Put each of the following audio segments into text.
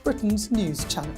Britain's news channel.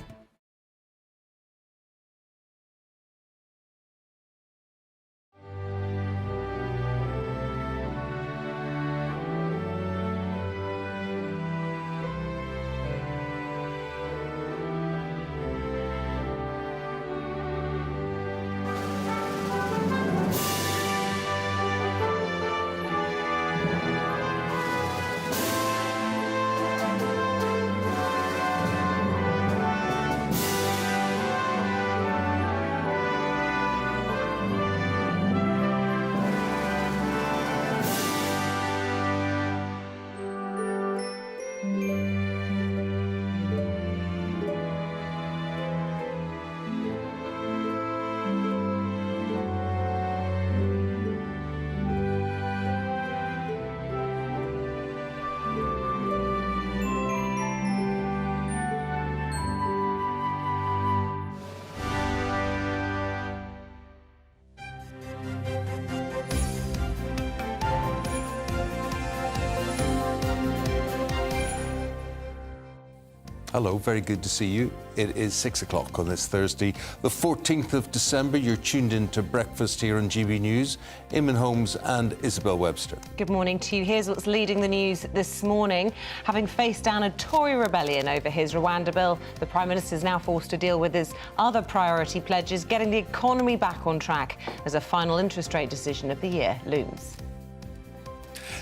Hello, very good to see you. It is 6 o'clock on this Thursday, the 14th of December. You're tuned in to breakfast here on GB News. Eamonn, Holmes and Isabel Webster. Good morning to you. Here's what's leading the news this morning. Having faced down a Tory rebellion over his Rwanda bill, the Prime Minister is now forced to deal with his other priority pledges, getting the economy back on track as a final interest rate decision of the year looms.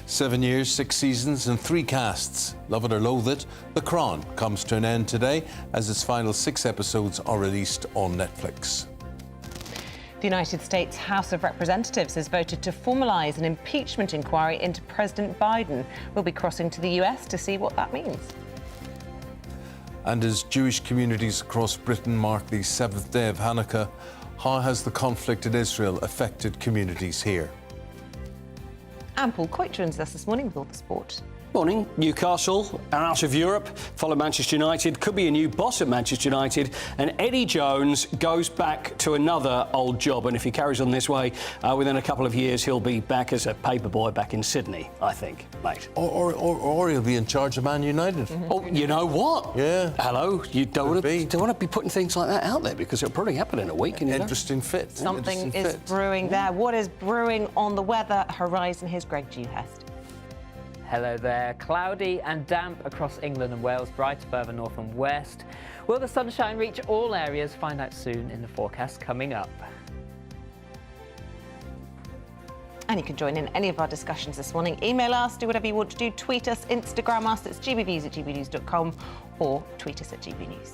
7 years, 6 seasons and 3 casts. Love it or loathe it, The Crown comes to an end today as its final 6 episodes are released on Netflix. The United States House of Representatives has voted to formalise an impeachment inquiry into President Biden. We'll be crossing to the US to see what that means. And as Jewish communities across Britain mark the 7th day of Hanukkah, how has the conflict in Israel affected communities here? And Paul Coit joins us this morning with all the sport. Morning. Newcastle are out of Europe, follow Manchester United, could be a new boss at Manchester United, and Eddie Jones goes back to another old job, and if he carries on this way, within a couple of years he'll be back as a paperboy back in Sydney, I think, mate. Or he'll be in charge of Man United. Oh, you know what? Yeah. Hello, you don't want to be putting things like that out there because it'll probably happen in a week. Interesting fit. Something is brewing there. What is brewing on the weather horizon? Here's Greg Dewhurst. Hello there. Cloudy and damp across England and Wales, bright further north and west. Will the sunshine reach all areas? Find out soon in the forecast coming up. And you can join in any of our discussions this morning. Email us, do whatever you want to do. Tweet us, Instagram us. It's gbviews@gbnews.com or tweet us at GBNews.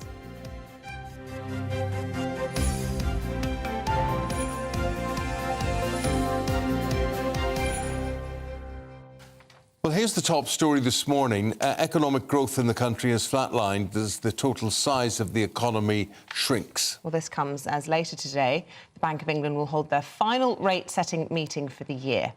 Well, here's the top story this morning. Economic growth in the country has flatlined as the total size of the economy shrinks. Well, this comes as later today, the Bank of England will hold their final rate-setting meeting for the year.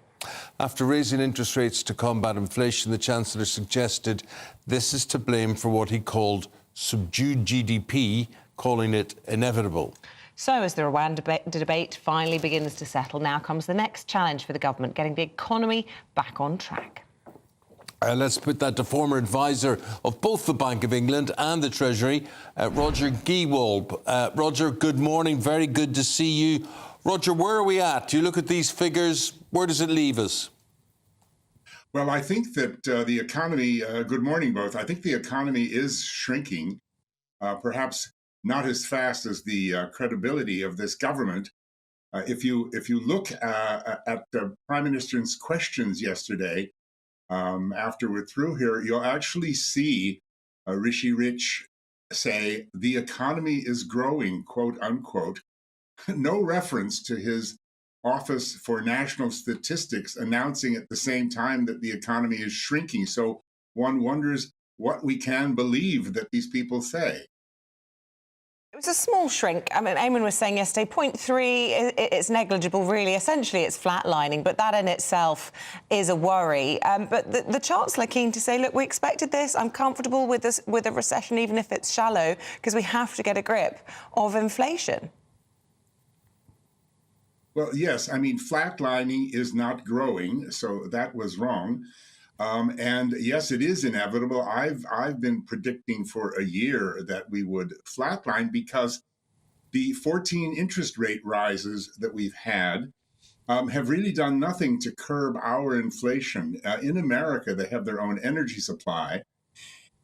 After raising interest rates to combat inflation, the Chancellor suggested this is to blame for what he called subdued GDP, calling it inevitable. So as the Rwanda debate finally begins to settle, now comes the next challenge for the government, getting the economy back on track. Let's put that to former advisor of both the Bank of England and the Treasury, Roger Gewolb. Roger, good morning. Very good to see you. Roger, where are we at? Do you look at these figures? Where does it leave us? Well, I think that the economy, good morning both, I think the economy is shrinking, perhaps not as fast as the credibility of this government. If you look at the Prime Minister's questions yesterday, after we're through here, you'll actually see Rishi Rich say the economy is growing, quote unquote. No reference to his Office for National Statistics announcing at the same time that the economy is shrinking. So one wonders what we can believe that these people say. It was a small shrink. I mean, Eamonn was saying yesterday, 0.3, it's negligible, really. Essentially, it's flatlining, but that in itself is a worry. But the Chancellor keen to say, look, we expected this. I'm comfortable with this, with a recession, even if it's shallow, because we have to get a grip of inflation. Well, yes, I mean, flatlining is not growing, so that was wrong. And yes, it is inevitable. I've been predicting for a year that we would flatline because the 14 interest rate rises that we've had have really done nothing to curb our inflation. In America, they have their own energy supply,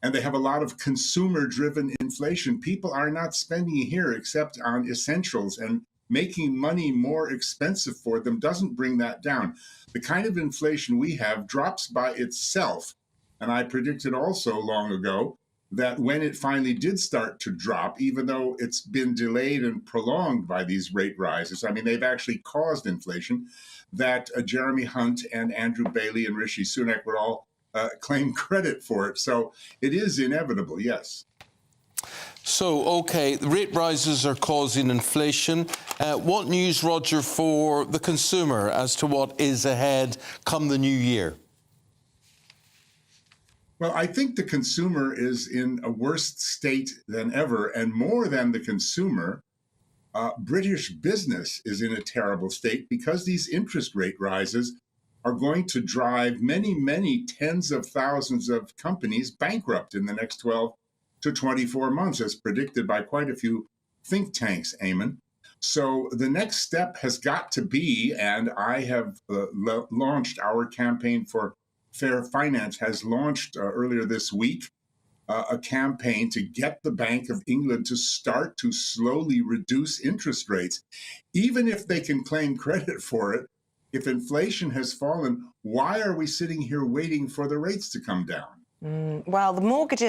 and they have a lot of consumer-driven inflation. People are not spending here except on essentials, and making money more expensive for them doesn't bring that down. The kind of inflation we have drops by itself. And I predicted also long ago that when it finally did start to drop, even though it's been delayed and prolonged by these rate rises, I mean, they've actually caused inflation, that Jeremy Hunt and Andrew Bailey and Rishi Sunak would all claim credit for it. So it is inevitable, yes. So, OK, the rate rises are causing inflation. What news, Roger, for the consumer as to what is ahead come the new year? Well, I think the consumer is in a worse state than ever, and more than the consumer, British business is in a terrible state because these interest rate rises are going to drive many, many tens of thousands of companies bankrupt in the next 12 to 24 months, as predicted by quite a few think tanks, Eamonn. So the next step has got to be, and I have launched our campaign for Fair Finance, has launched earlier this week, a campaign to get the Bank of England to start to slowly reduce interest rates. Even if they can claim credit for it, if inflation has fallen, why are we sitting here waiting for the rates to come down? Well, the mortgage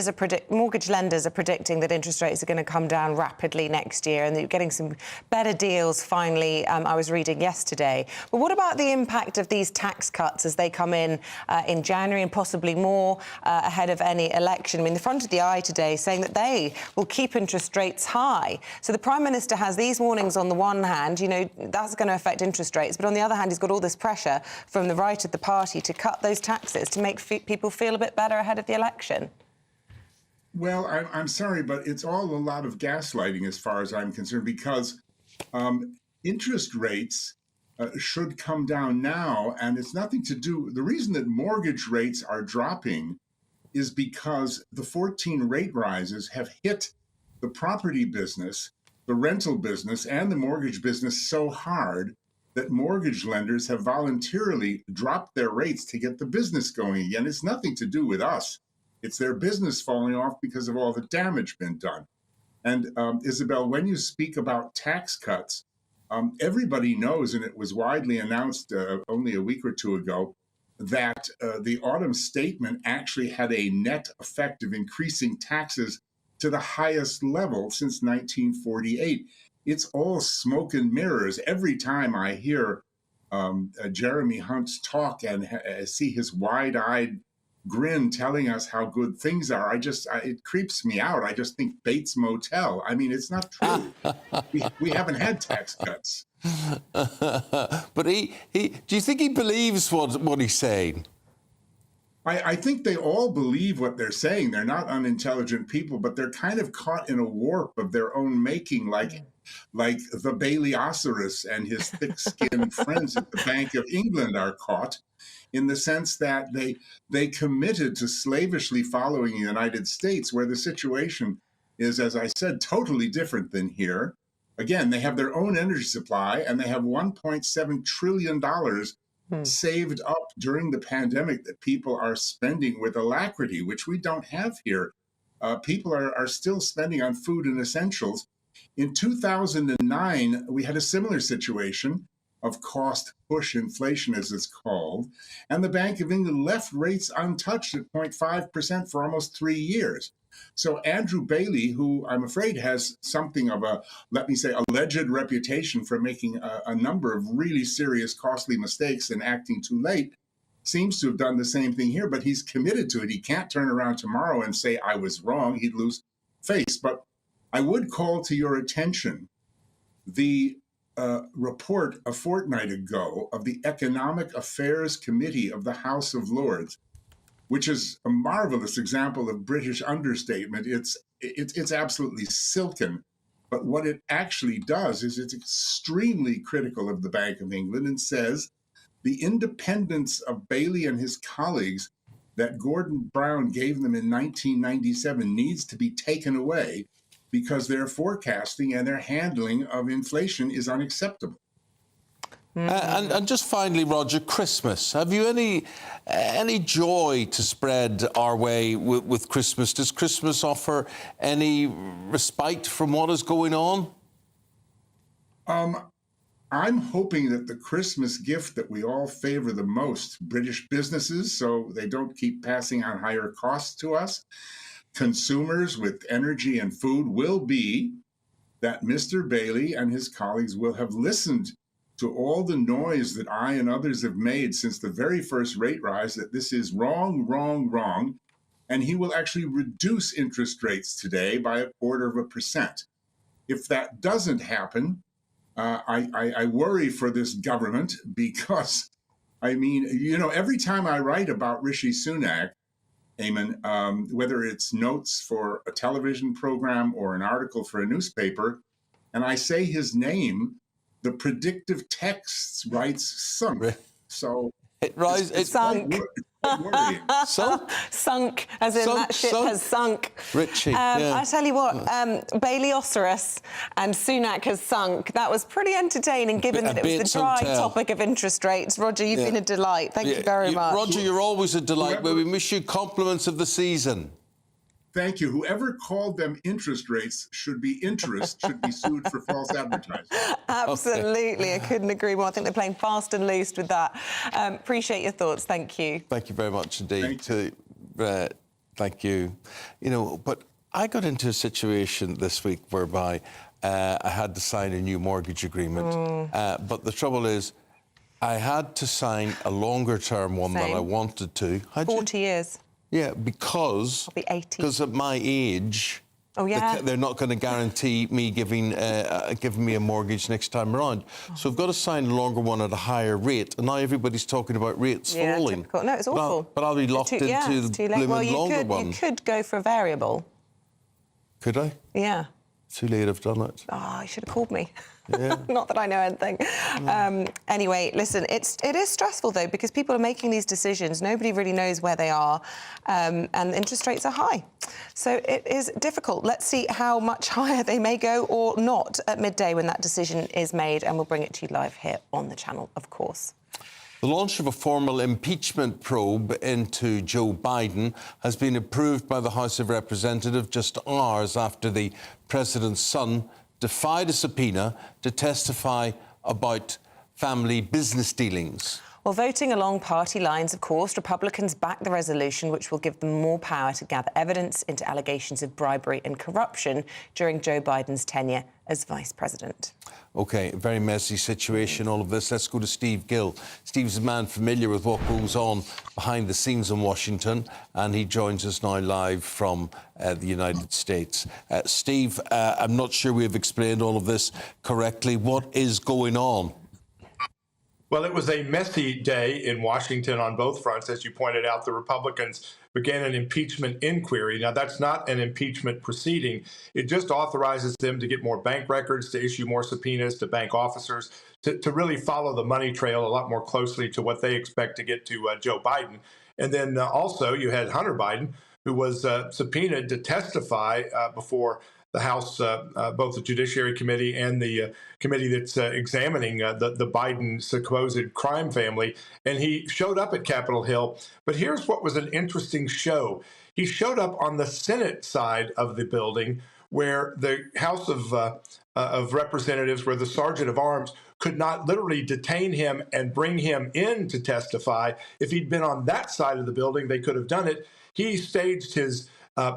lenders are predicting that interest rates are going to come down rapidly next year, and that you're getting some better deals finally, I was reading yesterday. But what about the impact of these tax cuts as they come in January and possibly more ahead of any election? I mean, the Front of the Eye today saying that they will keep interest rates high. So the Prime Minister has these warnings on the one hand, you know, that's going to affect interest rates, but on the other hand, he's got all this pressure from the right of the party to cut those taxes to make people feel a bit better ahead of the election. Well, I'm sorry, but it's all a lot of gaslighting as far as I'm concerned, because interest rates should come down now, and it's nothing to do. The reason that mortgage rates are dropping is because the 14 rate rises have hit the property business, the rental business, and the mortgage business so hard that mortgage lenders have voluntarily dropped their rates to get the business going again. It's nothing to do with us. It's their business falling off because of all the damage been done. And Isabel, when you speak about tax cuts, everybody knows, and it was widely announced only a week or two ago, that the autumn statement actually had a net effect of increasing taxes to the highest level since 1948. It's all smoke and mirrors. Every time I hear Jeremy Hunt's talk and see his wide-eyed grin telling us how good things are, it creeps me out. I just think Bates Motel. I mean, it's not true. we haven't had tax cuts. But do you think he believes what he's saying? I think they all believe what they're saying. They're not unintelligent people, but they're kind of caught in a warp of their own making, like the Bailey-Oceras and his thick-skinned friends at the Bank of England are caught, in the sense that they committed to slavishly following the United States, where the situation is, as I said, totally different than here. Again, they have their own energy supply, and they have $1.7 trillion saved up during the pandemic that people are spending with alacrity, which we don't have here. People are still spending on food and essentials. In 2009, we had a similar situation of cost push inflation, as it's called, and the Bank of England left rates untouched at 0.5% for almost 3 years. So Andrew Bailey, who I'm afraid has something of a, let me say, alleged reputation for making a number of really serious, costly mistakes and acting too late, seems to have done the same thing here, but he's committed to it. He can't turn around tomorrow and say, I was wrong. He'd lose face. But I would call to your attention the report a fortnight ago of the Economic Affairs Committee of the House of Lords, which is a marvelous example of British understatement. It's absolutely silken. But what it actually does is it's extremely critical of the Bank of England and says the independence of Bailey and his colleagues that Gordon Brown gave them in 1997 needs to be taken away because their forecasting and their handling of inflation is unacceptable. And just finally, Roger, Christmas. Have you any joy to spread our way with Christmas? Does Christmas offer any respite from what is going on? I'm hoping that the Christmas gift that we all favor the most, British businesses, so they don't keep passing on higher costs to us, consumers with energy and food, will be that Mr. Bailey and his colleagues will have listened to all the noise that I and others have made since the very first rate rise, that this is wrong, wrong, wrong, and he will actually reduce interest rates today by 0.25%. If that doesn't happen, I worry for this government because, I mean, you know, every time I write about Rishi Sunak, Eamonn, whether it's notes for a television program or an article for a newspaper, and I say his name, the predictive text writes sunk. So it's sunk. quite worrying. Sunk, as in that ship has sunk. Richie, I tell you what, Bailey Osiris and Sunak has sunk. That was pretty entertaining, given that it was the dry topic of interest rates. Roger, you've been a delight. Thank you very much. Roger, you're always a delight. We wish you compliments of the season. Thank you. Whoever called them interest rates should be sued for false advertising. Absolutely. Okay. I couldn't agree more. I think they're playing fast and loose with that. Appreciate your thoughts. Thank you. Thank you very much indeed. Thank you. You know, but I got into a situation this week whereby I had to sign a new mortgage agreement. But the trouble is, I had to sign a longer term one than I wanted to. 40 years. Yeah, because at my age, they're not going to guarantee me giving me a mortgage next time around. So I've got to sign a longer one at a higher rate. And now everybody's talking about rates falling. Typical. No, it's awful. But I'll be locked into the blooming longer one. You could go for a variable. Could I? Yeah. Too late, I've done it. Oh, you should have called me. Yeah. Not that I know anything. Anyway, listen, it is stressful, though, because people are making these decisions. Nobody really knows where they are, and interest rates are high. So it is difficult. Let's see how much higher they may go or not at midday when that decision is made, and we'll bring it to you live here on the channel, of course. The launch of a formal impeachment probe into Joe Biden has been approved by the House of Representatives just hours after the president's son defied a subpoena to testify about family business dealings. Well, voting along party lines, of course, Republicans back the resolution, which will give them more power to gather evidence into allegations of bribery and corruption during Joe Biden's tenure as vice president. OK, very messy situation, all of this. Let's go to Steve Gill. Steve's a man familiar with what goes on behind the scenes in Washington, and he joins us now live from the United States. Steve, I'm not sure we've explained all of this correctly. What is going on? Well, it was a messy day in Washington on both fronts. As you pointed out, the Republicans began an impeachment inquiry. Now, that's not an impeachment proceeding. It just authorizes them to get more bank records, to issue more subpoenas to bank officers, to really follow the money trail a lot more closely to what they expect to get to Joe Biden. And then also you had Hunter Biden, who was subpoenaed to testify before the House, both the Judiciary Committee and the committee that's examining the Biden supposed crime family. And he showed up at Capitol Hill. But here's what was an interesting show. He showed up on the Senate side of the building, where the House of Representatives, where the Sergeant of Arms could not literally detain him and bring him in to testify. If he'd been on that side of the building, they could have done it. He staged his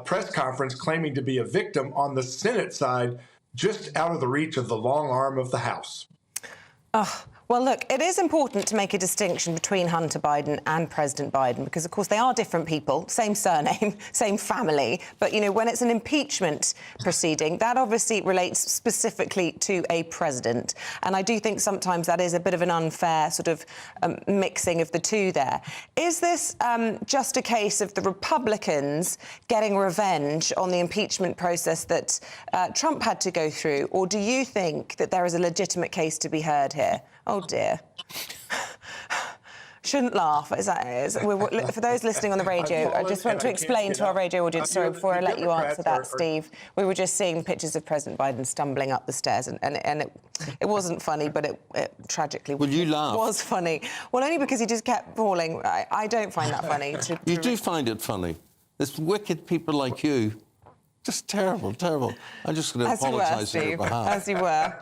press conference claiming to be a victim on the Senate side, just out of the reach of the long arm of the House. Well, look, it is important to make a distinction between Hunter Biden and President Biden because, of course, they are different people, same surname, same family. But, you know, when it's an impeachment proceeding, that obviously relates specifically to a president. And I do think sometimes that is a bit of an unfair sort of mixing of the two there. Is this just a case of the Republicans getting revenge on the impeachment process that Trump had to go through? Or do you think that there is a legitimate case to be heard here? Oh, dear. shouldn't laugh. For those listening on the radio, I just want to explain to our radio audience, sorry, before I let you answer that, Steve, we were just seeing pictures of President Biden stumbling up the stairs, and it wasn't funny, but it tragically was funny. Well, only because he just kept falling. I don't find that funny. You do find it funny. There's wicked people like you. Just terrible, terrible. I'm just going to apologise on your behalf. As you were.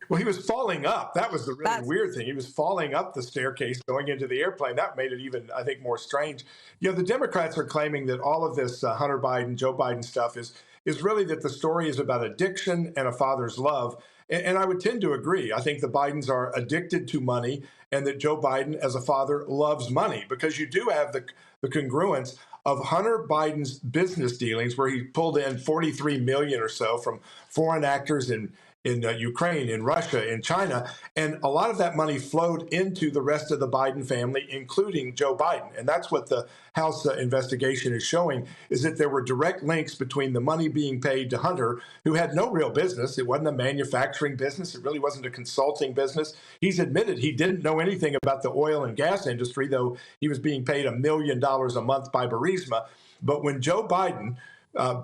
Well, he was falling up. That was the really weird thing. He was falling up the staircase going into the airplane. That made it even, I think, more strange. You know, the Democrats are claiming that all of this Hunter Biden, Joe Biden stuff is really that the story is about addiction and a father's love. And I would tend to agree. I think the Bidens are addicted to money and that Joe Biden, as a father, loves money, because you do have the congruence of Hunter Biden's business dealings, where he pulled in $43 million or so from foreign actors in Ukraine, in Russia, in China. And a lot of that money flowed into the rest of the Biden family, including Joe Biden. And that's what the House investigation is showing, is that there were direct links between the money being paid to Hunter, who had no real business. It wasn't a manufacturing business. It really wasn't a consulting business. He's admitted he didn't know anything about the oil and gas industry, though he was being paid $1 million a month by Burisma. But when Joe Biden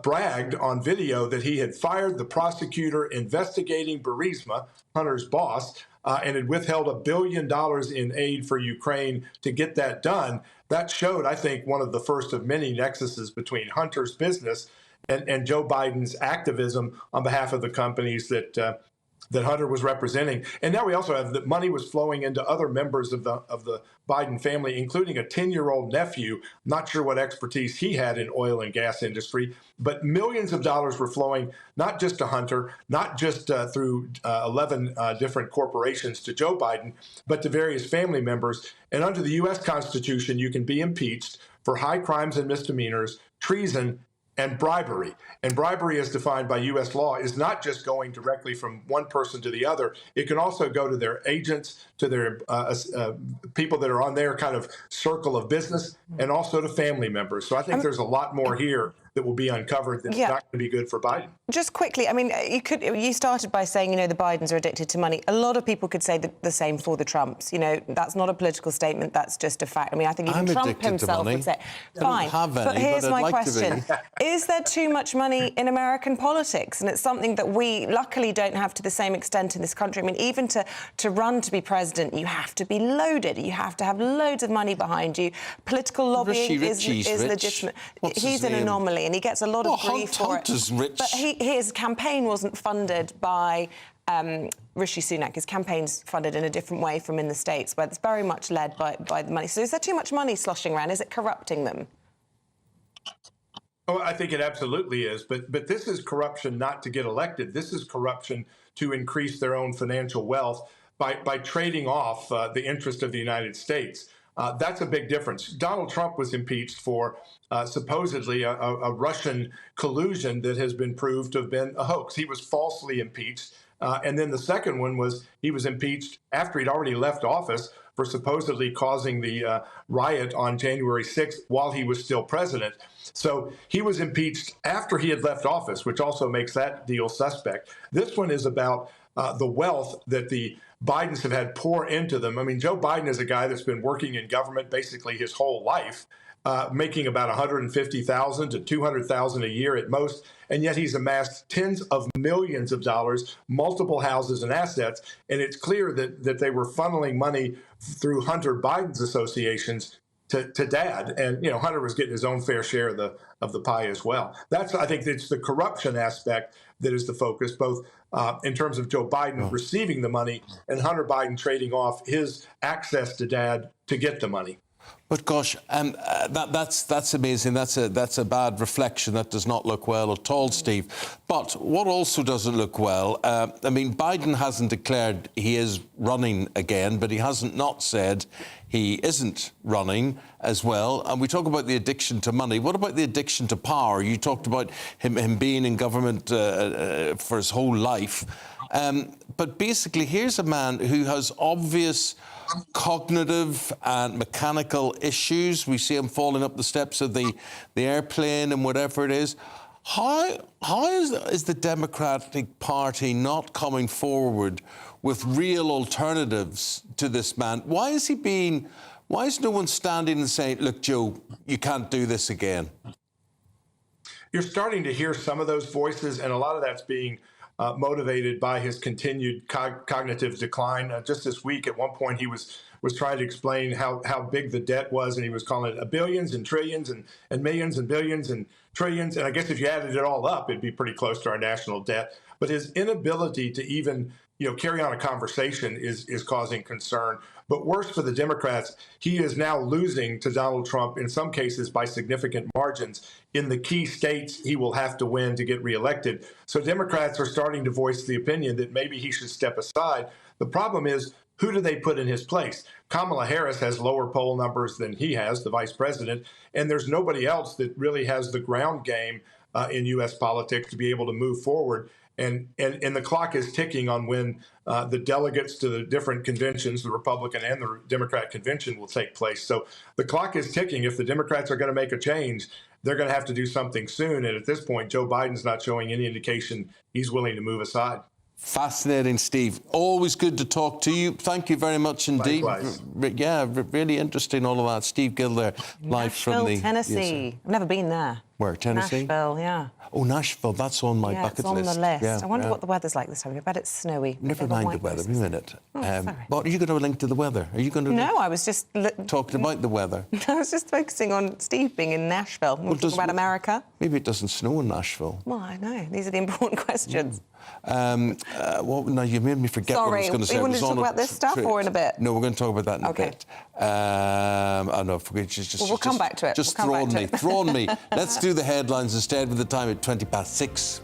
bragged on video that he had fired the prosecutor investigating Burisma, Hunter's boss, and had withheld $1 billion in aid for Ukraine to get that done. That showed, I think, one of the first of many nexuses between Hunter's business and Joe Biden's activism on behalf of the companies that Hunter was representing. And now we also have that money was flowing into other members of the Biden family, including a 10-year-old nephew. Not sure what expertise he had in oil and gas industry, but millions of dollars were flowing not just to Hunter, not just through 11 different corporations to Joe Biden, but to various family members. And under the U.S. Constitution, you can be impeached for high crimes and misdemeanors, treason, and bribery. And bribery, as defined by U.S. law, is not just going directly from one person to the other. It can also go to their agents, to their people that are on their kind of circle of business, and also to family members. So I think there's a lot more here that will be uncovered that's not going to be good for Biden. Just quickly, I mean, you started by saying, you know, the Bidens are addicted to money. A lot of people could say the same for the Trumps. You know, that's not a political statement. That's just a fact. I mean, I think even Trump himself would say, fine. But here's my question. Is there too much money in American politics? And it's something that we luckily don't have to the same extent in this country. I mean, even to run to be president, you have to be loaded. You have to have loads of money behind you. Political lobbying is legitimate. He's an anomaly, and he gets a lot of grief for it. Rich. But his campaign wasn't funded by Rishi Sunak. His campaign's funded in a different way from in the States, where it's very much led by the money. So is there too much money sloshing around? Is it corrupting them? Oh, I think it absolutely is. But this is corruption not to get elected. This is corruption to increase their own financial wealth by trading off the interest of the United States. That's a big difference. Donald Trump was impeached for supposedly a Russian collusion that has been proved to have been a hoax. He was falsely impeached. And then the second one was he was impeached after he'd already left office for supposedly causing the riot on January 6th while he was still president. So he was impeached after he had left office, which also makes that deal suspect. This one is about the wealth that the Bidens have had pour into them. I mean, Joe Biden is a guy that's been working in government basically his whole life, making about $150,000 to $200,000 a year at most, and yet he's amassed tens of millions of dollars, multiple houses and assets, and it's clear that they were funneling money through Hunter Biden's associations to Dad, and Hunter was getting his own fair share of the pie as well. I think it's the corruption aspect that is the focus, both in terms of Joe Biden receiving the money and Hunter Biden trading off his access to Dad to get the money. But gosh, that's amazing. That's a bad reflection. That does not look well at all, Steve. But what also doesn't look well, I mean, Biden hasn't declared he is running again, but he hasn't not said he isn't running as well. And we talk about the addiction to money. What about the addiction to power? You talked about him being in government for his whole life. But basically, here's a man who has obvious cognitive and mechanical issues. We see him falling up the steps of the airplane and whatever it is. How is the Democratic Party not coming forward with real alternatives to this man? Why is no one standing and saying, look, Joe, you can't do this again? You're starting to hear some of those voices, and a lot of that's being motivated by his continued cognitive decline. Just this week, at one point, he was trying to explain how big the debt was, and he was calling it billions and trillions and millions and billions and trillions. And I guess if you added it all up, it'd be pretty close to our national debt. But his inability to even carry on a conversation is causing concern. But worse for the Democrats, he is now losing to Donald Trump, in some cases by significant margins. In the key states, he will have to win to get reelected. So Democrats are starting to voice the opinion that maybe he should step aside. The problem is, who do they put in his place? Kamala Harris has lower poll numbers than he has, the vice president, and there's nobody else that really has the ground game in U.S. politics to be able to move forward. And the clock is ticking on when the delegates to the different conventions, the Republican and the Democrat convention, will take place. So the clock is ticking. If the Democrats are going to make a change, they're going to have to do something soon. And at this point, Joe Biden's not showing any indication he's willing to move aside. Fascinating, Steve. Always good to talk to you. Thank you very much indeed. Yeah, really interesting, all of that. Steve Gill there, live from the... Tennessee. I've never been there. Where, Tennessee? Nashville, yeah. Oh, Nashville, that's on my bucket list. It's on the list. Yeah, I wonder what the weather's like this time. I bet it's snowy. Never mind the weather, wait a minute. Sorry. What, are you going to link to the weather? Are you going to... No, I was just... talking about the weather? I was just focusing on Steve being in Nashville. We're talking about America. Maybe it doesn't snow in Nashville. Well, I know. These are the important questions. Now, you made me forget what I was going to say. Sorry, we want to talk about this stuff or in a bit? No, we're going to talk about that in a bit. I know, forget. We'll come back to it. Just thrown me. Let's do the headlines instead with the time at 6:20.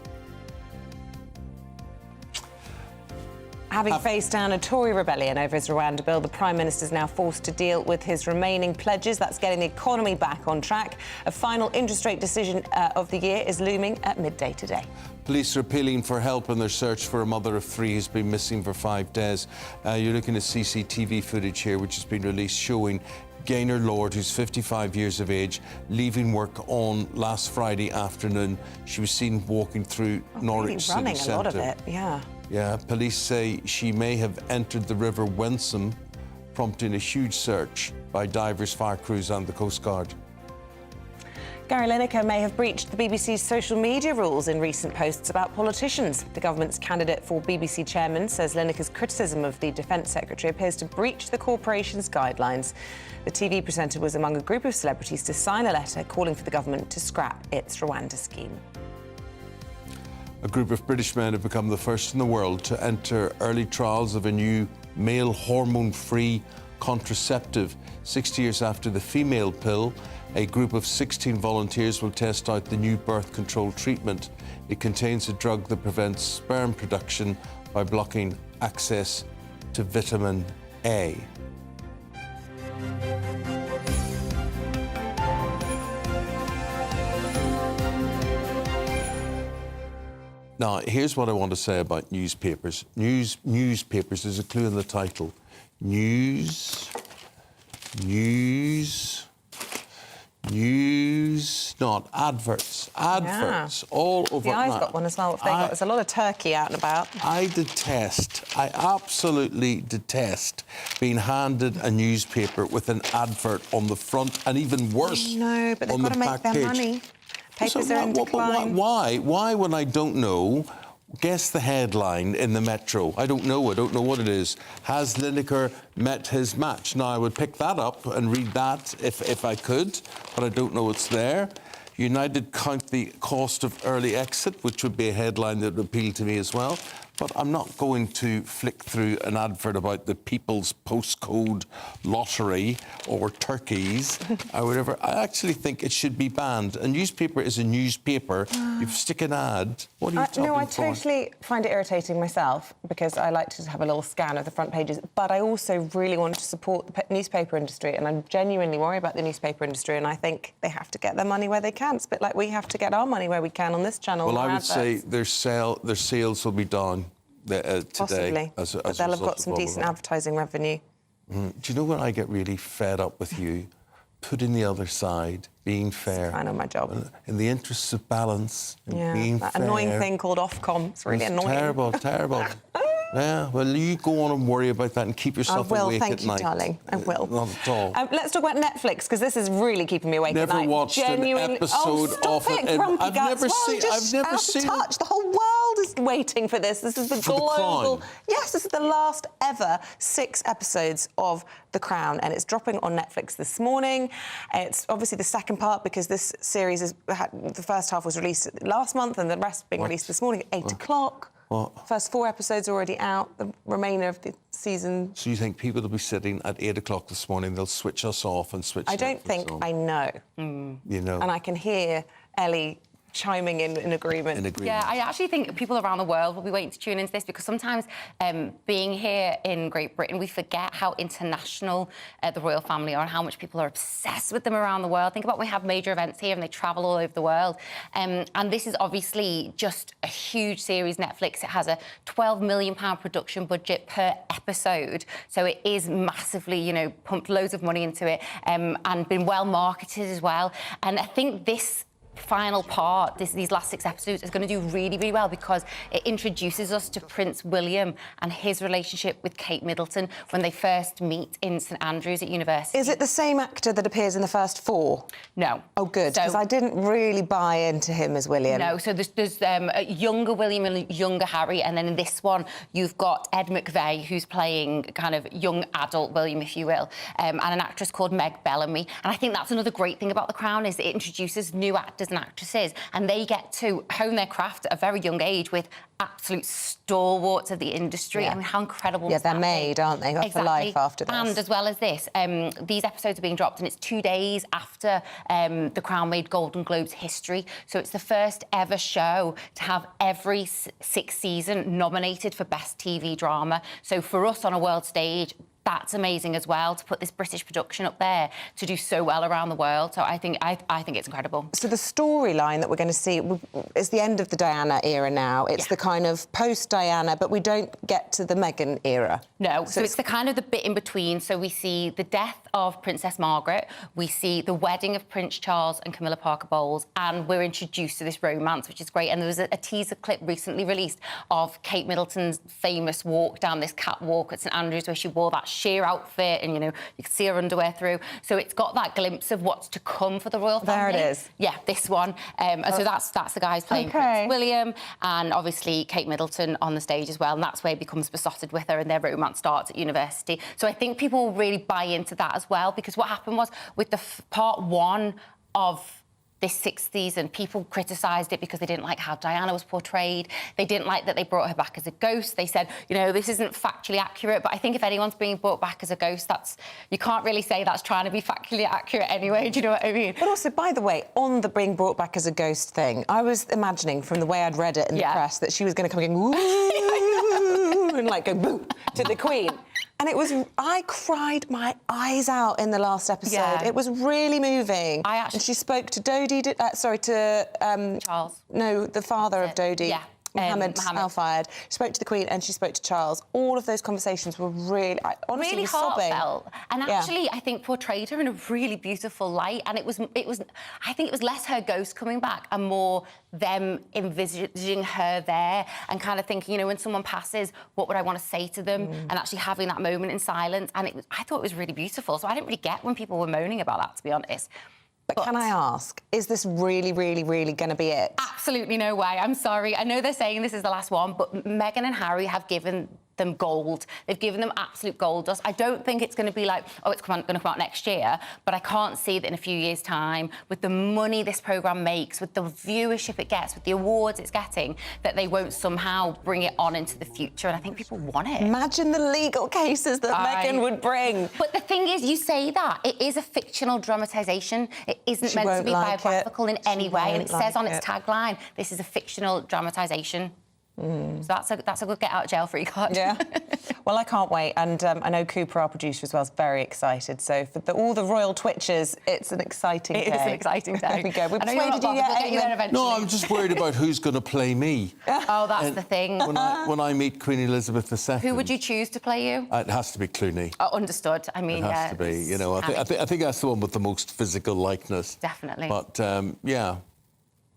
Having faced down a Tory rebellion over his Rwanda bill, the Prime Minister is now forced to deal with his remaining pledges. That's getting the economy back on track. A final interest rate decision of the year is looming at midday today. Police are appealing for help in their search for a mother of 3 who's been missing for 5 days. You're looking at CCTV footage here, which has been released, showing Gaynor Lord, who's 55 years of age, leaving work on last Friday afternoon. She was seen walking through Norwich City running Centre. A lot of it, yeah. Yeah, police say she may have entered the River Wensum, prompting a huge search by divers, fire crews and the Coast Guard. Gary Lineker may have breached the BBC's social media rules in recent posts about politicians. The government's candidate for BBC chairman says Lineker's criticism of the Defence Secretary appears to breach the corporation's guidelines. The TV presenter was among a group of celebrities to sign a letter calling for the government to scrap its Rwanda scheme. A group of British men have become the first in the world to enter early trials of a new male hormone-free contraceptive. 60 years after the female pill, a group of 16 volunteers will test out the new birth control treatment. It contains a drug that prevents sperm production by blocking access to vitamin A. Now, here's what I want to say about newspapers. Newspapers, there's a clue in the title. News, not adverts. Adverts all over. The Eye's got one as well. There's a lot of turkey out and about. I absolutely detest being handed a newspaper with an advert on the front, and even worse, no, but they've got to make their money. Papers are in decline. Why, when I don't know, guess the headline in the Metro? I don't know what it is. Has Lineker met his match? Now, I would pick that up and read that if I could, but I don't know it's there. United count the cost of early exit, which would be a headline that would appeal to me as well. But I'm not going to flick through an advert about the People's Postcode Lottery or turkeys or whatever. I actually think it should be banned. A newspaper is a newspaper. You stick an ad. What are you talking No, I for? totally find it irritating myself because I like to have a little scan of the front pages. But I also really want to support the newspaper industry, and I'm genuinely worried about the newspaper industry. And I think they have to get their money where they can. It's a bit like we have to get our money where we can on this channel. Well, I would say their sales will be down. Today, possibly, but they'll have got some decent advertising revenue. Do you know when I get really fed up with you? putting the other side, being fair. I know my job. In the interests of balance and being that fair. annoying thing called Ofcom. It's really annoying. Terrible, terrible. Yeah, well, you go on and worry about that and keep yourself awake at night. I will, thank you, darling. I will. Not at all. Let's talk about Netflix, because this is really keeping me awake at night. Never watched an episode of it. Grumpy Guts. I've never seen touch. The whole world is waiting for this. This is the global... Yes, this is the last ever 6 episodes of The Crown, and it's dropping on Netflix this morning. It's obviously the second part, because this series is... The first half was released last month, and the rest being released this morning at 8 o'clock. What? First 4 episodes already out, the remainder of the season. So you think people will be sitting at 8 o'clock this morning, they'll switch us off and switch I don't Netflix think on? I know. You know. And I can hear Ellie chiming in agreement. Yeah, I actually think people around the world will be waiting to tune into this, because sometimes being here in Great Britain, we forget how international the royal family are and how much people are obsessed with them around the world. Think about when we have major events here and they travel all over the world. And this is obviously just a huge series, Netflix. It has a £12 million production budget per episode. So it is massively, you know, pumped loads of money into it and been well marketed as well. And I think this final part, these last 6 episodes, is going to do really, really well, because it introduces us to Prince William and his relationship with Kate Middleton when they first meet in St Andrews at university. Is it the same actor that appears in the first 4? No. Oh, good, because I didn't really buy into him as William. No, so there's a younger William and younger Harry, and then in this one you've got Ed McVeigh, who's playing kind of young adult William, if you will, and an actress called Meg Bellamy. And I think that's another great thing about The Crown, is it introduces new actors and actresses, and they get to hone their craft at a very young age with absolute stalwarts of the industry. I mean, how incredible is that? Yeah, they're made, aren't they? For life after this. And as well as this, these episodes are being dropped, and it's 2 days after The Crown made Golden Globes history. So it's the first ever show to have every 6th season nominated for Best TV Drama. So for us on a world stage, that's amazing as well, to put this British production up there to do so well around the world. So I think it's incredible. So the storyline that we're going to see is the end of the Diana era now. It's the kind of post-Diana, but we don't get to the Meghan era. No, so it's the kind of the bit in between. So we see the death of Princess Margaret, we see the wedding of Prince Charles and Camilla Parker Bowles, and we're introduced to this romance, which is great. And there was a teaser clip recently released of Kate Middleton's famous walk down this catwalk at St Andrews, where she wore that sheer outfit, and, you know, you could see her underwear through. So it's got that glimpse of what's to come for the royal family. There it is. Yeah, this one. And so that's the guys playing Prince William, and obviously Kate Middleton on the stage as well. And that's where he becomes besotted with her, and their romance starts at university. So I think people will really buy into that as well, because what happened was, with the part 1 of this 6th season, people criticised it because they didn't like how Diana was portrayed. They didn't like that they brought her back as a ghost. They said, you know, this isn't factually accurate. But I think if anyone's being brought back as a ghost, you can't really say that's trying to be factually accurate anyway. Do you know what I mean? But also, by the way, on the being brought back as a ghost thing, I was imagining from the way I'd read it in the press that she was going to come in, ooh, and like go boo to the Queen. And I cried my eyes out in the last episode. Yeah. It was really moving. And she spoke to Dodi, Charles. No, the father of Dodi. Yeah. Mohammed Al-Fayed. She spoke to the Queen and she spoke to Charles. All of those conversations were really, I honestly was sobbing. Heartfelt. And actually, I think portrayed her in a really beautiful light. And I think it was less her ghost coming back and more them envisaging her there and kind of thinking, you know, when someone passes, what would I want to say to them? And actually having that moment in silence. And I thought it was really beautiful. So I didn't really get when people were moaning about that, to be honest. But can I ask, is this really, really, really going to be it? Absolutely no way. I'm sorry. I know they're saying this is the last one, but Meghan and Harry have given them gold. They've given them absolute gold dust. I don't think it's going to be like, oh, it's going to come out next year, but I can't see that in a few years' time, with the money this programme makes, with the viewership it gets, with the awards it's getting, that they won't somehow bring it on into the future, and I think people want it. Imagine the legal cases that Meghan would bring. But the thing is, you say that, it is a fictional dramatisation. It isn't meant to be biographical in any way, and it says on its tagline, this is a fictional dramatisation. So that's a good get out of jail free card. Yeah. Well, I can't wait, and I know Cooper, our producer as well, is very excited. So for all the royal twitches, it's an exciting day. It is an exciting day. There we go. We've I know you're not persuaded you bothered. We'll get you yet, there Eamonn? eventually. No, I'm just worried about who's going to play me. Oh, that's the thing. When I meet Queen Elizabeth II. Who would you choose to play you? It has to be Clooney. Oh, understood. I mean, It has to be. You know, I think that's the one with the most physical likeness. Definitely. But yeah,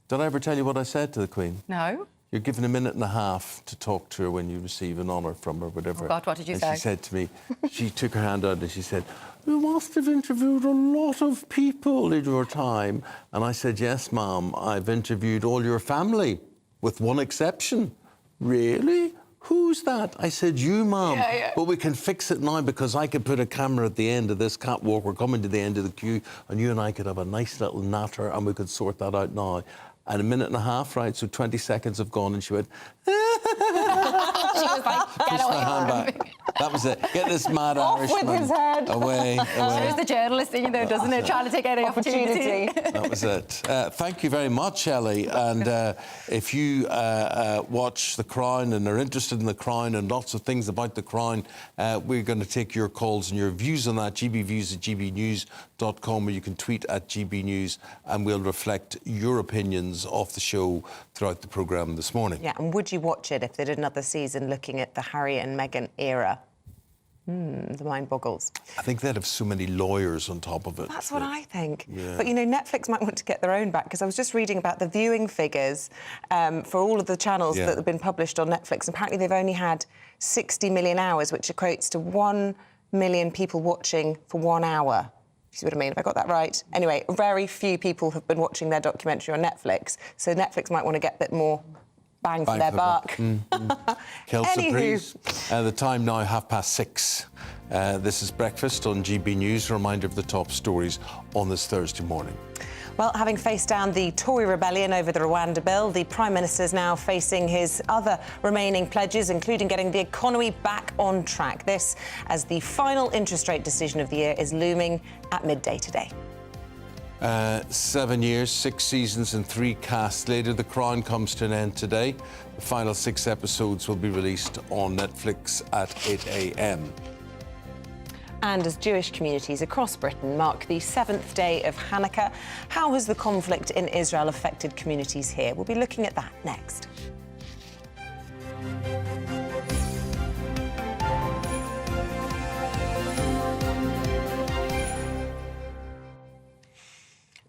did I ever tell you what I said to the Queen? No. You're given a minute and a half to talk to her when you receive an honour from her, whatever. Oh God, what did you and say? She said to me, she took her hand out and she said, "You must have interviewed a lot of people in your time." And I said, "Yes, Mum, I've interviewed all your family, with one exception." "Really? Who's that?" I said, "You, Mum." Yeah. "But we can fix it now because I could put a camera at the end of this catwalk. We're coming to the end of the queue and you and I could have a nice little natter and we could sort that out now." And a minute and a half, right, so 20 seconds have gone and she went... She was like, get Pushed away my hand from me. back. That was it. Get this mad Off with Irishman his head. away. Shows the journalist in you, though, doesn't it? Trying to take any opportunity. That was it. Thank you very much, Ellie. And if you watch The Crown and are interested in The Crown and lots of things about The Crown, we're going to take your calls and your views on that. gbviews@gbnews.com, where you can tweet at GBNews, and we'll reflect your opinions of the show throughout the programme this morning. Yeah, and would you watch it if they did another season looking at the Harry and Meghan era? The mind boggles. I think they'd have so many lawyers on top of it. That's what I think. Yeah. But, you know, Netflix might want to get their own back, because I was just reading about the viewing figures for all of the channels that have been published on Netflix. Apparently they've only had 60 million hours, which equates to 1 million people watching for 1 hour. You see what I mean? Have I got that right? Anyway, very few people have been watching their documentary on Netflix, so Netflix might want to get a bit more bang for their buck. Kelsey, Anywho. please. The time now, 6:30. This is Breakfast on GB News. A reminder of the top stories on this Thursday morning. Well, having faced down the Tory rebellion over the Rwanda bill, the Prime Minister is now facing his other remaining pledges, including getting the economy back on track. This as the final interest rate decision of the year is looming at midday today. 7 years, 6 seasons and 3 casts later, The Crown comes to an end today. The final 6 episodes will be released on Netflix at 8 a.m. And as Jewish communities across Britain mark the 7th day of Hanukkah, how has the conflict in Israel affected communities here? We'll be looking at that next.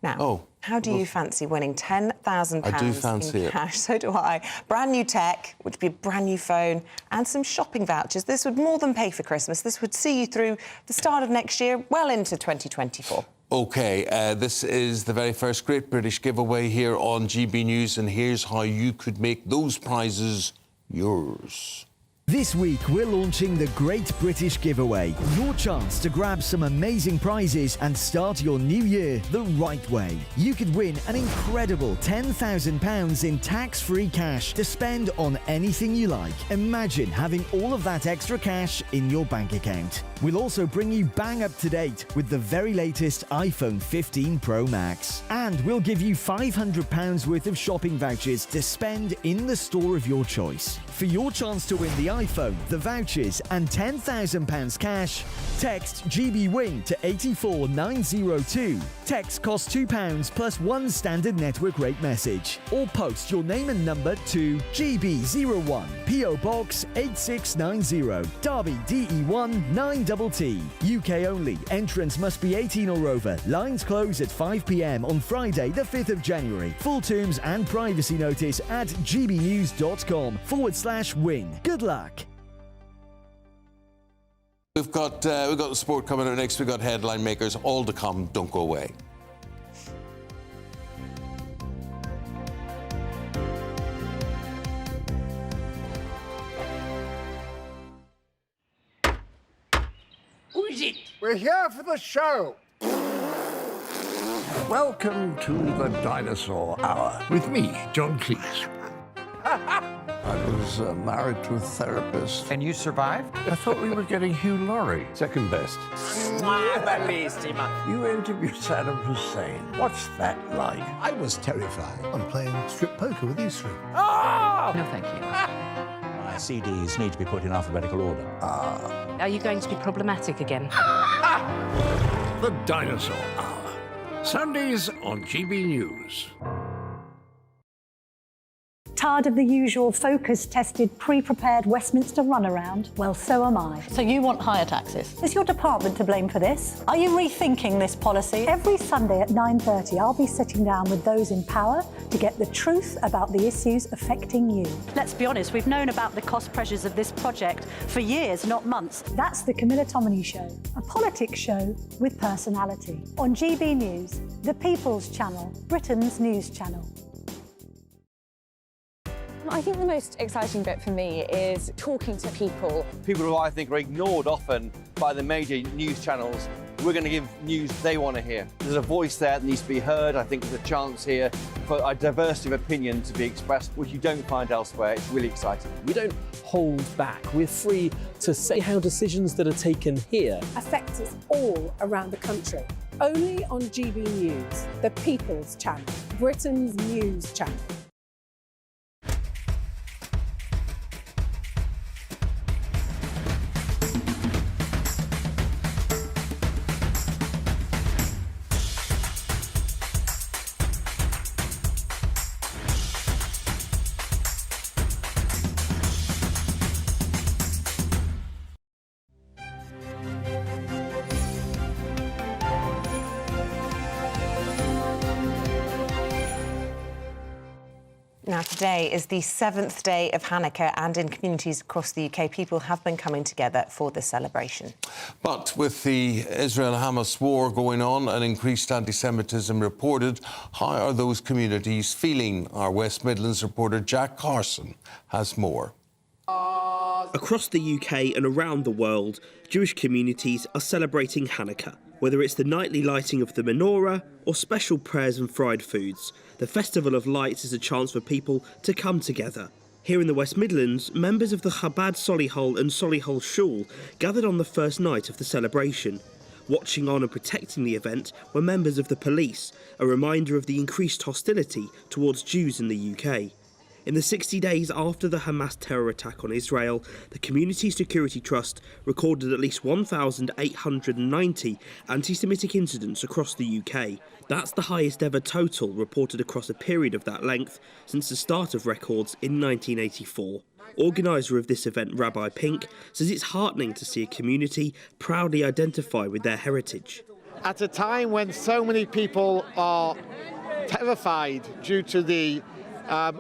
Now, how do you fancy winning £10,000 I do fancy in cash? So do I. Brand new tech, which would be a brand new phone, and some shopping vouchers. This would more than pay for Christmas. This would see you through the start of next year, well into 2024. OK, this is the very first Great British giveaway here on GB News, and here's how you could make those prizes yours. This week, we're launching the Great British Giveaway. Your chance to grab some amazing prizes and start your new year the right way. You could win an incredible £10,000 in tax-free cash to spend on anything you like. Imagine having all of that extra cash in your bank account. We'll also bring you bang up to date with the very latest iPhone 15 Pro Max. And we'll give you £500 worth of shopping vouchers to spend in the store of your choice. For your chance to win the iPhone, the vouchers and £10,000 cash, text GBWIN to 84902. Text costs £2 plus 1 standard network rate message. Or post your name and number to GB01, PO Box 8690, Derby DE1 9TT. UK only. Entrance must be 18 or over. Lines close at 5 p.m. on Friday the 5th of January. Full terms and privacy notice at gbnews.com/win. Good luck. We've got the sport coming up next. We've got headline makers, all to come. Don't go away. Who is it? We're here for the show. Welcome to the Dinosaur Hour with me, John Cleese. I was married to a therapist. And you survived? I thought we were getting Hugh Laurie. Second best. You interviewed Saddam Hussein. What's that like? I was terrified. I'm playing strip poker with you three. Ah! No, thank you. CDs need to be put in alphabetical order. Are you going to be problematic again? The Dinosaur Hour. Sundays on GB News. Tired of the usual focus-tested, pre-prepared Westminster runaround? Well, so am I. So you want higher taxes? Is your department to blame for this? Are you rethinking this policy? Every Sunday at 9:30, I'll be sitting down with those in power to get the truth about the issues affecting you. Let's be honest, we've known about the cost pressures of this project for years, not months. That's the Camilla Tominey Show, a politics show with personality. On GB News, the People's Channel, Britain's news channel. I think the most exciting bit for me is talking to people. People who I think are ignored often by the major news channels. We're going to give news they want to hear. There's a voice there that needs to be heard. I think there's a chance here for a diversity of opinion to be expressed, which you don't find elsewhere. It's really exciting. We don't hold back. We're free to say how decisions that are taken here affect us all around the country. Only on GB News, the People's Channel, Britain's news channel. Now, today is the 7th day of Hanukkah, and in communities across the UK, people have been coming together for the celebration. But with the Israel-Hamas war going on and increased anti-Semitism reported, how are those communities feeling? Our West Midlands reporter Jack Carson has more. Across the UK and around the world, Jewish communities are celebrating Hanukkah. Whether it's the nightly lighting of the menorah or special prayers and fried foods, the Festival of Lights is a chance for people to come together. Here in the West Midlands, members of the Chabad Solihull and Solihull Shul gathered on the first night of the celebration. Watching on and protecting the event were members of the police, a reminder of the increased hostility towards Jews in the UK. In the 60 days after the Hamas terror attack on Israel, the Community Security Trust recorded at least 1,890 anti-Semitic incidents across the UK. That's the highest ever total reported across a period of that length since the start of records in 1984. Organiser of this event, Rabbi Pink, says it's heartening to see a community proudly identify with their heritage. At a time when so many people are terrified due to the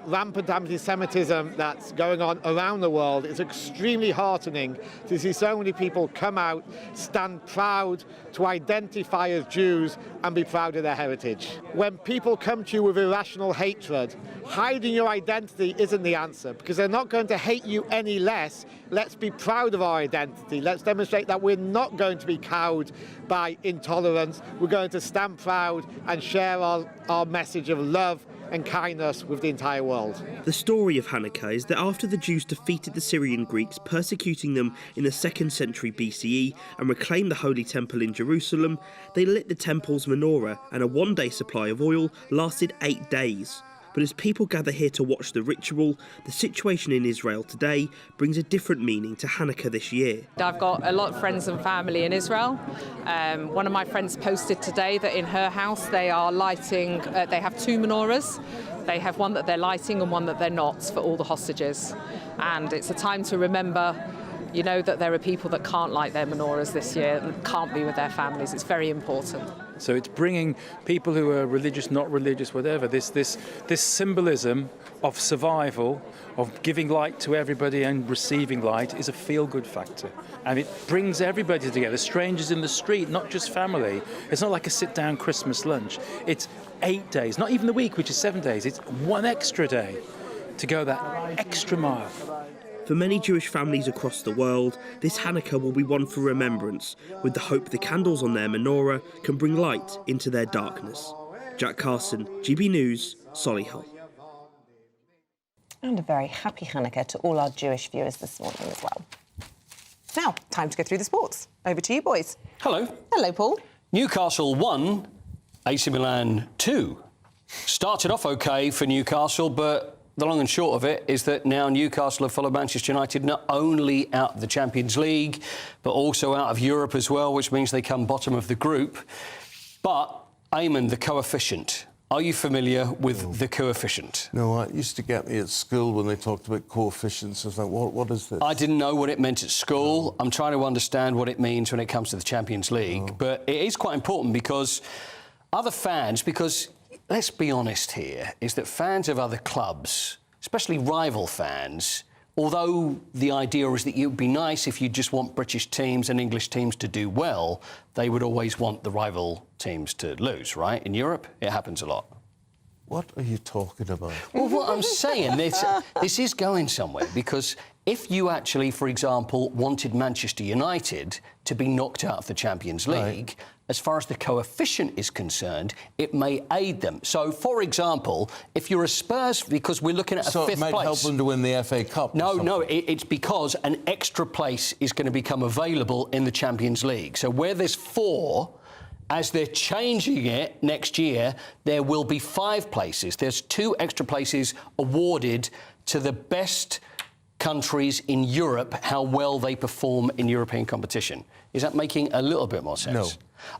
rampant anti-Semitism that's going on around the world, it's extremely heartening to see so many people come out, stand proud to identify as Jews and be proud of their heritage. When people come to you with irrational hatred, hiding your identity isn't the answer, because they're not going to hate you any less. Let's be proud of our identity. Let's demonstrate that we're not going to be cowed by intolerance. We're going to stand proud and share our message of love and kindness with the entire world. The story of Hanukkah is that after the Jews defeated the Syrian Greeks, persecuting them in the 2nd century BCE, and reclaimed the Holy Temple in Jerusalem, they lit the temple's menorah, and a one-day supply of oil lasted 8 days. But as people gather here to watch the ritual, the situation in Israel today brings a different meaning to Hanukkah this year. I've got a lot of friends and family in Israel. One of my friends posted today that in her house they are lighting, they have 2 menorahs. They have one that they're lighting and one that they're not for all the hostages. And it's a time to remember, you know, that there are people that can't light their menorahs this year and can't be with their families. It's very important. So it's bringing people who are religious, not religious, whatever, this symbolism of survival, of giving light to everybody and receiving light is a feel-good factor. And it brings everybody together, strangers in the street, not just family. It's not like a sit-down Christmas lunch. It's 8 days, not even the week, which is 7 days. It's one extra day to go that extra mile. For many Jewish families across the world, this Hanukkah will be one for remembrance, with the hope the candles on their menorah can bring light into their darkness. Jack Carson, GB News, Solihull. And a very happy Hanukkah to all our Jewish viewers this morning as well. Now, time to go through the sports. Over to you, boys. Hello. Hello, Paul. Newcastle 1, AC Milan 2. Started off OK for Newcastle, but the long and short of it is that now Newcastle have followed Manchester United not only out of the Champions League, but also out of Europe as well, which means they come bottom of the group. But, Eamonn, the coefficient. Are you familiar with the coefficient? No, it used to get me at school when they talked about coefficients. I was like, what is this? I didn't know what it meant at school. I'm trying to understand what it means when it comes to the Champions League. But it is quite important because other fans, because let's be honest here, is that fans of other clubs, especially rival fans, although the idea is that it would be nice if you just want British teams and English teams to do well, they would always want the rival teams to lose, right? In Europe, it happens a lot. What are you talking about? Well, what I'm saying, this is going somewhere, because if you actually, for example, wanted Manchester United to be knocked out of the Champions League, as far as the coefficient is concerned, it may aid them. So, for example, if you're a Spurs, because we're looking at a fifth place... So it might help them to win the FA Cup? No, it's because an extra place is going to become available in the Champions League. So where there's 4... As they're changing it next year, there will be 5 places. There's 2 extra places awarded to the best countries in Europe, how well they perform in European competition. Is that making a little bit more sense? No.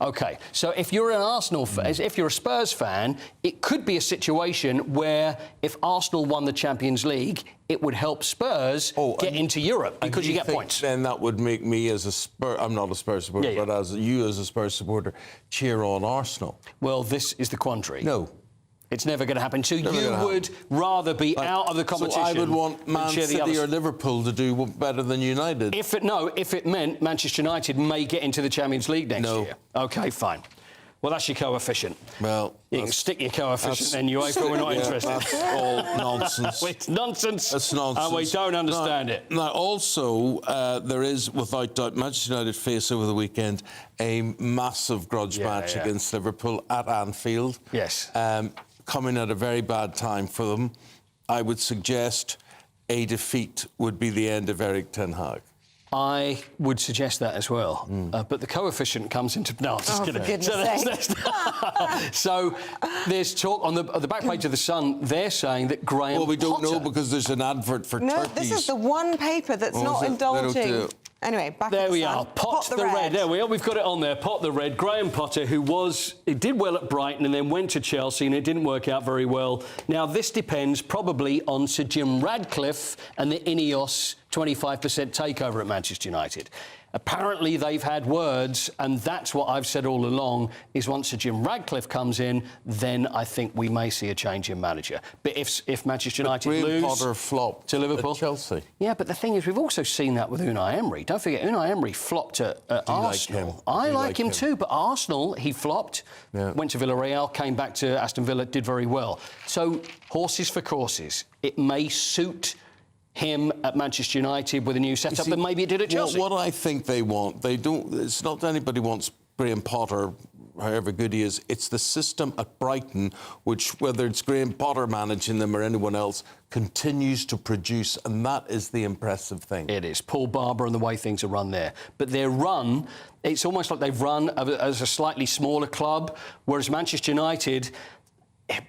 OK, so if you're an Arsenal fan, if you're a Spurs fan, it could be a situation where if Arsenal won the Champions League, it would help Spurs get into Europe because you get points. Then that would make me, as a Spurs, I'm not a Spurs supporter, but as you as a Spurs supporter, cheer on Arsenal. Well, this is the quandary. No. It's never going to happen. So you would rather be out of the competition. So I would want Man City or Liverpool to do better than United. If it meant Manchester United may get into the Champions League next year. OK, fine. Well, that's your coefficient. Well, you can stick your coefficient then, UEFA, we're not interested. That's all nonsense. It's nonsense. It's nonsense. And we don't understand it. Now, also, there is, without doubt, Manchester United face over the weekend a massive grudge match against Liverpool at Anfield. Yes. Coming at a very bad time for them. I would suggest a defeat would be the end of Erik ten Hag. I would suggest that as well. But the coefficient comes into... No, I'm just kidding. For goodness sake. So there's talk on the back page of The Sun, they're saying that Graham Well, we don't know because there's an advert for turkeys. No, this is the one paper that's not indulging. Anyway, back there at we the Sun. are. Pot the Red. There we are. We've got it on there. Pot the Red. Graham Potter, who did well at Brighton and then went to Chelsea and it didn't work out very well. Now, this depends probably on Sir Jim Radcliffe and the Ineos 25% takeover at Manchester United. Apparently, they've had words, and that's what I've said all along, is once Sir Jim Radcliffe comes in, then I think we may see a change in manager. But if Manchester United lose... Potter flopped to Liverpool. At Chelsea. Yeah, but the thing is, we've also seen that with Unai Emery. Don't forget, Unai Emery flopped at Arsenal. I like him too, but Arsenal, he flopped, went to Villarreal, came back to Aston Villa, did very well. So, horses for courses. It may suit him at Manchester United with a new setup than maybe it did at Chelsea. What I think they want, they don't... It's not that anybody wants Graham Potter, however good he is. It's the system at Brighton, which, whether it's Graham Potter managing them or anyone else, continues to produce, and that is the impressive thing. It is. Paul Barber and the way things are run there. But their run, it's almost like they've run as a slightly smaller club, whereas Manchester United...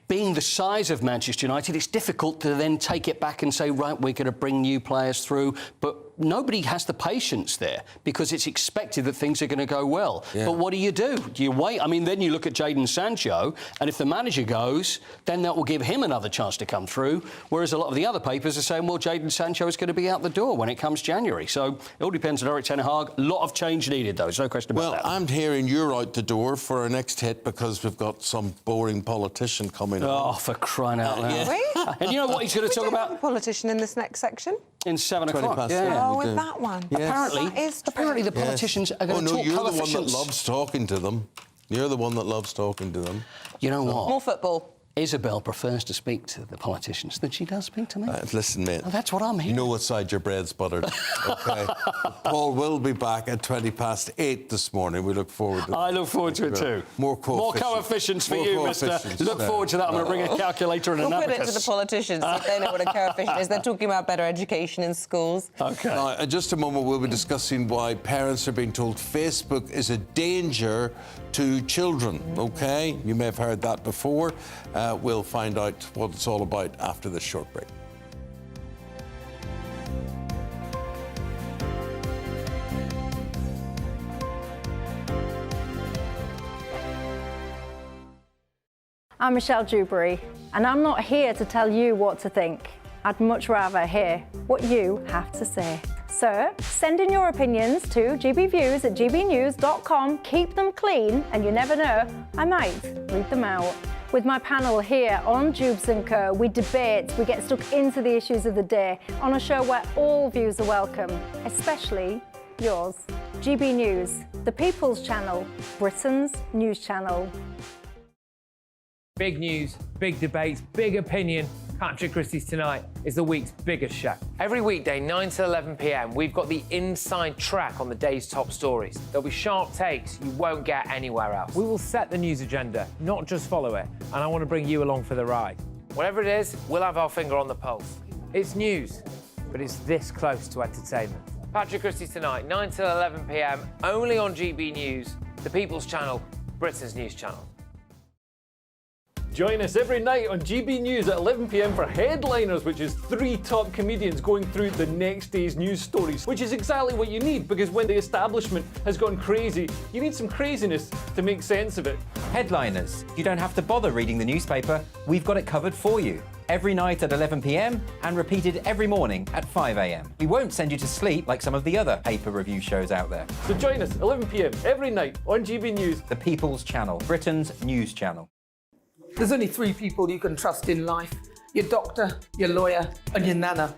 Being the size of Manchester United, it's difficult to then take it back and say, right, we're going to bring new players through. But nobody has the patience there because it's expected that things are going to go well. But what do? Do you wait? I mean, then you look at Jadon Sancho, and if the manager goes, then that will give him another chance to come through. Whereas a lot of the other papers are saying, well, Jadon Sancho is going to be out the door when it comes January. So it all depends on Erik ten Hag. A lot of change needed, though. There's no question about that. Well, I'm hearing you're out the door for our next hit because we've got some boring politician coming on. Oh, for crying out loud. And you know what he's going to talk about? A politician in this next section? In 7 o'clock. Oh, with that one. Yes. Apparently the politicians are going to talk you're coefficients. the one that loves talking to them. You're the one that loves talking to them. You know what? More football. Isabel prefers to speak to the politicians than she does speak to me. Listen, mate. Well, that's what I'm hearing. You know what side your bread's buttered, OK? Paul will be back at 8:20 this morning. We look forward to it. I look forward to it too. More coefficients for you, mister. Look forward to that. I'm going to bring a calculator and an abacus. We'll put it to the politicians if they know what a coefficient is. They're talking about better education in schools. OK. Now, in just a moment, we'll be discussing why parents are being told Facebook is a danger to children, OK? You may have heard that before. We'll find out what it's all about after this short break. I'm Michelle Dewberry, and I'm not here to tell you what to think. I'd much rather hear what you have to say. So, send in your opinions to gbviews@gbnews.com. Keep them clean, and you never know, I might read them out. With my panel here on Jubes & Co, we debate, we get stuck into the issues of the day on a show where all views are welcome, especially yours. GB News, the People's Channel, Britain's news channel. Big news, big debates, big opinion. Patrick Christie's Tonight is the week's biggest show. Every weekday, 9 to 11 p.m, we've got the inside track on the day's top stories. There'll be sharp takes you won't get anywhere else. We will set the news agenda, not just follow it, and I want to bring you along for the ride. Whatever it is, we'll have our finger on the pulse. It's news, but it's this close to entertainment. Patrick Christie's Tonight, 9 to 11 p.m, only on GB News, the People's Channel, Britain's news channel. Join us every night on GB News at 11 p.m. for Headliners, which is 3 top comedians going through the next day's news stories, which is exactly what you need, because when the establishment has gone crazy, you need some craziness to make sense of it. Headliners. You don't have to bother reading the newspaper. We've got it covered for you. Every night at 11 p.m. and repeated every morning at 5 a.m. We won't send you to sleep like some of the other paper review shows out there. So join us 11 p.m. every night on GB News. The People's Channel, Britain's news channel. There's only 3 people you can trust in life. Your doctor, your lawyer, and your nana.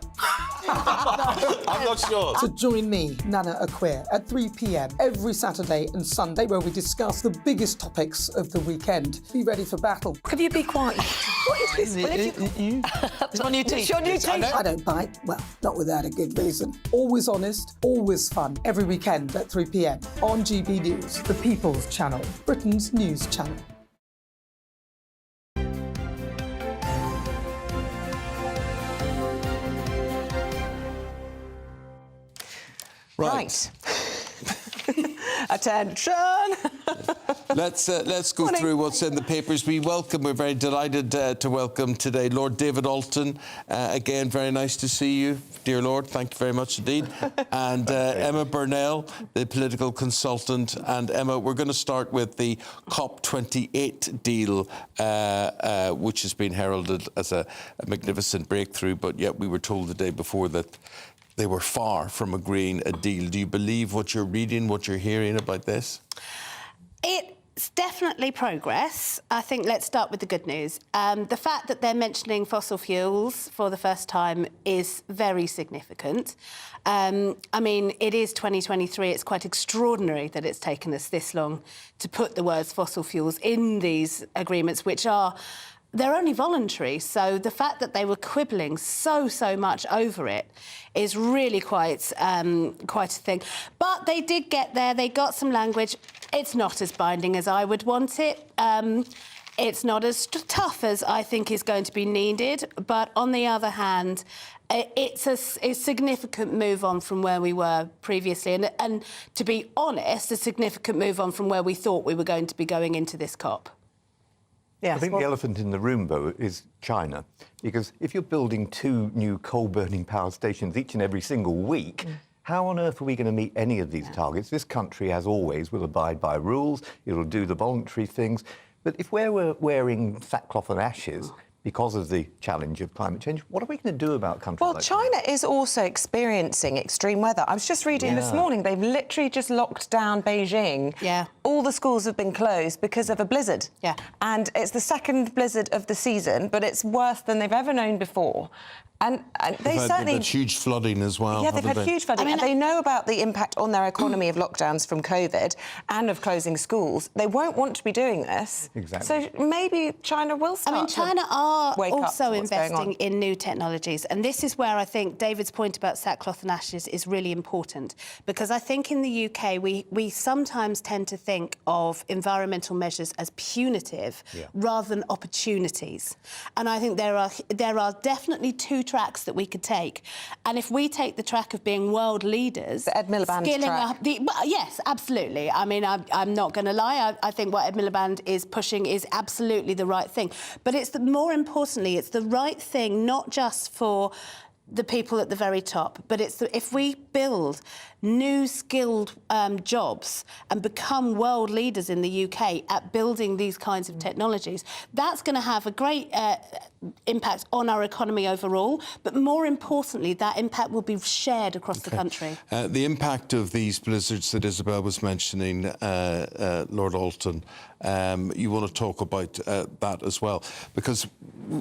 I'm not sure. So join me, Nana Aquare, at 3 p.m. every Saturday and Sunday, where we discuss the biggest topics of the weekend. Be ready for battle. Could you be quiet? What is this? It's on your teeth. I don't bite. Well, not without a good reason. Always honest, always fun. Every weekend at 3 p.m. on GB News, the People's Channel, Britain's news channel. Right. Attention. Let's go through what's in the papers. We're very delighted to welcome today Lord David Alton. Again, very nice to see you, dear Lord. Thank you very much indeed. And Emma Burnell, the political consultant. And Emma, we're going to start with the COP28 deal, which has been heralded as a magnificent breakthrough, but yet we were told the day before that they were far from agreeing a deal. Do you believe what you're reading, what you're hearing about this? It's definitely progress. I think let's start with the good news. The fact that they're mentioning fossil fuels for the first time is very significant. I mean, it is 2023. It's quite extraordinary that it's taken us this long to put the words fossil fuels in these agreements, which are... They're only voluntary, so the fact that they were quibbling so much over it is really quite a thing. But they did get there. They got some language. It's not as binding as I would want it. It's not as tough as I think is going to be needed. But on the other hand, it's a significant move on from where we were previously. And to be honest, a significant move on from where we thought we were going to be going into this COP. Yes, I think the elephant in the room, though, is China. Because if you're building 2 new coal-burning power stations each and every single week, how on earth are we going to meet any of these targets? This country, as always, will abide by rules. It'll do the voluntary things. But if we're wearing sackcloth and ashes because of the challenge of climate change, what are we going to do about countries like China is also experiencing extreme weather. I was just reading this morning, they've literally just locked down Beijing. Yeah. All the schools have been closed because of a blizzard. Yeah. And it's the second blizzard of the season, but it's worse than they've ever known before. And they certainly... They've had huge flooding as well. Yeah, they've had huge flooding. And they know about the impact on their economy of lockdowns from COVID and of closing schools. They won't want to be doing this. Exactly. So maybe China will start China are also investing in in new technologies. And this is where I think David's point about sackcloth and ashes is really important. Because I think in the UK, we sometimes tend to think of environmental measures as punitive rather than opportunities. And I think there are definitely 2 tracks that we could take. And if we take the track of being world leaders... The Ed Miliband track. Yes, absolutely. I mean, I'm not going to lie. I think what Ed Miliband is pushing is absolutely the right thing. But more importantly, it's the right thing, not just for the people at the very top, but if we build new skilled jobs and become world leaders in the UK at building these kinds of technologies, that's going to have a great impact on our economy overall, but more importantly, that impact will be shared across the country. The impact of these blizzards that Isabel was mentioning, Lord Alton, you want to talk about that as well, because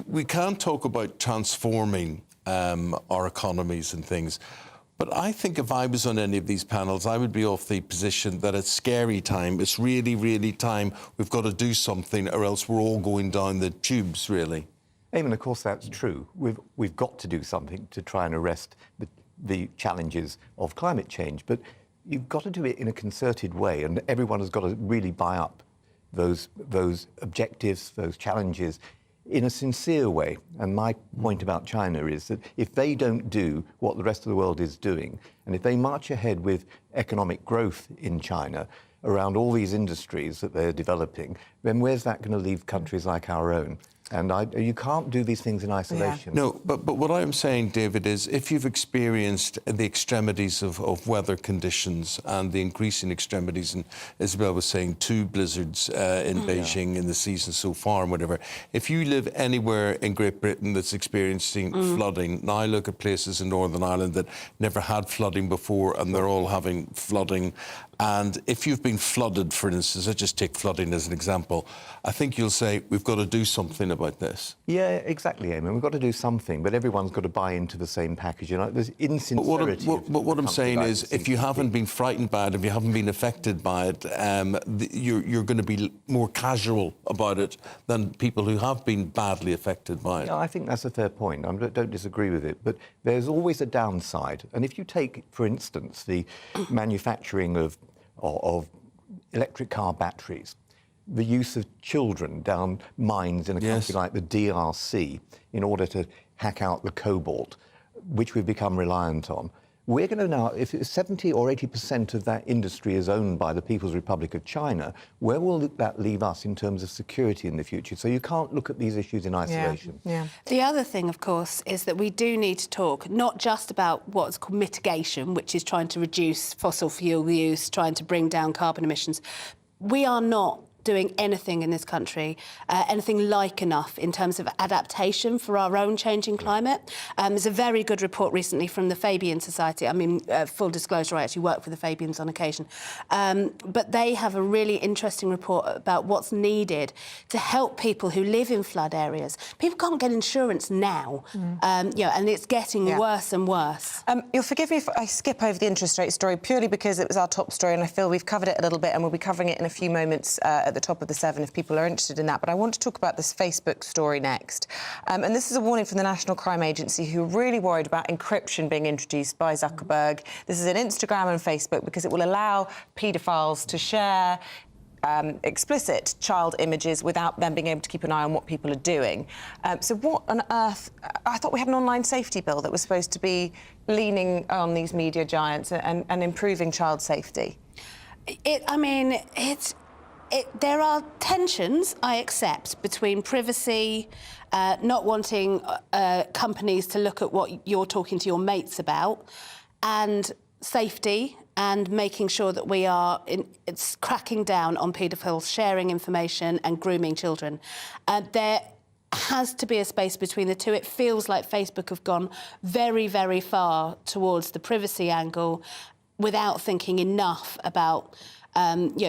we can't talk about transforming our economies and things. But I think if I was on any of these panels, I would be off the position that it's scary time. It's really, really time. We've got to do something or else we're all going down the tubes, really. Eamonn, of course, that's true. We've got to do something to try and arrest the challenges of climate change. But you've got to do it in a concerted way, and everyone has got to really buy up those objectives, those challenges, in a sincere way. And my point about China is that if they don't do what the rest of the world is doing, and if they march ahead with economic growth in China around all these industries that they're developing, then where's that going to leave countries like our own? And you can't do these things in isolation. Yeah. No, but what I'm saying, David, is if you've experienced the extremities of weather conditions and the increasing extremities, and Isabel was saying 2 blizzards in Beijing in the season so far and whatever, if you live anywhere in Great Britain that's experiencing flooding, now look at places in Northern Ireland that never had flooding before and they're all having flooding. And if you've been flooded, for instance, let's just take flooding as an example, I think you'll say, we've got to do something about this. Yeah, exactly, Eamonn. We've got to do something, but everyone's got to buy into the same package. You know, there's insincerity. But what I'm saying is, if you haven't been frightened by it, if you haven't been affected by it, you're going to be more casual about it than people who have been badly affected by it. Yeah, I think that's a fair point. I don't disagree with it. But there's always a downside. And if you take, for instance, the manufacturing of electric car batteries, the use of children down mines in a country like the DRC in order to hack out the cobalt, which we've become reliant on. We're going to now, if 70 or 80% of that industry is owned by the People's Republic of China, where will that leave us in terms of security in the future? So you can't look at these issues in isolation. Yeah. The other thing, of course, is that we do need to talk not just about what's called mitigation, which is trying to reduce fossil fuel use, trying to bring down carbon emissions. We are not doing anything in this country, anything like enough in terms of adaptation for our own changing climate. There's a very good report recently from the Fabian Society. I mean, full disclosure, I actually work for the Fabians on occasion. But they have a really interesting report about what's needed to help people who live in flood areas. People can't get insurance now, and it's getting worse and worse. You'll forgive me if I skip over the interest rate story purely because it was our top story and I feel we've covered it a little bit and we'll be covering it in a few moments at the top of the 7 if people are interested in that. But I want to talk about this Facebook story next. And this is a warning from the National Crime Agency, who are really worried about encryption being introduced by Zuckerberg. This is an Instagram and Facebook because it will allow paedophiles to share explicit child images without them being able to keep an eye on what people are doing. So what on earth... I thought we had an online safety bill that was supposed to be leaning on these media giants and improving child safety. There are tensions, I accept, between privacy, not wanting companies to look at what you're talking to your mates about, and safety, and making sure that we are it's cracking down on paedophiles sharing information and grooming children. There has to be a space between the two. It feels like Facebook have gone very, very far towards the privacy angle without thinking enough about... and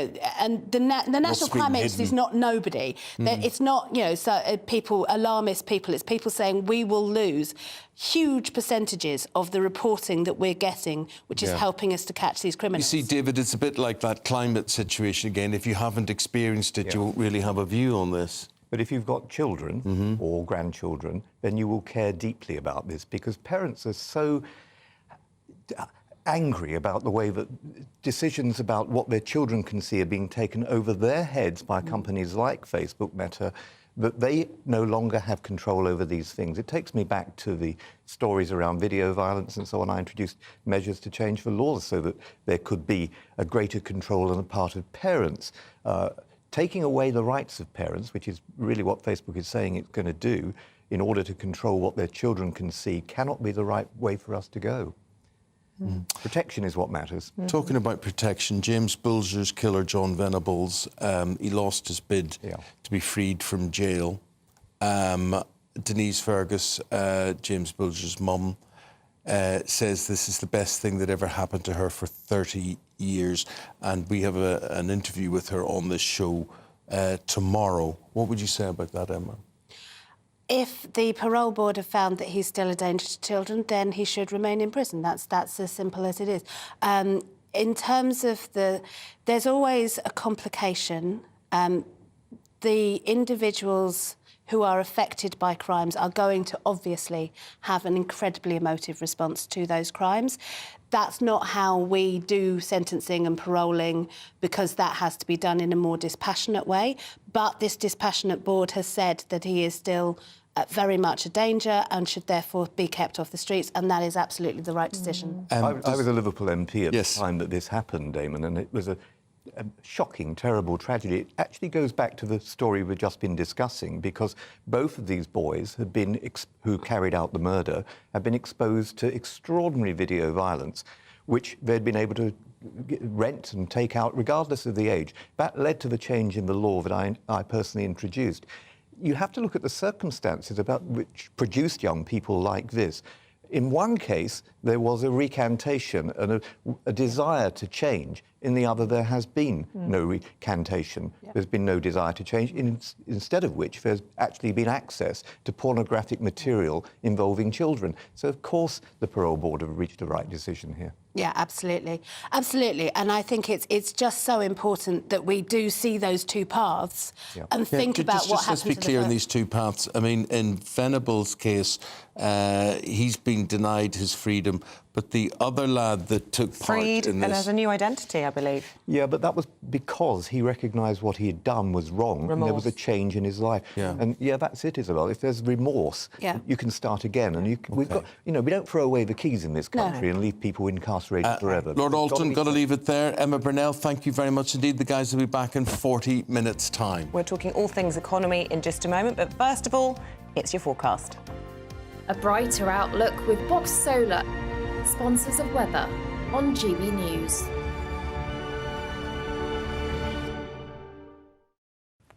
the National Crime Agency is not nobody. It's not, alarmist people. It's people saying we will lose huge percentages of the reporting that we're getting, which is helping us to catch these criminals. You see, David, it's a bit like that climate situation again. If you haven't experienced it, you won't really have a view on this. But if you've got children or grandchildren, then you will care deeply about this, because parents are so angry about the way that decisions about what their children can see are being taken over their heads by companies like Facebook, Meta, that they no longer have control over these things. It takes me back to the stories around video violence and so on. I introduced measures to change the laws so that there could be a greater control on the part of parents. Taking away the rights of parents, which is really what Facebook is saying it's going to do, in order to control what their children can see, cannot be the right way for us to go. Protection is what matters. Talking about protection, James Bulger's killer, John Venables, he lost his bid to be freed from jail. Denise Fergus, James Bulger's mum, says this is the best thing that ever happened to her for 30 years. And we have an interview with her on this show tomorrow. What would you say about that, Emma? If the parole board have found that he's still a danger to children, then he should remain in prison. That's as simple as it is. In terms of there's always a complication. The individuals who are affected by crimes are going to obviously have an incredibly emotive response to those crimes. That's not how we do sentencing and paroling, because that has to be done in a more dispassionate way. But this dispassionate board has said that he is still very much a danger and should therefore be kept off the streets, and that is absolutely the right decision. I was a Liverpool MP at the time that this happened, Eamonn, and it was a shocking, terrible tragedy. It actually goes back to the story we've just been discussing, because both of these boys had been, who carried out the murder, had been exposed to extraordinary video violence, which they'd been able to rent and take out regardless of the age. That led to the change in the law that I personally introduced. You have to look at the circumstances about which produced young people like this. In one case, there was a recantation and a desire to change. In the other, there has been no recantation. There's been no desire to change, instead of which there's actually been access to pornographic material involving children. So, of course, the parole board have reached the right decision here. Yeah, absolutely. Absolutely. And I think it's just so important that we do see those two paths and think about what happens. Let's be clear on these two paths. I mean, in Venable's case, he's been denied his freedom, but the other lad that took part in this... and has a new identity, I believe. Yeah, but that was because he recognised what he had done was wrong, and there was a change in his life. And that's it, Isabel. If there's remorse, you can start again. And we've got, we don't throw away the keys in this country and leave people incarcerated forever. Lord Alton, got to leave it there. Emma Burnell, thank you very much indeed. The guys will be back in 40 minutes' time. We're talking all things economy in just a moment, but first of all, it's your forecast. A brighter outlook with Box Solar, sponsors of weather on GB News.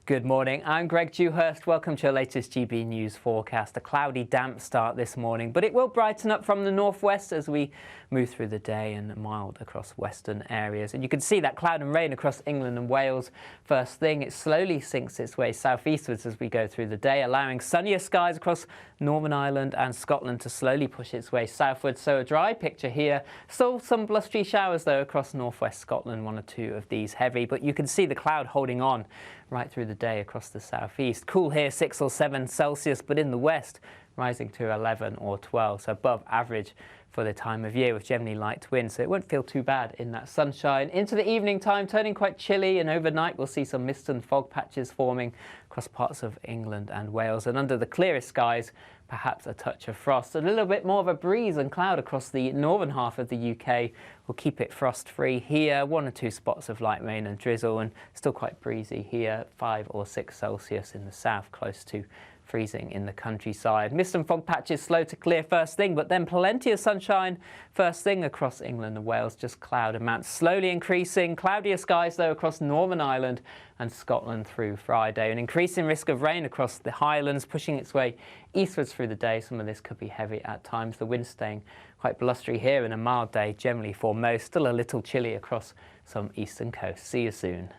Good morning, I'm Greg Dewhurst. Welcome to your latest GB News forecast. A cloudy, damp start this morning, but it will brighten up from the northwest as we move through the day, and mild across western areas. And you can see that cloud and rain across England and Wales. First thing, it slowly sinks its way southeastwards as we go through the day, allowing sunnier skies across Northern Ireland and Scotland to slowly push its way southwards. So a dry picture here. Still some blustery showers, though, across northwest Scotland, one or two of these heavy. But you can see the cloud holding on right through the day across the southeast. Cool here, 6 or 7 Celsius, but in the west, rising to 11 or 12, so above average for the time of year with generally light winds, so it won't feel too bad in that sunshine. Into the evening time, turning quite chilly, and overnight we'll see some mist and fog patches forming across parts of England and Wales, and under the clearest skies, perhaps a touch of frost. A little bit more of a breeze and cloud across the northern half of the UK will keep it frost-free here. 1 or 2 spots of light rain and drizzle, and still quite breezy here. 5 or 6 Celsius in the south, close to freezing in the countryside. Mist and fog patches slow to clear first thing, but then plenty of sunshine first thing across England and Wales. Just cloud amounts slowly increasing. Cloudier skies, though, across Northern Ireland and Scotland through Friday. An increasing risk of rain across the Highlands, pushing its way eastwards through the day. Some of this could be heavy at times. The wind staying quite blustery here, and a mild day generally for most. Still a little chilly across some eastern coasts. See you soon.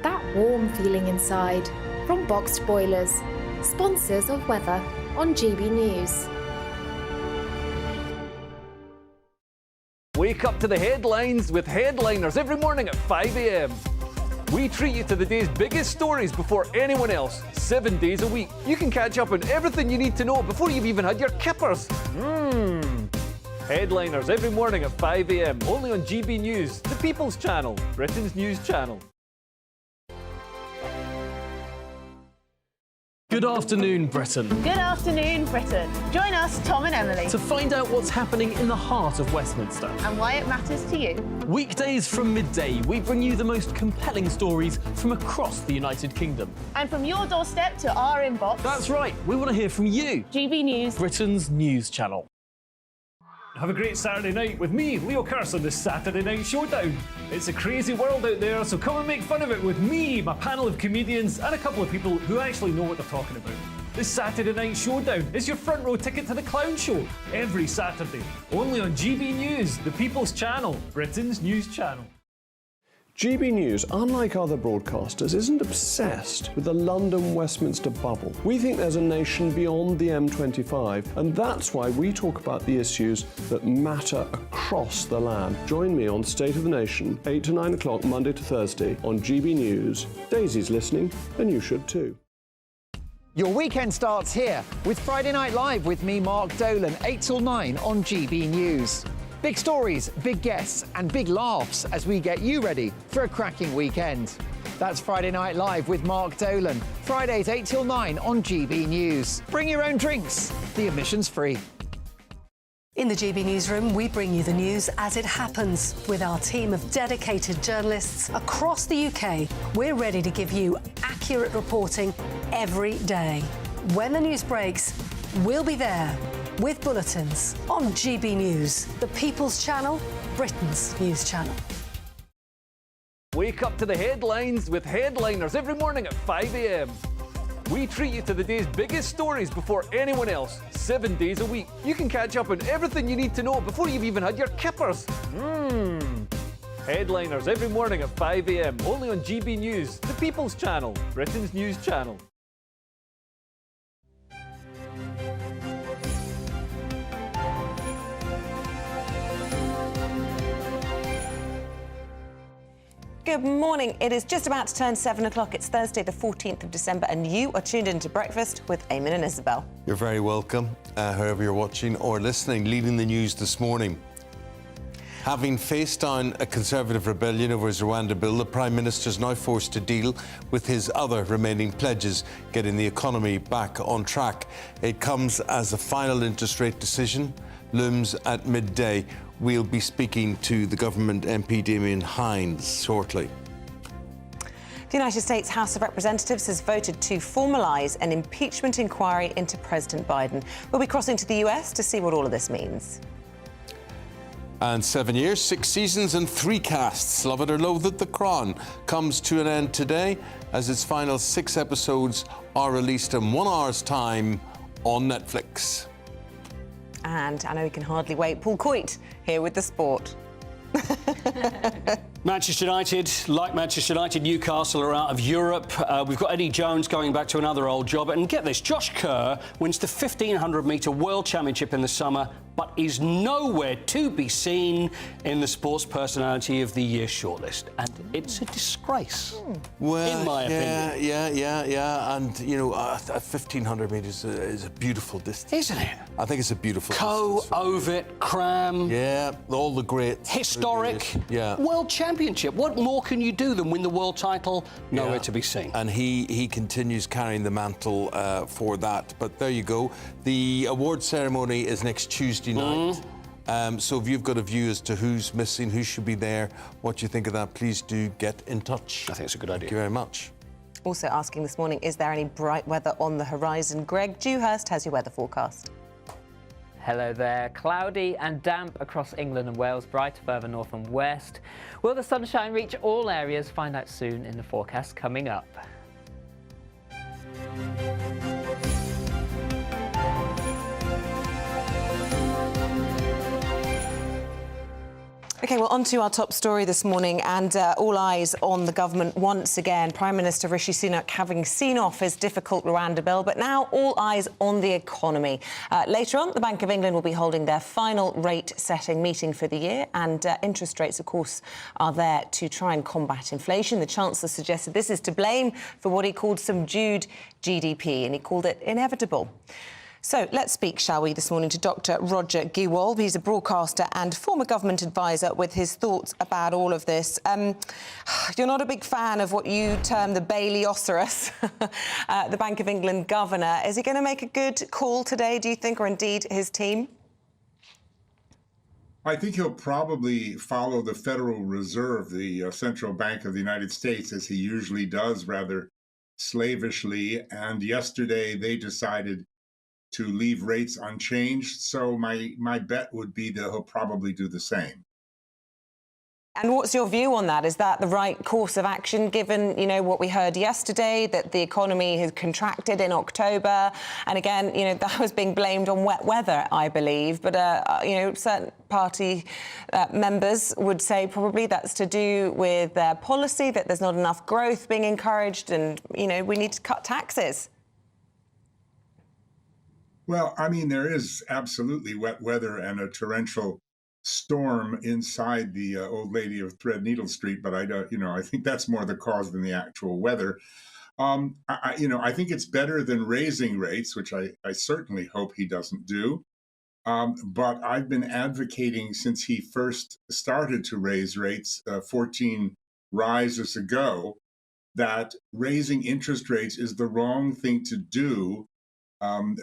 That warm feeling inside from Boxed Boilers, sponsors of weather on GB News. Wake up to the headlines with Headliners every morning at 5 a.m. We treat you to the day's biggest stories before anyone else, 7 days a week. You can catch up on everything you need to know before you've even had your kippers. Headliners every morning at 5 a.m. only on GB News, the People's Channel, Britain's news channel. Good afternoon, Britain. Good afternoon, Britain. Join us, Tom and Emily, To find out what's happening in the heart of Westminster. and why it matters to you. Weekdays from midday, we bring you the most compelling stories from across the United Kingdom. And from your doorstep to our inbox. That's right, we want to hear from you. GB News, Britain's news channel. Have a great Saturday night with me, Leo Curse, on the Saturday Night Showdown. It's a crazy world out there, so come and make fun of it with me, my panel of comedians, and a couple of people who actually know what they're talking about. This Saturday Night Showdown is your front row ticket to the clown show every Saturday, only on GB News, the People's Channel, Britain's news channel. GB News, unlike other broadcasters, isn't obsessed with the London-Westminster bubble. We think there's a nation beyond the M25, and that's why we talk about the issues that matter across the land. Join me on State of the Nation, 8 to 9 o'clock, Monday to Thursday, on GB News. Daisy's listening, and you should too. Your weekend starts here with Friday Night Live with me, Mark Dolan, 8 till 9 on GB News. Big stories, big guests, and big laughs as we get you ready for a cracking weekend. That's Friday Night Live with Mark Dolan, Fridays 8 till 9 on GB News. Bring your own drinks, the admission's free. In the GB Newsroom, we bring you the news as it happens. With our team of dedicated journalists across the UK, we're ready to give you accurate reporting every day. When the news breaks, we'll be there with bulletins on GB News, the People's Channel, Britain's news channel. Wake up to the headlines with Headliners every morning at 5 a.m. We treat you to the day's biggest stories before anyone else, 7 days a week. You can catch up on everything you need to know before you've even had your kippers. Headliners every morning at 5 a.m. only on GB News, the People's Channel, Britain's news channel. Good morning. It is just about to turn 7 o'clock. It's Thursday, the 14th of December, and you are tuned into Breakfast with Eamonn and Isabel. You're very welcome, whoever you're watching or listening. Leading the news this morning. Having faced down a Conservative rebellion over his Rwanda bill, the Prime Minister is now forced to deal with his other remaining pledges, getting the economy back on track. It comes as a final interest rate decision looms at midday. We'll be speaking to the government MP Damien Hinds shortly. The United States House of Representatives has voted to formalise an impeachment inquiry into President Biden. We'll be crossing to the US to see what all of this means. And 7 years, 6 seasons and 3 casts, love it or loathe it, The Crown comes to an end today as its final 6 episodes are released in 1 hour's time on Netflix. And I know we can hardly wait. Paul Coit here with the sport. Manchester United, like Manchester United, Newcastle are out of Europe. We've got Eddie Jones going back to another old job. And get this, Josh Kerr wins the 1,500-metre World Championship in the summer, but is nowhere to be seen in the Sports Personality of the Year shortlist. And it's a disgrace, Well, in my opinion. Yeah. And, you know, 1,500 metres is a beautiful distance. Isn't it? I think it's a beautiful Coe, distance. Ovid, Cram. Yeah, all the greats. Historic. Yeah. World Championship. What more can you do than win the world title? Nowhere to be seen. And he continues carrying the mantle for that. But there you go. The award ceremony is next Tuesday night. So if you've got a view as to who's missing, who should be there, what you think of that, please do get in touch. I think it's a good idea. Thank you very much. Also asking this morning, is there any bright weather on the horizon? Greg Dewhurst has your weather forecast. Hello there. Cloudy and damp across England and Wales, bright further north and west. Will the sunshine reach all areas? Find out soon in the forecast coming up. OK, well, on to our top story this morning, and all eyes on the government once again. Prime Minister Rishi Sunak having seen off his difficult Rwanda bill, but now all eyes on the economy. Later on, the Bank of England will be holding their final rate-setting meeting for the year, and interest rates, of course, are there to try and combat inflation. The Chancellor suggested this is to blame for what he called subdued GDP, and he called it inevitable. So let's speak, shall we, this morning to Dr. Roger Gewolb. He's a broadcaster and former government advisor with his thoughts about all of this. You're not a big fan of what you term the Bailey-ocerus, the Bank of England governor. Is he going to make a good call today, do you think, or indeed his team? I think he'll probably follow the Federal Reserve, the central bank of the United States, as he usually does, rather slavishly. And yesterday they decided to leave rates unchanged. So my bet would be that he'll probably do the same. And what's your view on that? Is that the right course of action, given, you know, what we heard yesterday, that the economy has contracted in October? And again, you know, that was being blamed on wet weather, I believe. But, you know, certain party members would say probably that's to do with their policy, that there's not enough growth being encouraged and, you know, we need to cut taxes. Well, I mean, there is absolutely wet weather and a torrential storm inside the old lady of Threadneedle Street, but I don't, you know, I think that's more the cause than the actual weather. You know, I think it's better than raising rates, which I certainly hope he doesn't do. But I've been advocating since he first started to raise rates 14 rises ago, that raising interest rates is the wrong thing to do,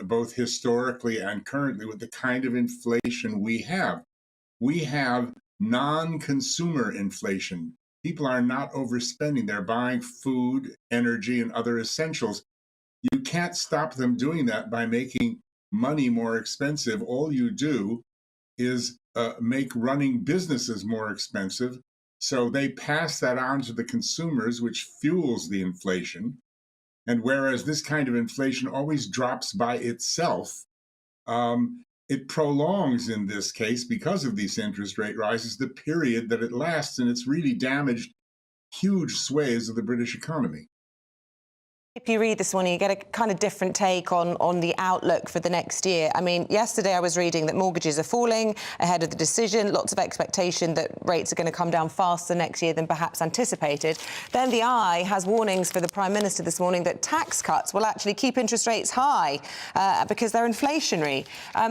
both historically and currently, with the kind of inflation we have. We have non-consumer inflation. People are not overspending. They're buying food, energy, and other essentials. You can't stop them doing that by making money more expensive. All you do is make running businesses more expensive. So they pass that on to the consumers, which fuels the inflation. And whereas this kind of inflation always drops by itself, it prolongs, in this case, because of these interest rate rises, the period that it lasts, and it's really damaged huge swathes of the British economy. If you read this morning, you get a kind of different take on the outlook for the next year. I mean, yesterday I was reading that mortgages are falling ahead of the decision, lots of expectation that rates are going to come down faster next year than perhaps anticipated. Then the Eye has warnings for the Prime Minister this morning that tax cuts will actually keep interest rates high because they're inflationary.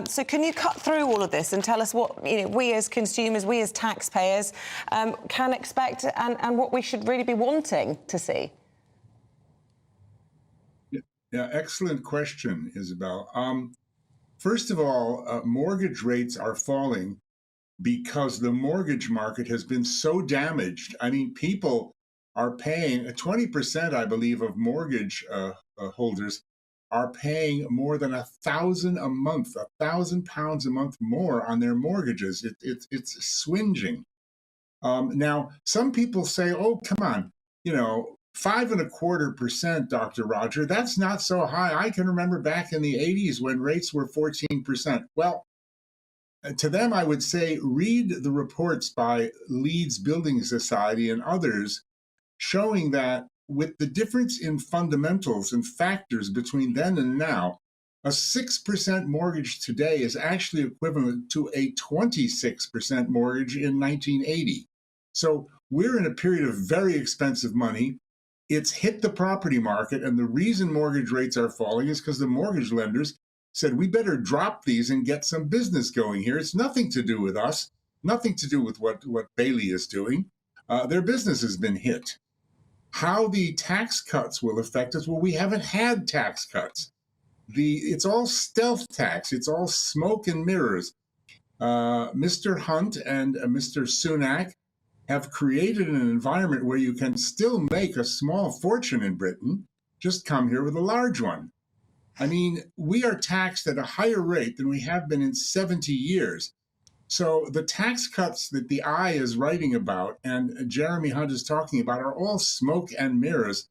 So can you cut through all of this and tell us what, you know, we as consumers, we as taxpayers can expect and what we should really be wanting to see? Yeah, excellent question, Isabel. First of all, mortgage rates are falling because the mortgage market has been so damaged. I mean, people are paying 20%, I believe, of mortgage holders are paying more than £1,000 a month, £1,000 a month more on their mortgages. It's swinging. Now, some people say, "Oh, come on, you know, 5.25%, Dr. Roger, that's not so high. I can remember back in the 80s when rates were 14%. Well, to them, I would say, read the reports by Leeds Building Society and others showing that with the difference in fundamentals and factors between then and now, a 6% mortgage today is actually equivalent to a 26% mortgage in 1980. So we're in a period of very expensive money. It's hit the property market, and the reason mortgage rates are falling is because the mortgage lenders said, we better drop these and get some business going here. It's nothing to do with us, nothing to do with what Bailey is doing. Their business has been hit. How the tax cuts will affect us, well, we haven't had tax cuts. It's all stealth tax. It's all smoke and mirrors. Mr. Hunt and Mr. Sunak have created an environment where you can still make a small fortune in Britain, just come here with a large one. I mean, we are taxed at a higher rate than we have been in 70 years. So the tax cuts that the Eye is writing about and Jeremy Hunt is talking about are all smoke and mirrors.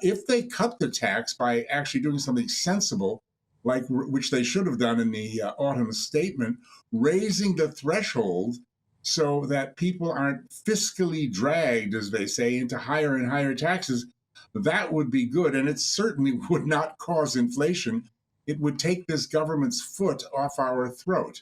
If they cut the tax by actually doing something sensible, like which they should have done in the autumn statement, raising the threshold so that people aren't fiscally dragged, as they say, into higher and higher taxes, that would be good. And it certainly would not cause inflation. It would take this government's foot off our throat.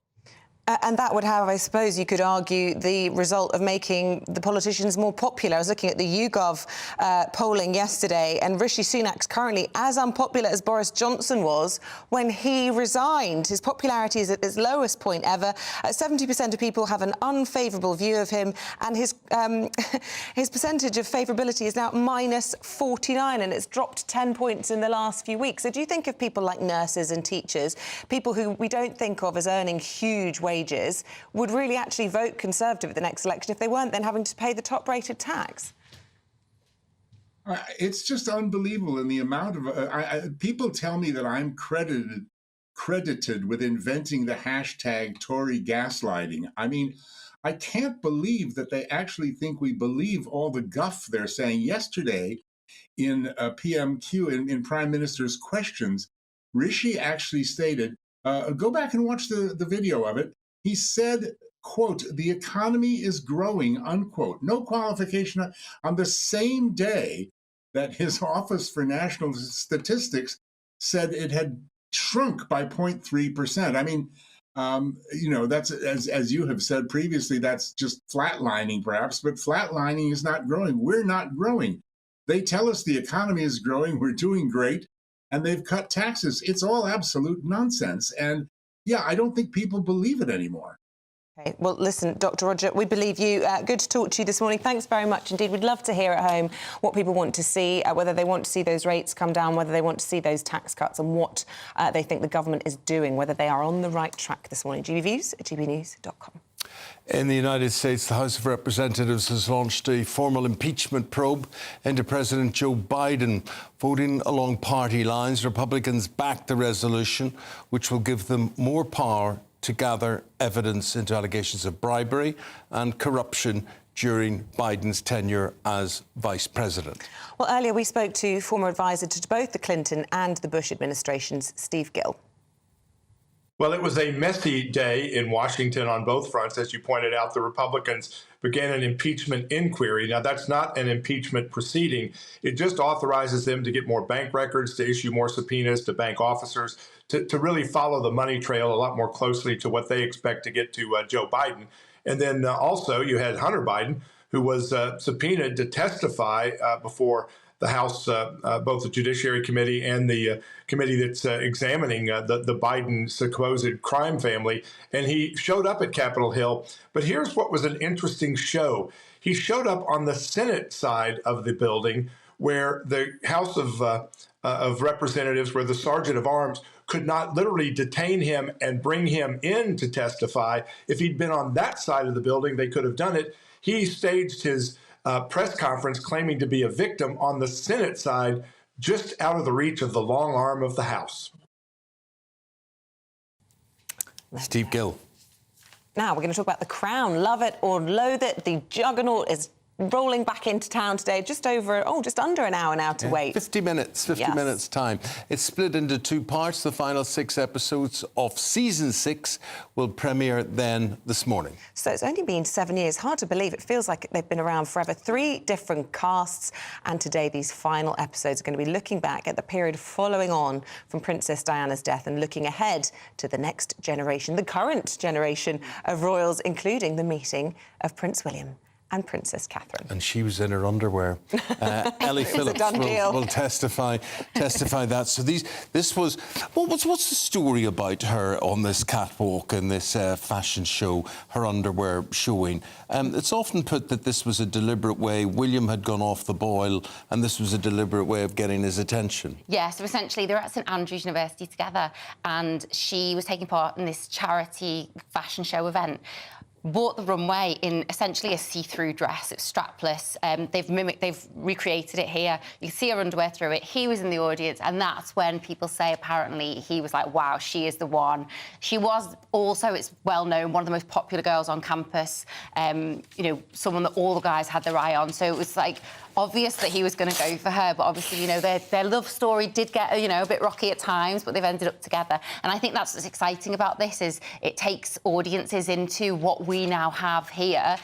And that would have, I suppose, you could argue, the result of making the politicians more popular. I was looking at the YouGov polling yesterday, and Rishi Sunak's currently as unpopular as Boris Johnson was when he resigned. His popularity is at its lowest point ever. 70% of people have an unfavourable view of him, and his percentage of favourability is now minus 49, and it's dropped 10 points in the last few weeks. So do you think of people like nurses and teachers, people who we don't think of as earning huge wages, would really actually vote Conservative at the next election if they weren't then having to pay the top-rated tax? It's just unbelievable in the amount of... people tell me that I'm credited with inventing the hashtag Tory gaslighting. I mean, I can't believe that they actually think we believe all the guff they're saying. Yesterday, in PMQ, in Prime Minister's questions, Rishi actually stated, go back and watch the video of it. He said, quote, "The economy is growing," unquote. No qualification on the same day that his Office for National Statistics said it had shrunk by 0.3%. I mean, you know, that's, as you have said previously, that's just flatlining perhaps, but flatlining is not growing. We're not growing. They tell us the economy is growing, we're doing great, and they've cut taxes. It's all absolute nonsense. And yeah, I don't think people believe it anymore. Okay. Well, listen, Dr. Roger, we believe you. Good to talk to you this morning. Thanks very much indeed. We'd love to hear at home what people want to see, whether they want to see those rates come down, whether they want to see those tax cuts, and what they think the government is doing, whether they are on the right track this morning. GBViews at gbnews.com. In the United States, the House of Representatives has launched a formal impeachment probe into President Joe Biden. Voting along party lines, Republicans backed the resolution, which will give them more power to gather evidence into allegations of bribery and corruption during Biden's tenure as vice president. Well, earlier we spoke to former advisor to both the Clinton and the Bush administrations, Steve Gill. Well, it was a messy day in Washington on both fronts. As you pointed out, the Republicans began an impeachment inquiry. Now, that's not an impeachment proceeding. It just authorizes them to get more bank records, to issue more subpoenas to bank officers, to really follow the money trail a lot more closely to what they expect to get to Joe Biden. And then also you had Hunter Biden, who was subpoenaed to testify before the House, both the Judiciary Committee and the committee that's examining the Biden supposed crime family. And he showed up at Capitol Hill. But here's what was an interesting show. He showed up on the Senate side of the building, where the House of Representatives, where the Sergeant of Arms could not literally detain him and bring him in to testify. If he'd been on that side of the building, they could have done it. He staged his press conference claiming to be a victim on the Senate side, just out of the reach of the long arm of the House. Steve Gill. Now we're going to talk about The Crown. Love it or loathe it, the juggernaut is rolling back into town today. Just under an hour now to wait. 50 minutes time. It's split into two parts. The final 6 episodes of season 6 will premiere then this morning. So it's only been 7 years. Hard to believe. It feels like they've been around forever. 3 different casts, and today these final episodes are going to be looking back at the period following on from Princess Diana's death and looking ahead to the next generation, the current generation of royals, including the meeting of Prince William and Princess Catherine. And she was in her underwear. Ellie Phillips will testify that. So this was... What's the story about her on this catwalk in this fashion show, her underwear showing? It's often put that this was a deliberate way. William had gone off the boil, and this was a deliberate way of getting his attention. Yeah, so essentially they're at St Andrews University together, and she was taking part in this charity fashion show event. Bought the runway in essentially a see-through dress. It's strapless. They've recreated it here. You can see her underwear through it. He was in the audience, and that's when people say apparently he was like, wow, she is the one. She was also, it's well known, one of the most popular girls on campus. You know, someone that all the guys had their eye on. So it was like obvious that he was going to go for her, but obviously, you know, their love story did get, you know, a bit rocky at times, but they've ended up together. And I think that's what's exciting about this, is it takes audiences into what we now have here,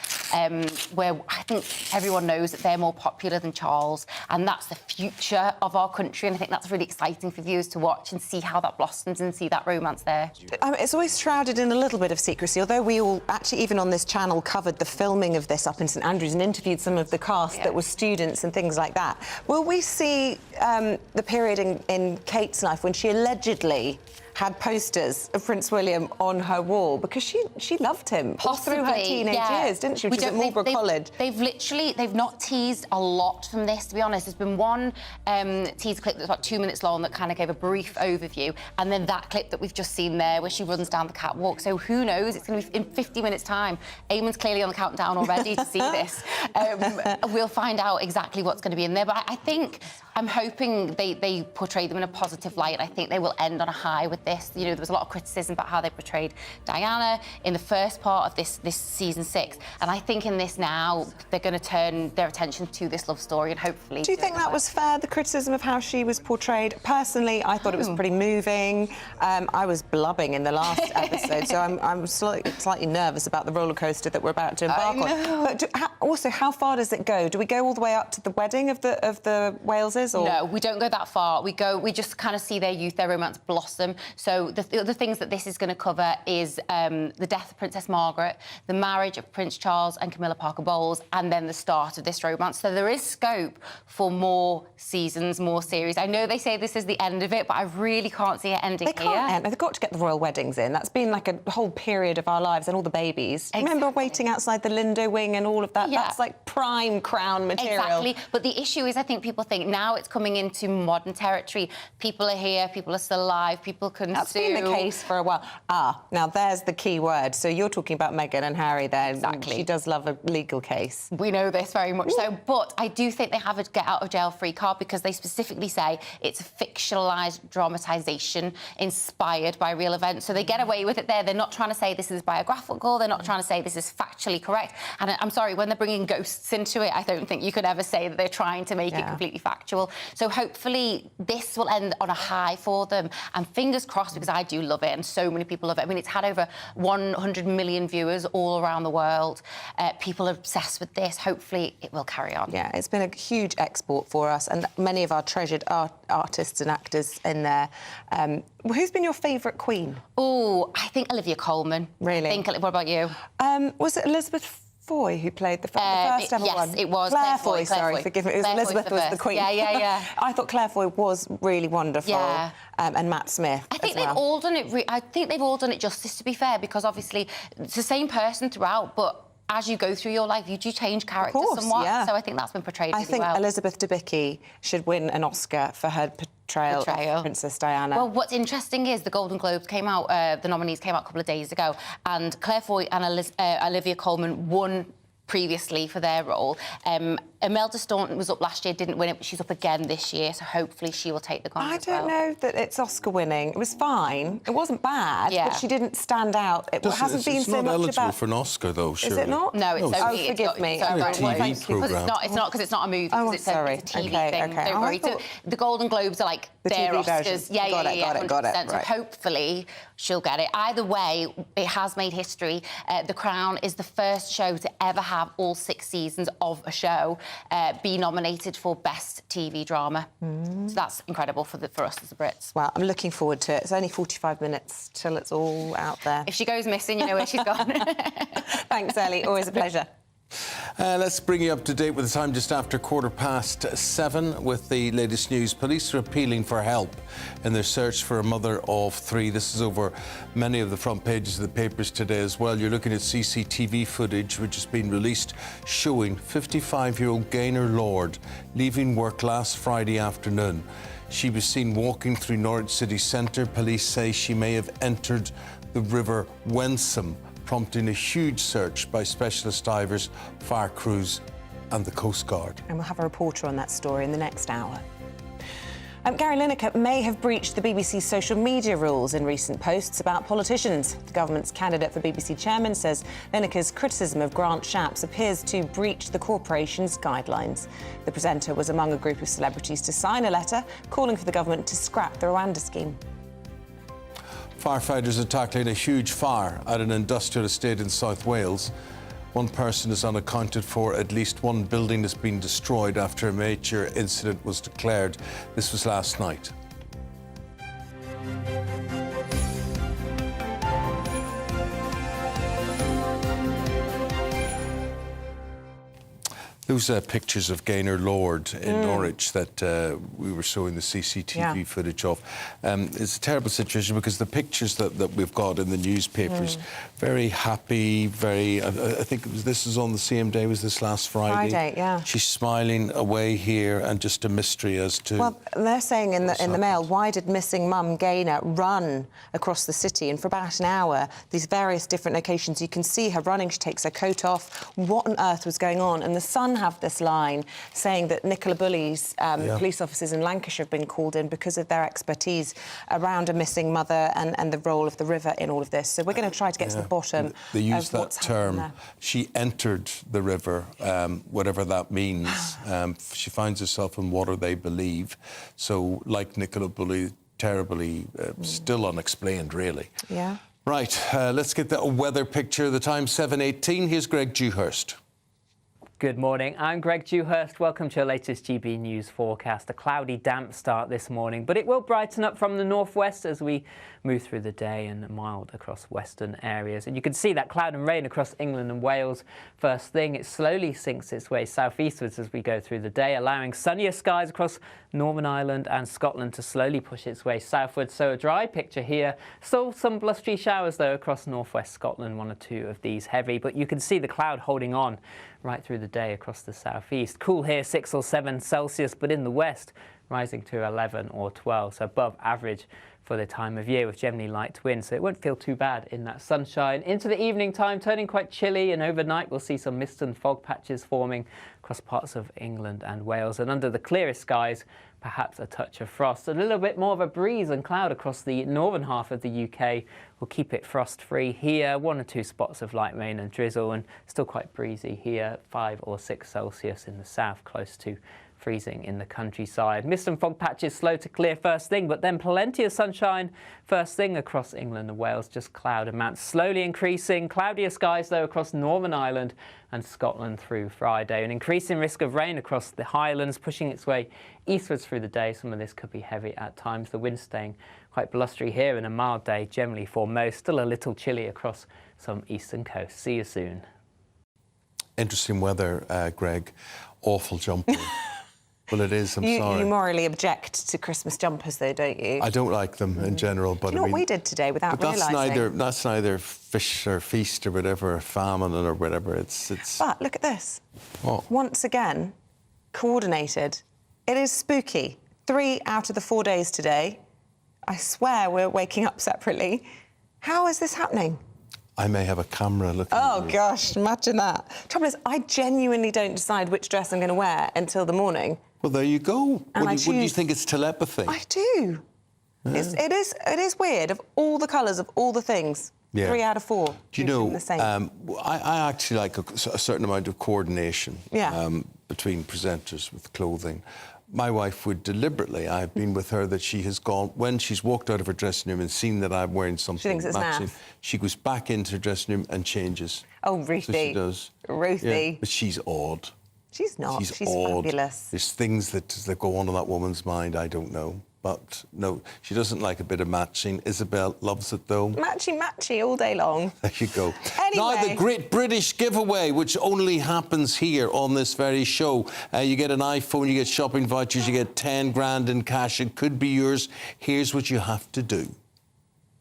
where I think everyone knows that they're more popular than Charles, and that's the future of our country, and I think that's really exciting for viewers to watch and see how that blossoms and see that romance there. It's always shrouded in a little bit of secrecy, although we all, actually, even on this channel, covered the filming of this up in St Andrews and interviewed some of the cast that were students and things like that. Will we see the period in Kate's life when she allegedly had posters of Prince William on her wall because she loved him Possibly, through her teenage years, didn't she? Which is at Marlborough College. They've not teased a lot from this, to be honest. There's been one teaser clip that's about 2 minutes long that kind of gave a brief overview, and then that clip that we've just seen there where she runs down the catwalk. So who knows? It's going to be in 50 minutes' time. Eamonn's clearly on the countdown already to see this. We'll find out exactly what's going to be in there. But I think, I'm hoping they portray them in a positive light. I think they will end on a high with this. You know, there was a lot of criticism about how they portrayed Diana in the first part of this season 6, and I think in this now they're going to turn their attention to this love story and hopefully. Do you think that was fair, the criticism of how she was portrayed? Personally, I thought it was pretty moving. I was blubbing in the last episode, so I'm slightly nervous about the roller coaster that we're about to embark on. But also, how far does it go? Do we go all the way up to the wedding of the Waleses? Or? No, we don't go that far. We just kind of see their youth, their romance blossom. So the other things that this is going to cover is the death of Princess Margaret, the marriage of Prince Charles and Camilla Parker Bowles, and then the start of this romance. So there is scope for more seasons, more series. I know they say this is the end of it, but I really can't see it ending here. They can't end. They've got to get the royal weddings in. That's been like a whole period of our lives and all the babies. Exactly. Remember waiting outside the Lindo wing and all of that? Yeah. That's like prime crown material. Exactly. But the issue is, I think people think now it's coming into modern territory. People are here, people are still alive, people can That's been the case for a while. Now there's the key word. So you're talking about Meghan and Harry there. Exactly. She does love a legal case. We know this very much so, but I do think they have a get-out-of-jail-free card because they specifically say it's a fictionalised dramatisation inspired by real events. So they get away with it there. They're not trying to say this is biographical. They're not trying to say this is factually correct. And I'm sorry, when they're bringing ghosts into it, I don't think you could ever say that they're trying to make it completely factual. So hopefully this will end on a high for them. And fingers crossed, because I do love it and so many people love it. I mean, it's had over 100 million viewers all around the world. People are obsessed with this. Hopefully it will carry on. Yeah, it's been a huge export for us and many of our treasured artists and actors in there. Who's been your favourite queen? Oh, I think Olivia Colman. Really? What about you? Was it Elizabeth Foy who played the first ever one? Yes, it was. Claire Foy, sorry, forgive me. Elizabeth was the queen. Yeah. I thought Claire Foy was really wonderful. Yeah. And Matt Smith. I think they've all done it. I think they've all done it justice, to be fair, because obviously it's the same person throughout, but as you go through your life, you do change character somewhat. Yeah. So I think that's been portrayed really well. I think Elizabeth Debicki should win an Oscar for her portrayal of Princess Diana. Well, what's interesting is the Golden Globes came out, the nominees came out a couple of days ago, and Claire Foy and Olivia Colman won previously for their role. Imelda Staunton was up last year, didn't win it, but she's up again this year, so hopefully she will take the crown. I don't know that it's Oscar winning. It was fine. It wasn't bad, but she didn't stand out. It hasn't been so much about... It's not eligible for an Oscar, though, surely. Is it not? No, it's only... forgive me. It's a TV programme. It's not because it's not a movie. Oh, it's sorry. It's a TV thing. Okay. Don't worry. The Golden Globes are like their TV Oscars. version. Yeah, Got it. So hopefully she'll get it. Either way, it has made history. The Crown is the first show to ever have all 6 seasons of a show be nominated for Best TV Drama. So that's incredible for us as the Brits. Well, I'm looking forward to it. It's only 45 minutes till it's all out there. If she goes missing, you know where she's gone. Thanks, Ellie. Always a pleasure. Let's bring you up to date with the time just after 7:15 with the latest news. Police are appealing for help in their search for a mother of 3. This is over many of the front pages of the papers today as well. You're looking at CCTV footage which has been released showing 55-year-old Gaynor Lord leaving work last Friday afternoon. She was seen walking through Norwich city centre. Police say she may have entered the River Wensum, prompting a huge search by specialist divers, fire crews and the Coast Guard. And we'll have a reporter on that story in the next hour. Gary Lineker may have breached the BBC's social media rules in recent posts about politicians. The government's candidate for BBC chairman says Lineker's criticism of Grant Shapps appears to breach the corporation's guidelines. The presenter was among a group of celebrities to sign a letter calling for the government to scrap the Rwanda scheme. Firefighters are tackling a huge fire at an industrial estate in South Wales. One person is unaccounted for. At least one building has been destroyed after a major incident was declared. This was last night. Those pictures of Gaynor Lord in Norwich that we were showing the CCTV footage of. It's a terrible situation because the pictures that we've got in the newspapers, very happy, very... I think this is on the same day, was this last Friday? Friday, yeah. She's smiling away here and just a mystery as to... Well, they're saying in the Mail, why did missing mum Gaynor run across the city? And for about an hour, these various different locations, you can see her running, she takes her coat off. What on earth was going on? And the Sun have this line saying that Nicola Bully's police officers in Lancashire have been called in because of their expertise around a missing mother and the role of the river in all of this. So we're going to try to get to the bottom They use of that what's term. there. She entered the river, whatever that means. She finds herself in water, they believe. So, like Nicola Bully, terribly still unexplained, really. Yeah. Right, let's get the weather picture. The time 7:18. Here's Greg Dewhurst. Good morning, I'm Greg Dewhurst. Welcome to your latest GB News forecast. A cloudy, damp start this morning, but it will brighten up from the northwest as we move through the day and mild across western areas. And you can see that cloud and rain across England and Wales. First thing, it slowly sinks its way southeastwards as we go through the day, allowing sunnier skies across Northern Ireland and Scotland to slowly push its way southwards. So a dry picture here. Still some blustery showers, though, across northwest Scotland, one or two of these heavy. But you can see the cloud holding on right through the day across the southeast. Cool here, 6 or 7 Celsius, but in the west, rising to 11 or 12, so above average for the time of year with generally light winds, so it won't feel too bad in that sunshine. Into the evening time, turning quite chilly, and overnight we'll see some mist and fog patches forming across parts of England and Wales. And under the clearest skies, perhaps a touch of frost. A little bit more of a breeze and cloud across the northern half of the UK will keep it frost-free here. 1 or 2 spots of light rain and drizzle, and still quite breezy here. 5 or 6 Celsius in the south, close to freezing in the countryside. Mist and fog patches slow to clear first thing, but then plenty of sunshine first thing across England and Wales. Just cloud amounts slowly increasing. Cloudier skies, though, across Northern Ireland and Scotland through Friday. An increasing risk of rain across the Highlands, pushing its way eastwards through the day. Some of this could be heavy at times. The wind staying quite blustery here, and a mild day generally for most. Still a little chilly across some eastern coasts. See you soon. Interesting weather, Greg. Awful jumping. Well, it is, I'm sorry. You morally object to Christmas jumpers, though, don't you? I don't like them in general, but Do you know what we did today without realising? That's neither fish or feast or whatever, famine or whatever. It's. But look at this. What? Once again, coordinated. It is spooky. 3 out of the 4 days today. I swear we're waking up separately. How is this happening? I may have a camera looking at you. Gosh, imagine that. Trouble is, I genuinely don't decide which dress I'm going to wear until the morning. Well, there you go. And What do you think? It's telepathy? I do. Yeah. It is weird. Of all the colours, of all the things, 3 out of 4. Do you know, the same. I actually like a certain amount of coordination between presenters with clothing. My wife would deliberately, I've been with her, that she has gone, when she's walked out of her dressing room and seen that I'm wearing something She thinks it's matching, naff. She goes back into her dressing room and changes. Oh, Ruthie. So she does. Ruthie. Yeah, but she's odd. She's not. She's odd. fabulous. There's things that go on in that woman's mind, I don't know. But no, she doesn't like a bit of matching. Isabel loves it, though. Matchy all day long. There you go. Anyway. Now, the Great British Giveaway, which only happens here on this very show. You get an iPhone, you get shopping vouchers, you get 10 grand in cash. It could be yours. Here's what you have to do.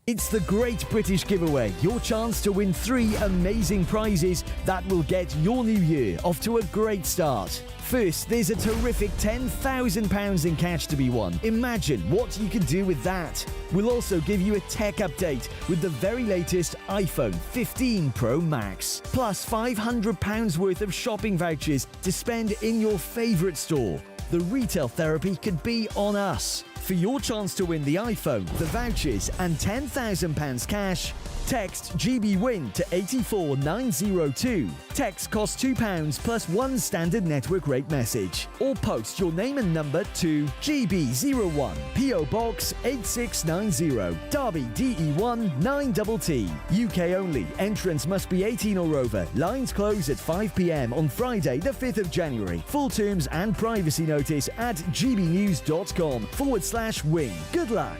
It's the Great British Giveaway, your chance to win 3 amazing prizes that will get your new year off to a great start. First, there's a terrific £10,000 in cash to be won. Imagine what you can do with that. We'll also give you a tech update with the very latest iPhone 15 Pro Max, plus £500 worth of shopping vouchers to spend in your favourite store. The retail therapy could be on us. For your chance to win the iPhone, the vouchers and £10,000 cash, Text GB-WIN to 84902. Text costs £2 plus one standard network rate message. Or post your name and number to GB01, PO Box 8690, Derby DE1 9TT. UK only. Entrance must be 18 or over. Lines close at 5 p.m. on Friday, the 5th of January. Full terms and privacy notice at gbnews.com/win. Good luck.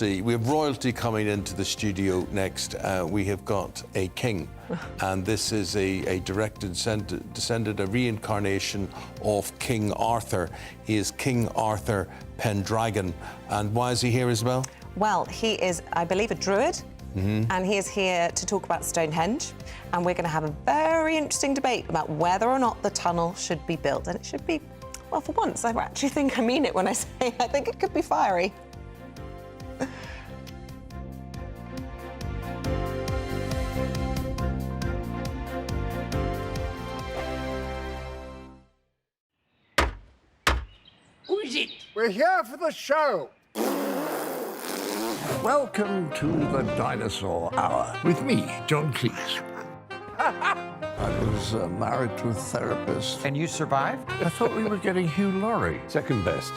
We have royalty coming into the studio next. We have got a king, and this is a direct descendant, a reincarnation of King Arthur. He is King Arthur Pendragon. And why is he here, Isabel? Well, he is, I believe, a druid. And he is here to talk about Stonehenge, and we're going to have a very interesting debate about whether or not the tunnel should be built. And it should be, well, for once, I actually think I mean it when I say I think it could be fiery. Who is it? We're here for the show. Welcome to the Dinosaur Hour with me, John Cleese. I was married to a therapist. And you survived? I thought we were getting Hugh Laurie. Second best.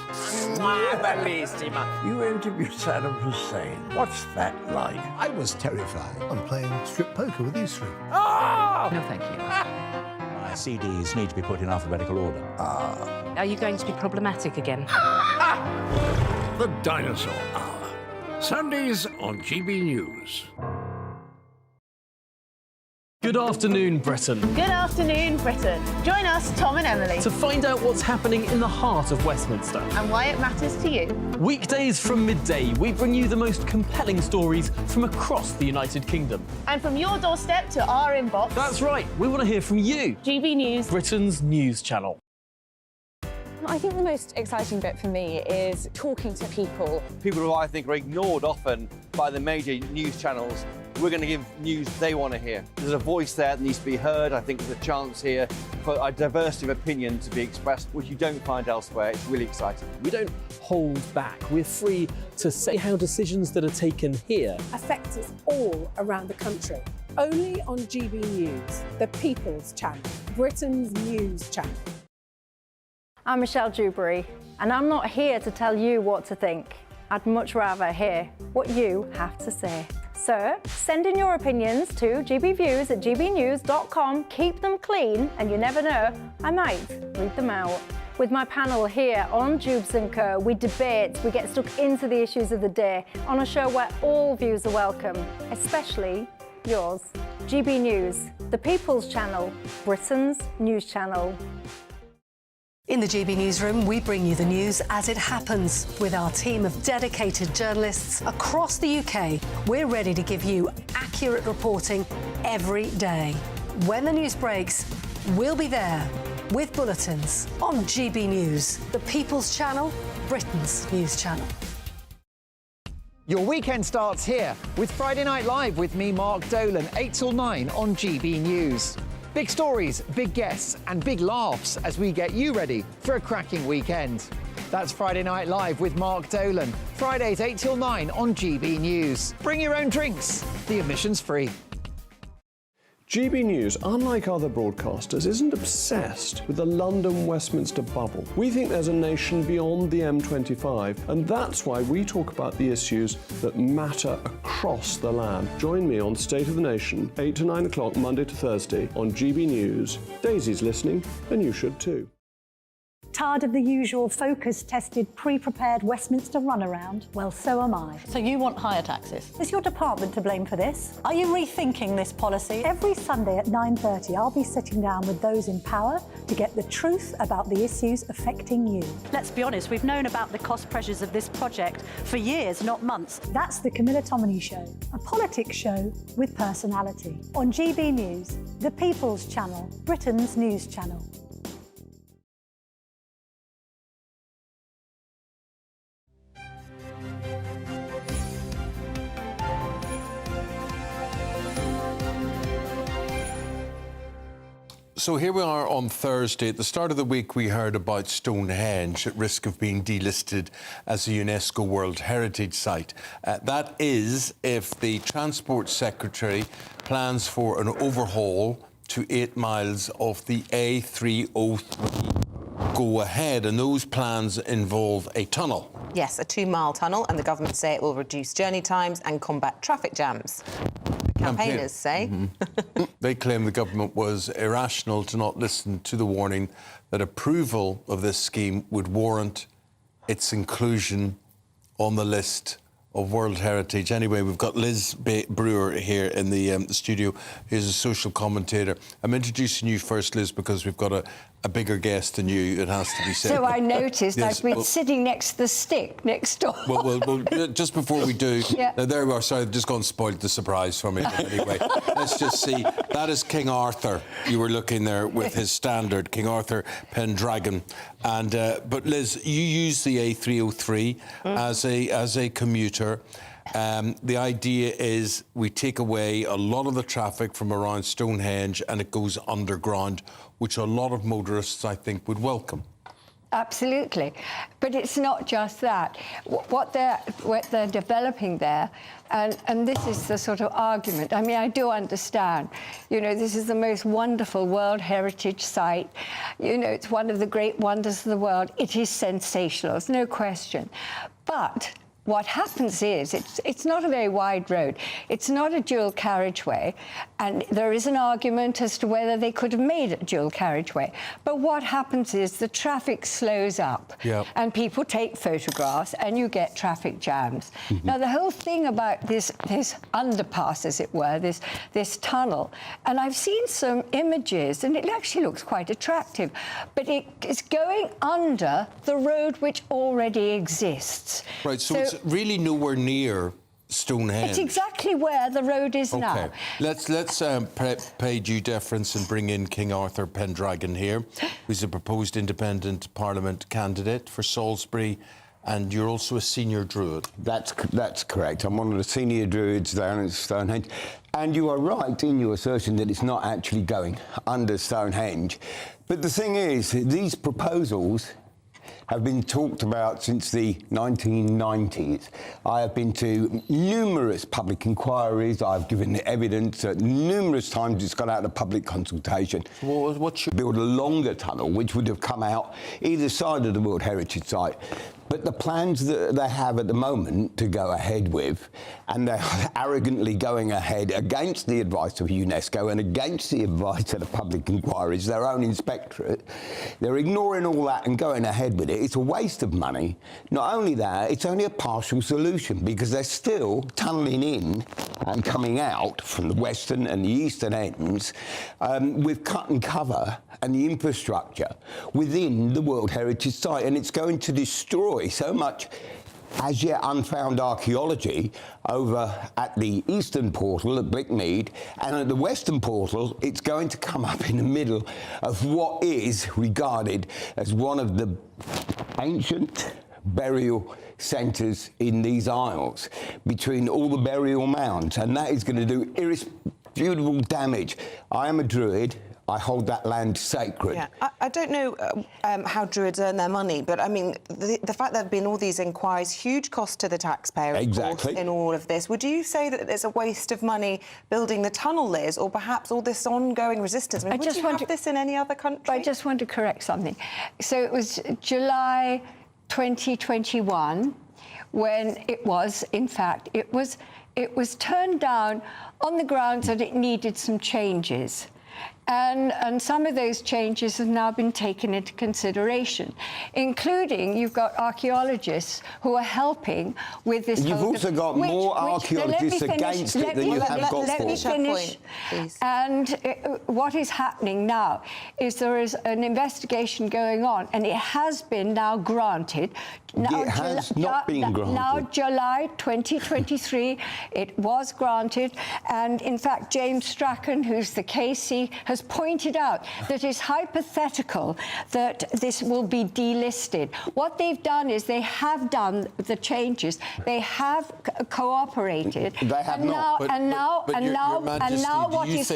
You interviewed Saddam Hussein. What's that like? I was terrified. I'm playing strip poker with you three. Oh! No, thank you. My CDs need to be put in alphabetical order. Are you going to be problematic again? The Dinosaur Hour. Sundays on GB News. Good afternoon, Britain. Good afternoon, Britain. Join us, Tom and Emily, To find out what's happening in the heart of Westminster. and why it matters to you. Weekdays from midday, we bring you the most compelling stories from across the United Kingdom. And from your doorstep to our inbox. That's right, we want to hear from you. GB News, Britain's news channel. I think the most exciting bit for me is talking to people. People who I think are ignored often by the major news channels. We're going to give news they want to hear. There's a voice there that needs to be heard. I think there's a chance here for a diversity of opinion to be expressed, which you don't find elsewhere. It's really exciting. We don't hold back. We're free to say how decisions that are taken here affects us all around the country. Only on GB News, the People's Channel, Britain's news channel. I'm Michelle Dewberry, and I'm not here to tell you what to think. I'd much rather hear what you have to say. So send in your opinions to gbviews@gbnews.com. Keep them clean, and you never know, I might read them out. With my panel here on Jubes & Co, we debate, we get stuck into the issues of the day on a show where all views are welcome, especially yours. GB News, the People's Channel, Britain's news channel. In the GB Newsroom, we bring you the news as it happens. With our team of dedicated journalists across the UK, we're ready to give you accurate reporting every day. When the news breaks, we'll be there with bulletins on GB News, the People's Channel, Britain's news channel. Your weekend starts here with Friday Night Live with me, Mark Dolan, 8 till 9 on GB News. Big stories, big guests, and big laughs as we get you ready for a cracking weekend. That's Friday Night Live with Mark Dolan. Fridays 8 till 9 on GB News. Bring your own drinks. The admission's free. GB News, unlike other broadcasters, isn't obsessed with the London-Westminster bubble. We think there's a nation beyond the M25, and that's why we talk about the issues that matter across the land. Join me on State of the Nation, 8 to 9 o'clock, Monday to Thursday, on GB News. Daisy's listening, and you should too. Tired of the usual focus-tested, pre-prepared Westminster runaround? Well, so am I. So you want higher taxes? Is your department to blame for this? Are you rethinking this policy? Every Sunday at 9:30, I'll be sitting down with those in power to get the truth about the issues affecting you. Let's be honest, we've known about the cost pressures of this project for years, not months. That's the Camilla Tominey Show, a politics show with personality. On GB News, the People's Channel, Britain's news channel. So here we are on Thursday. At the start of the week, we heard about Stonehenge at risk of being delisted as a UNESCO World Heritage Site. That is if the Transport Secretary plans for an overhaul to 8 miles of the A303 go ahead, and those plans involve a tunnel. Yes, a 2-mile tunnel, and the government say it will reduce journey times and combat traffic jams. Campaigners say. They claim the government was irrational to not listen to the warning that approval of this scheme would warrant its inclusion on the list of World Heritage. Anyway, we've got Liz Brewer here in the studio, who's a social commentator. I'm introducing you first, Liz, because we've got a bigger guest than you, it has to be said. So I noticed Yes, I've been sitting next to the stick next door. Well, just before we do, Yeah. now there we are. Sorry, I've just gone and spoiled the surprise for me. Anyway, let's just see. That is King Arthur. You were looking there with his standard, King Arthur Pendragon. And but Liz, you use the A303 as a commuter. The idea is we take away a lot of the traffic from around Stonehenge and it goes underground, which a lot of motorists, I think, would welcome. Absolutely. But it's not just that. What they're developing there, and this is the sort of argument. I mean, I do understand. You know, this is the most wonderful World Heritage Site. You know, it's one of the great wonders of the world. It is sensational, there's no question. But what happens is it's not a very wide road. It's not a dual carriageway, and there is an argument as to whether they could have made it a dual carriageway. But what happens is the traffic slows up, and people take photographs, and you get traffic jams. Now, the whole thing about this underpass, as it were, this tunnel, and I've seen some images, and it actually looks quite attractive, but it is going under the road which already exists. Right, so it's really nowhere near Stonehenge. It's exactly where the road is now. Let's pay due deference and bring in King Arthur Pendragon here, who's a proposed independent Parliament candidate for Salisbury, and you're also a senior druid. That's correct. I'm one of the senior druids down at Stonehenge. And you are right in your assertion that it's not actually going under Stonehenge. But the thing is, these proposals have been talked about since the 1990s. I have been to numerous public inquiries. I've given evidence at numerous times. It's gone out of public consultation. What should build a longer tunnel, which would have come out either side of the World Heritage Site. But the plans that they have at the moment to go ahead with, and they're arrogantly going ahead against the advice of UNESCO and against the advice of the public inquiries, their own inspectorate, they're ignoring all that and going ahead with it. It's a waste of money. Not only that, it's only a partial solution because they're still tunnelling in and coming out from the western and the eastern ends with cut and cover and the infrastructure within the World Heritage Site, and it's going to destroy so much as yet unfound archaeology over at the eastern portal at Brickmead, and at the western portal it's going to come up in the middle of what is regarded as one of the ancient burial centres in these isles, between all the burial mounds, and that is going to do irrefutable damage. I am a druid. I hold that land sacred. Yeah, I don't know how druids earn their money, but I mean, the fact there have been all these inquiries, huge cost to the taxpayer, of course, in all of this. Would you say that it's a waste of money building the tunnel, Liz, or perhaps all this ongoing resistance? I mean, would you have this in any other country? I just want to correct something. So it was July 2021 when it was, in fact, it was turned down on the grounds that it needed some changes. And some of those changes have now been taken into consideration, including you've got archaeologists who are helping with this. You've also got more archaeologists against it than you have got for. Let me finish. And what is happening now is there is an investigation going on, and it has been now granted. Now, it has not been granted. Now, July 2023, it was granted, and in fact, James Strachan, who's the KC, has has pointed out that it's hypothetical that this will be delisted. What they've done is they have done the changes. They have cooperated. They have not. Now what is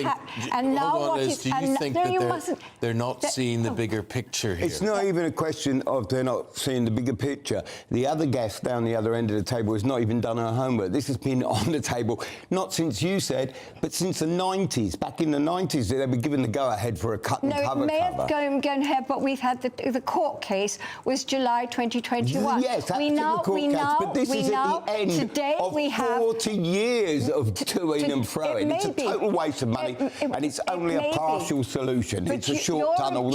they're not seeing the bigger picture here? It's not even a question of they're not seeing the bigger picture. The other guest down the other end of the table has not even done her homework. This has been on the table, not since you said, but since the 90s. Back in the 90s, they were given the go-ahead for a cut and cover. No, it may have gone ahead, but we've had the court case was July 2021. Yes, that's the court case, but this is at the end of 40 years of toing and froing. It's a total waste of money, and it's only a partial solution. It's a short tunnel.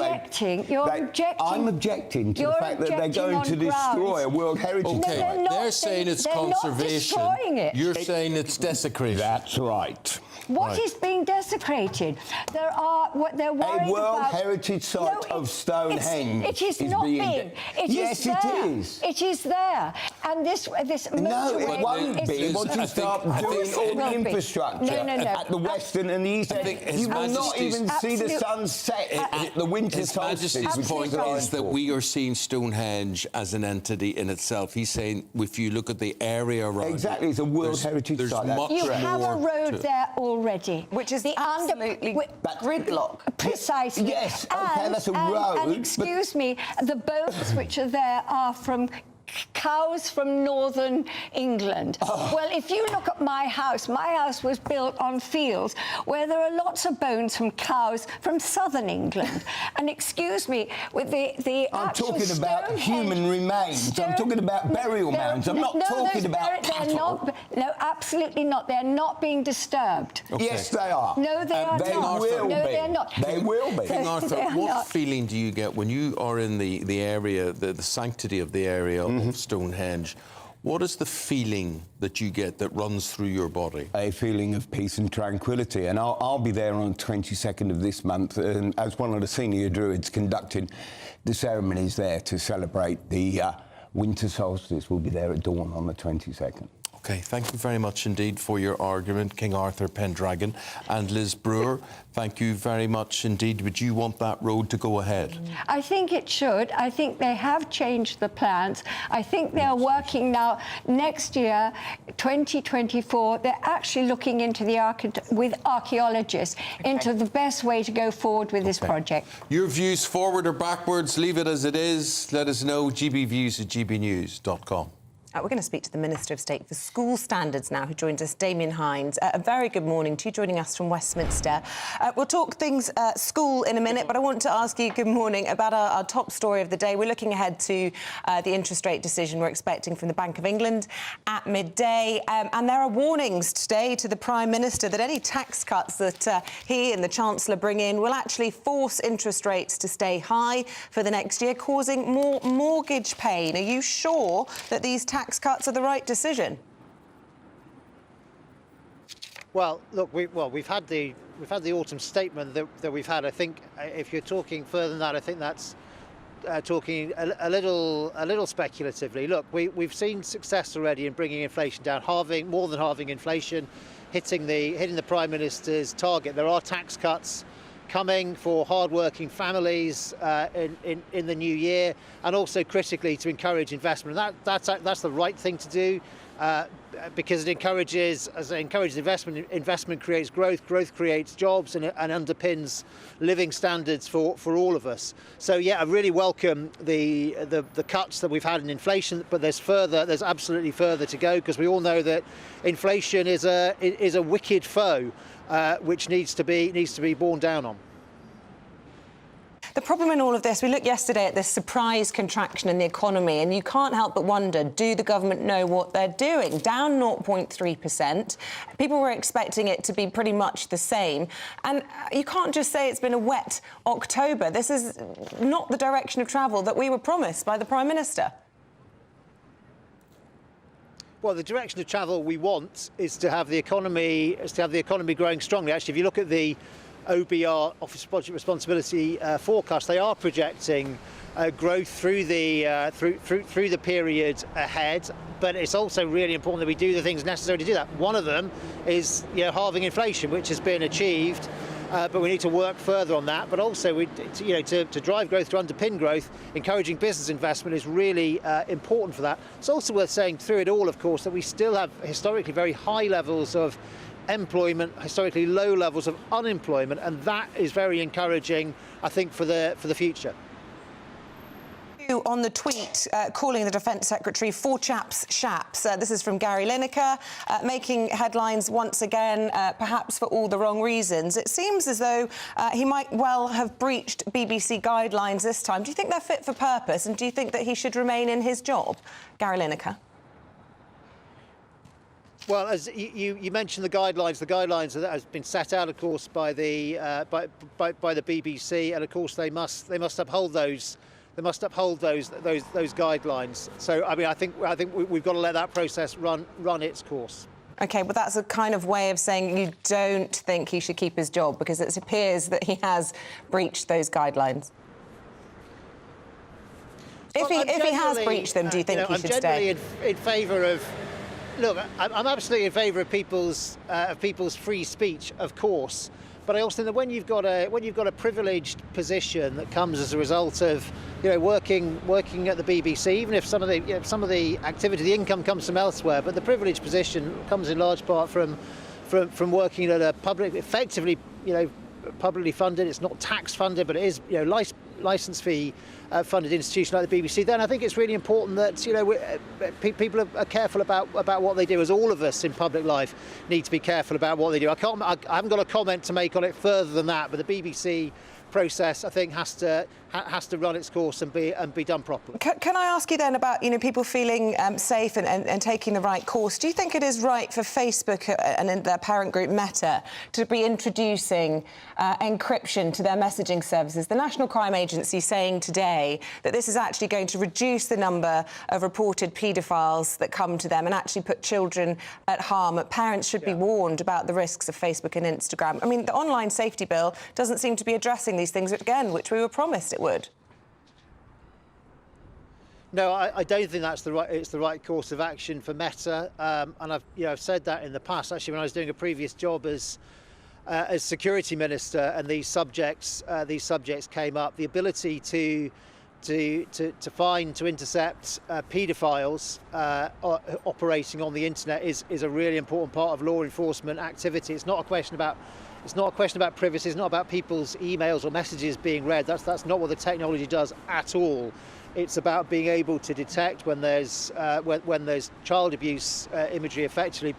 I'm objecting to the fact that they're going to destroy a World Heritage Site. Okay, they're saying it's conservation. You're saying it's desecration. That's right. What is being desecrated? They're worried about... A World Heritage Site of Stonehenge. It is not being. Yes, it is. It is there. And this motorway... No, it won't be once you start doing all the infrastructure at the western and the eastern. You will not even see the sun set at the winter solstice. His Majesty's point is that we are seeing Stonehenge as an entity in itself. He's saying if you look at the area around exactly, it's a World Heritage Site. You have a road there already, which is absolutely gridlock. Precisely. Yes, okay, that's a road. And excuse me, the boats which are there are from cows from northern England. Well, if you look at my house was built on fields where there are lots of bones from cows from southern England. And excuse me, with the I'm talking about human remains. I'm talking about burial mounds. I'm not talking about cattle. No, absolutely not. They're not being disturbed. Okay. Yes, they are. No, they are not. No, they're not. They will be. King Arthur, what feeling do you get when you are in the area, the sanctity of the area of Stonehenge? What is the feeling that you get that runs through your body? A feeling of peace and tranquility. And I'll be there on the 22nd of this month as one of the senior druids conducting the ceremonies there to celebrate the winter solstice. We'll be there at dawn on the 22nd. OK, thank you very much indeed for your argument, King Arthur Pendragon. And Liz Brewer, thank you very much indeed. Would you want that road to go ahead? I think it should. I think they have changed the plans. I think they're working now. Next year, 2024, they're actually looking into with archaeologists into the best way to go forward with this project. Your views forward or backwards, leave it as it is. Let us know, gbviews@gbnews.com. We're going to speak to the Minister of State for School Standards now, who joins us, Damien Hines. A very good morning to you, joining us from Westminster. We'll talk things school in a minute, but I want to ask you, good morning, about our top story of the day. We're looking ahead to the interest rate decision we're expecting from the Bank of England at midday. And there are warnings today to the Prime Minister that any tax cuts that he and the Chancellor bring in will actually force interest rates to stay high for the next year, causing more mortgage pain. Are you sure that these tax cuts are the right decision? Well, look, we've had the autumn statement that we've had. I think if you're talking further than that, I think that's talking a little speculatively. Look, we've seen success already in bringing inflation down, more than halving inflation, hitting the Prime Minister's target. There are tax cuts coming for hard-working families in the new year, and also critically to encourage investment. And that's the right thing to do because it encourages investment. Investment creates growth. Growth creates jobs and underpins living standards for all of us. So yeah, I really welcome the cuts that we've had in inflation, but there's absolutely further to go, because we all know that inflation is a wicked foe. Which needs to be borne down on. The problem in all of this, we looked yesterday at this surprise contraction in the economy, and you can't help but wonder, do the government know what they're doing? Down 0.3%. People were expecting it to be pretty much the same. And you can't just say it's been a wet October. This is not the direction of travel that we were promised by the Prime Minister. Well, the direction of travel we want is to have the economy growing strongly. Actually, if you look at the OBR, Office of Budget Responsibility forecast, they are projecting growth through the period ahead. But it's also really important that we do the things necessary to do that. One of them is halving inflation, which has been achieved but we need to work further on that. But also, to drive growth, to underpin growth, encouraging business investment is really important for that. It's also worth saying through it all, of course, that we still have historically very high levels of employment, historically low levels of unemployment, and that is very encouraging, I think, for the future. On the tweet calling the Defence Secretary four chaps shaps. This is from Gary Lineker, making headlines once again, perhaps for all the wrong reasons. It seems as though he might well have breached BBC guidelines this time. Do you think they're fit for purpose, and do you think that he should remain in his job? Gary Lineker. Well, as you mentioned, the guidelines that has been set out, of course, by the BBC, and of course they must uphold those. They must uphold those guidelines. So, I mean, I think we've got to let that process run its course. OK, but that's a kind of way of saying you don't think he should keep his job, because it appears that he has breached those guidelines. If he has breached them, do you think he should stay? I'm generally in favour of. Look, I'm absolutely in favour of people's free speech, of course. But I also think that when you've got a privileged position that comes as a result of working at the BBC, even if some of the activity, the income comes from elsewhere, but the privileged position comes in large part from working at a effectively publicly funded. It's not tax funded, but it is license fee funded institution like the BBC. Then I think it's really important that people are careful about what they do, as all of us in public life need to be careful about what they do. I haven't got a comment to make on it further than that, but the BBC process, I think, has to run its course and be done properly. Can I ask you then about people feeling safe and taking the right course? Do you think it is right for Facebook and their parent group Meta to be introducing encryption to their messaging services? The National Crime Agency saying today that this is actually going to reduce the number of reported paedophiles that come to them and actually put children at harm. Parents should be warned about the risks of Facebook and Instagram. I mean, the online safety bill doesn't seem to be addressing these things again, which we were promised it would. No, I don't think it's the right course of action for Meta, and I've said that in the past. Actually, when I was doing a previous job as security minister, and these subjects came up, the ability to find, to intercept paedophiles operating on the internet is a really important part of law enforcement activity. It's not a question about privacy. It's not about people's emails or messages being read. That's not what the technology does at all. It's about being able to detect when there's child abuse imagery effectively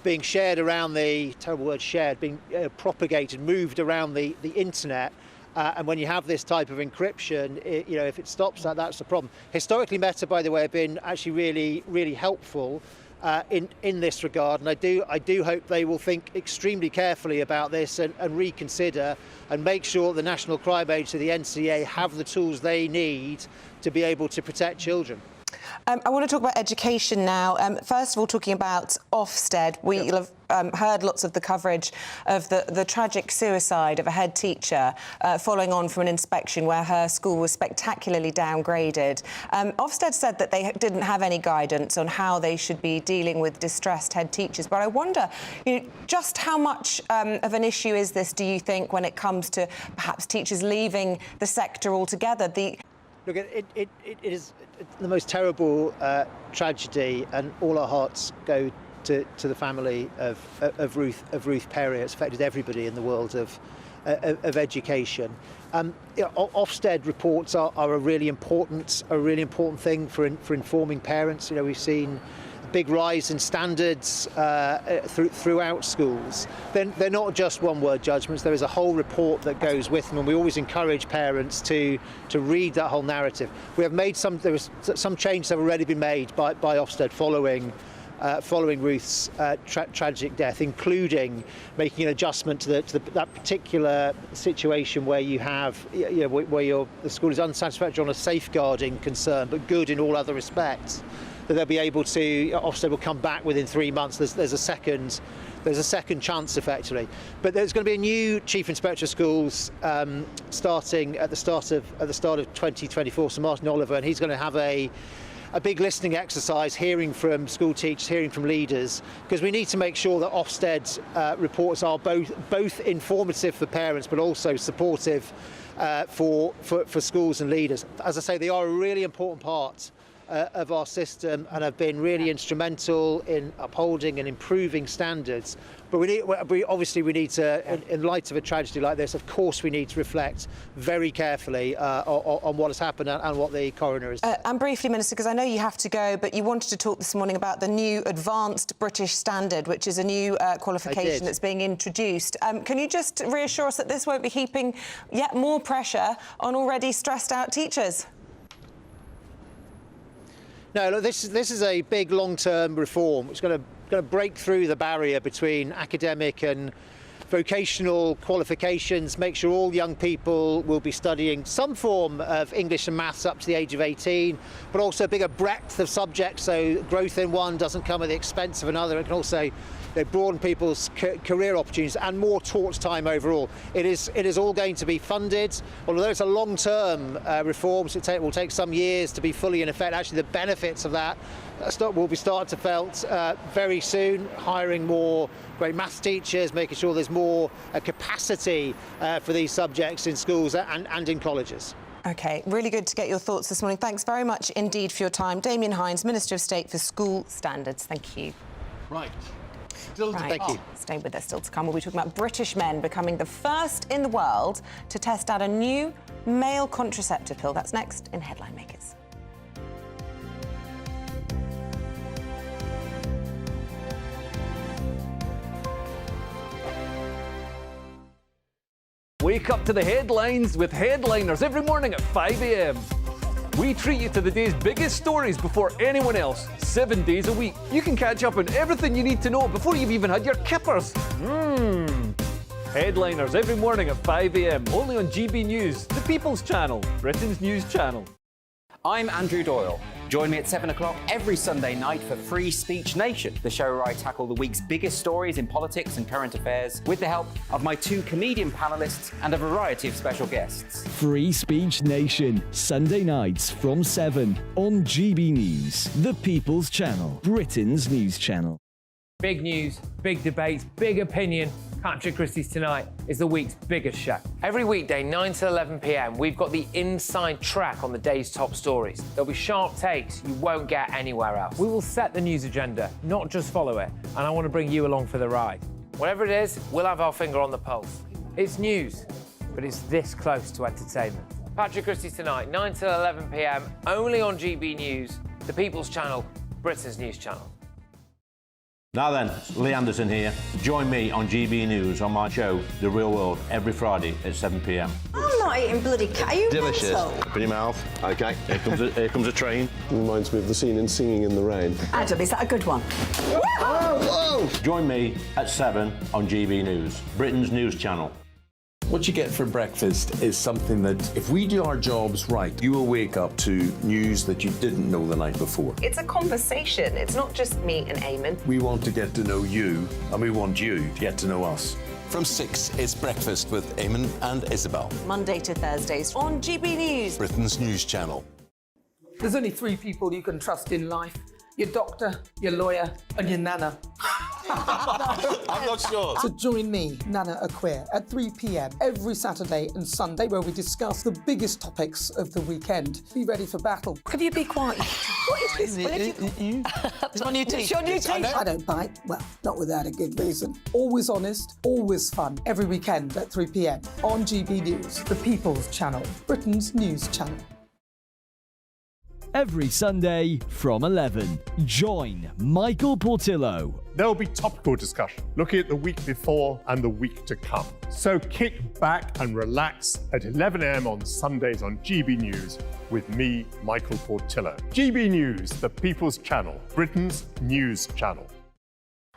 being shared around the terrible word shared, being propagated, moved around the internet. And when you have this type of encryption, if it stops that, that's the problem. Historically, Meta, by the way, have been actually really, really helpful in this regard, and I do hope they will think extremely carefully about this and reconsider and make sure the National Crime Agency, the NCA, have the tools they need to be able to protect children. I want to talk about education now. First of all, talking about Ofsted, we'll have heard lots of the coverage of the tragic suicide of a head teacher following on from an inspection where her school was spectacularly downgraded. Ofsted said that they didn't have any guidance on how they should be dealing with distressed head teachers. But I wonder, just how much of an issue is this, do you think, when it comes to perhaps teachers leaving the sector altogether? Look, it is the most terrible tragedy, and all our hearts go to the family of Ruth Perry. It's affected everybody in the world of education. Ofsted reports are a really important thing for informing parents. We've seen a big rise in standards throughout schools. They're not just one-word judgments. There is a whole report that goes with them, and we always encourage parents to read that whole narrative. We have made some changes have already been made by Ofsted following Ruth's tragic death, including making an adjustment to that particular situation where you have, where the school is unsatisfactory on a safeguarding concern, but good in all other respects. That they'll be able to, Ofsted will come back within 3 months. There's a second chance, effectively. But there's going to be a new chief inspector of schools starting at the start of 2024. So Martin Oliver, and he's going to have a a big listening exercise, hearing from school teachers, hearing from leaders, because we need to make sure that Ofsted's reports are both informative for parents but also supportive for schools and leaders. As I say, they are a really important part of our system and have been really instrumental in upholding and improving standards. But we obviously need to, in light of a tragedy like this, of course we need to reflect very carefully on what has happened and what the coroner is. And briefly, Minister, because I know you have to go, but you wanted to talk this morning about the new Advanced British Standard, which is a new qualification that's being introduced. Can you just reassure us that this won't be heaping yet more pressure on already stressed out teachers? No, look, this is a big long-term reform. It's going to break through the barrier between academic and vocational qualifications, make sure all young people will be studying some form of English and maths up to the age of 18, but also a bigger breadth of subjects, so growth in one doesn't come at the expense of another. It can also broaden people's career opportunities and more taught time overall. It is all going to be funded, although it's a long-term reform, so it will take some years to be fully in effect. Actually, the benefits of that will be starting to felt very soon, hiring more great maths teachers, making sure there's more capacity for these subjects in schools and in colleges. OK, really good to get your thoughts this morning. Thanks very much indeed for your time. Damien Hinds, Minister of State for School Standards. Thank you. Right. Thank you. Stay with us, still to come. We'll be talking about British men becoming the first in the world to test out a new male contraceptive pill. That's next in Headline Makers. Wake up to the headlines with Headliners every morning at 5 a.m. We treat you to the day's biggest stories before anyone else, 7 days a week. You can catch up on everything you need to know before you've even had your kippers. Headliners every morning at 5 a.m. only on GB News, the People's Channel, Britain's news channel. I'm Andrew Doyle. Join me at 7 o'clock every Sunday night for Free Speech Nation, the show where I tackle the week's biggest stories in politics and current affairs with the help of my 2 comedian panellists and a variety of special guests. Free Speech Nation, Sunday nights from 7 on GB News, the People's Channel, Britain's news channel. Big news, big debates, big opinion. Patrick Christie's Tonight is the week's biggest show. Every weekday, 9 to 11 p.m, we've got the inside track on the day's top stories. There'll be sharp takes you won't get anywhere else. We will set the news agenda, not just follow it, and I want to bring you along for the ride. Whatever it is, we'll have our finger on the pulse. It's news, but it's this close to entertainment. Patrick Christie's Tonight, 9 to 11 p.m, only on GB News, the People's Channel, Britain's news channel. Now then, Lee Anderson here. Join me on GB News on my show, The Real World, every Friday at 7 p.m. I'm not eating bloody cat. Are you delicious. mental? Open your mouth. OK, here comes a train. Reminds me of the scene in Singing in the Rain. Adam, is that a good one? Whoa! Join me at 7 on GB News, Britain's news channel. What you get for breakfast is something that, if we do our jobs right, you will wake up to news that you didn't know the night before. It's a conversation. It's not just me and Eamonn. We want to get to know you, and we want you to get to know us. From 6, it's Breakfast with Eamonn and Isabel. Monday to Thursdays on GB News, Britain's news channel. There's only 3 people you can trust in life. Your doctor, your lawyer, and your nana. I'm not sure. So join me, Nana Aquare, at 3 p.m. every Saturday and Sunday, where we discuss the biggest topics of the weekend. Be ready for battle. Could you be quiet? What is this? It's my new teeth. It's your new teeth. I don't bite. Well, not without a good reason. Always honest, always fun. Every weekend at 3 p.m. on GB News, the People's Channel, Britain's news channel. Every Sunday from 11, join Michael Portillo. There'll be topical discussion, looking at the week before and the week to come. So kick back and relax at 11 a.m. on Sundays on GB News with me, Michael Portillo. GB News, the People's Channel, Britain's news channel.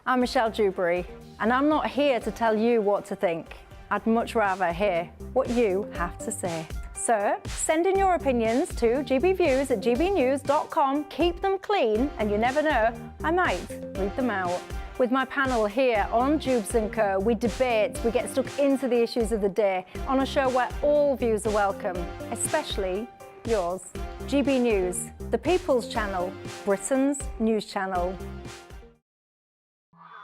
I'm Michelle Dewberry, and I'm not here to tell you what to think. I'd much rather hear what you have to say. So send in your opinions to gbviews@gbnews.com. Keep them clean, and you never know, I might read them out. With my panel here on Jubes & Co, we debate, we get stuck into the issues of the day on a show where all views are welcome, especially yours. GB News, The People's Channel, Britain's news channel.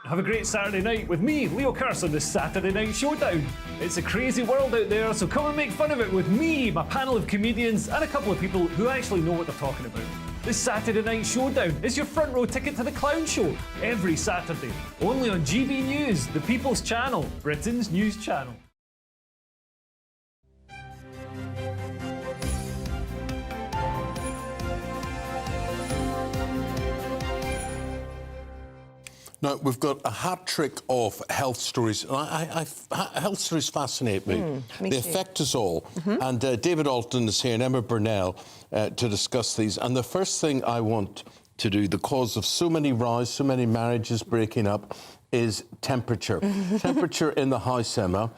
Have a great Saturday night with me, Leo Curse, on the Saturday Night Showdown. It's a crazy world out there, so come and make fun of it with me, my panel of comedians, and a couple of people who actually know what they're talking about. The Saturday Night Showdown is your front row ticket to the clown show every Saturday, only on GB News, the People's Channel, Britain's news channel. Now, we've got a hat trick of health stories. Health stories fascinate me. Me They too. affect us all. And David Alton is here and Emma Burnell to discuss these. And the first thing I want to do, the cause of so many rows, so many marriages breaking up, is temperature. Temperature in the house, Emma.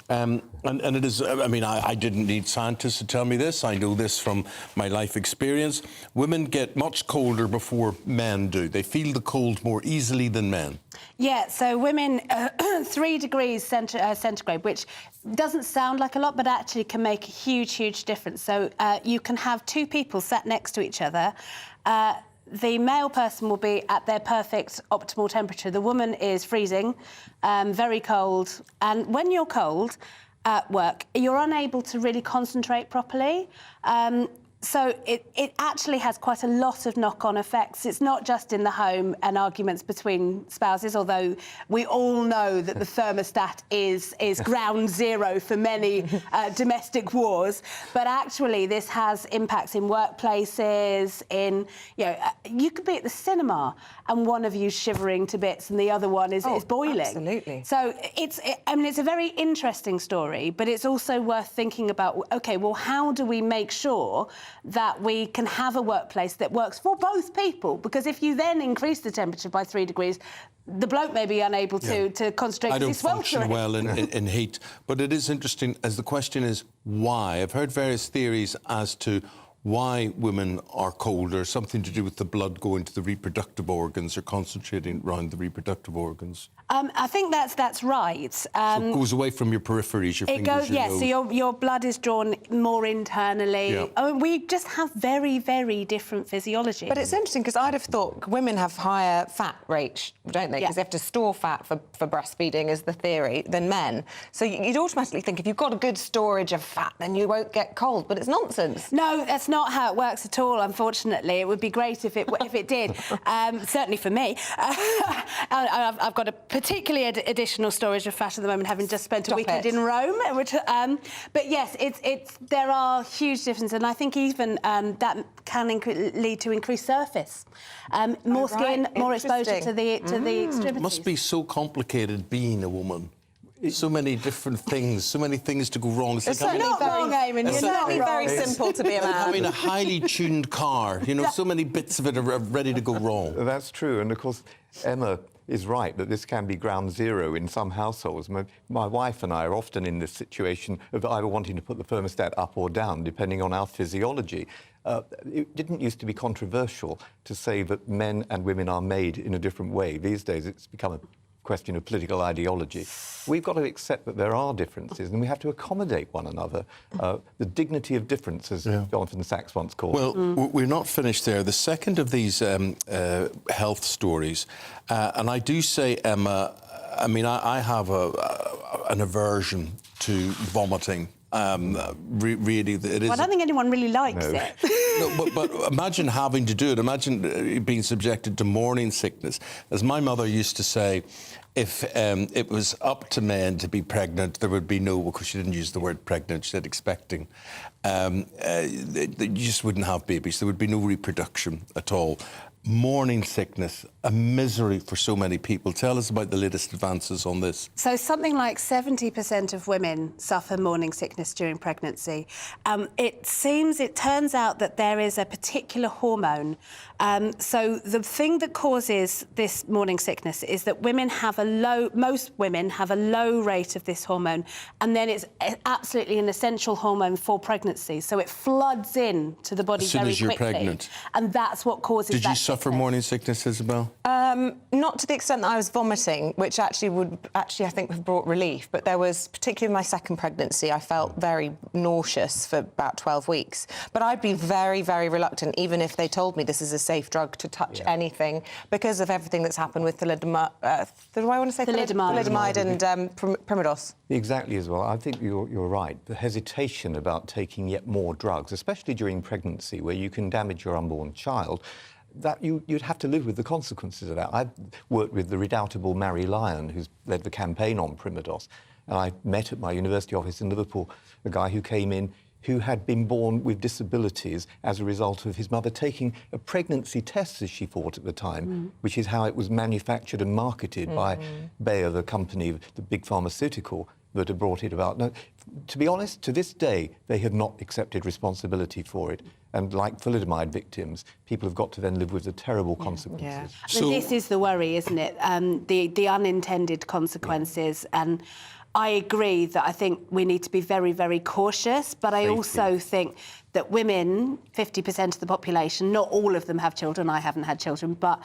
And it is, I mean, I didn't need scientists to tell me this. I know this from my life experience. Women get much colder before men do. They feel the cold more easily than men. Yeah, so women, 3 degrees centigrade, which doesn't sound like a lot, but actually can make a huge, huge difference. So you can have 2 people sat next to each other. The male person will be at their perfect optimal temperature. The woman is freezing, very cold. And when you're cold at work, you're unable to really concentrate properly. So it actually has quite a lot of knock-on effects. It's not just in the home and arguments between spouses, although we all know that the thermostat is ground zero for many domestic wars. But actually, this has impacts in workplaces, in, you know, you could be at the cinema and one of you's shivering to bits and the other one is boiling. Absolutely. So I mean, it's a very interesting story, but it's also worth thinking about, OK, well, how do we make sure that we can have a workplace that works for both people? Because if you then increase the temperature by 3 degrees, the bloke may be unable to concentrate. I don't he's sweltering. function well in heat. But it is interesting, as the question is why. I've heard various theories as to why women are colder, something to do with the blood going to the reproductive organs or concentrating around the reproductive organs. I think that's right. So it goes away from your peripheries, your It fingers, goes, your yes, nose. so your blood is drawn more internally. Yeah. I mean, we just have very, very different physiology. But it's interesting because I'd have thought women have higher fat rates, don't they? Because they have to store fat for breastfeeding, is the theory, than men. So you'd automatically think if you've got a good storage of fat, then you won't get cold. But it's nonsense. No, that's not how it works at all, unfortunately. It would be great if it did, certainly for me. I've got a particularly additional storage of fat at the moment, having just spent a weekend in Rome. Which, but yes, there are huge differences, and I think even that can lead to increased surface, more skin, more exposure to the extremities. It must be so complicated being a woman. So many different things, so many things to go wrong. It's not wrong, Eamonn. You're not wrong. Very simple to be a man. Having a highly tuned car, you know, so many bits of it are ready to go wrong. That's true, and of course, Emma is right that this can be ground zero in some households. My wife and I are often in this situation of either wanting to put the thermostat up or down, depending on our physiology. It didn't used to be controversial to say that men and women are made in a different way. These days, it's become a question of political ideology. We've got to accept that there are differences and we have to accommodate one another. The dignity of difference, as Jonathan Sacks once called it. Well, we're not finished there. The second of these health stories, and I do say, Emma, I mean, I have an aversion to vomiting. Really, it is. Well, I don't think anyone really likes it. No, but imagine having to do it. Imagine being subjected to morning sickness. As my mother used to say, if it was up to men to be pregnant, there would be no, because she didn't use the word pregnant, she said expecting. You just wouldn't have babies. There would be no reproduction at all. Morning sickness, a misery for so many people. Tell us about the latest advances on this. So something like 70% of women suffer morning sickness during pregnancy. It turns out that there is a particular hormone. So the thing that causes this morning sickness is that most women have a low rate of this hormone, and then it's absolutely an essential hormone for pregnancy. So it floods in to the body very quickly. As soon as you're pregnant. And that's what causes that suffer morning sickness, Isabel? Not to the extent that I was vomiting, which would I think have brought relief. But there was, particularly my second pregnancy, I felt very nauseous for about 12 weeks. But I'd be very, very reluctant, even if they told me this is a safe drug, to touch anything because of everything that's happened with thalidomide and Primodos. Exactly as well. I think you're right. The hesitation about taking yet more drugs, especially during pregnancy, where you can damage your unborn child, that you'd have to live with the consequences of that. I've worked with the redoubtable Mary Lyon, who's led the campaign on Primodos, and I met at my university office in Liverpool a guy who came in who had been born with disabilities as a result of his mother taking a pregnancy test, as she thought at the time, which is how it was manufactured and marketed by Bayer, the company, the big pharmaceutical that had brought it about. Now, to be honest, to this day, they have not accepted responsibility for it. And like thalidomide victims, people have got to then live with the terrible consequences. Yeah. So this is the worry, isn't it? The unintended consequences. And I agree that I think we need to be very, very cautious, but I also think that women, 50% of the population, not all of them have children, I haven't had children, but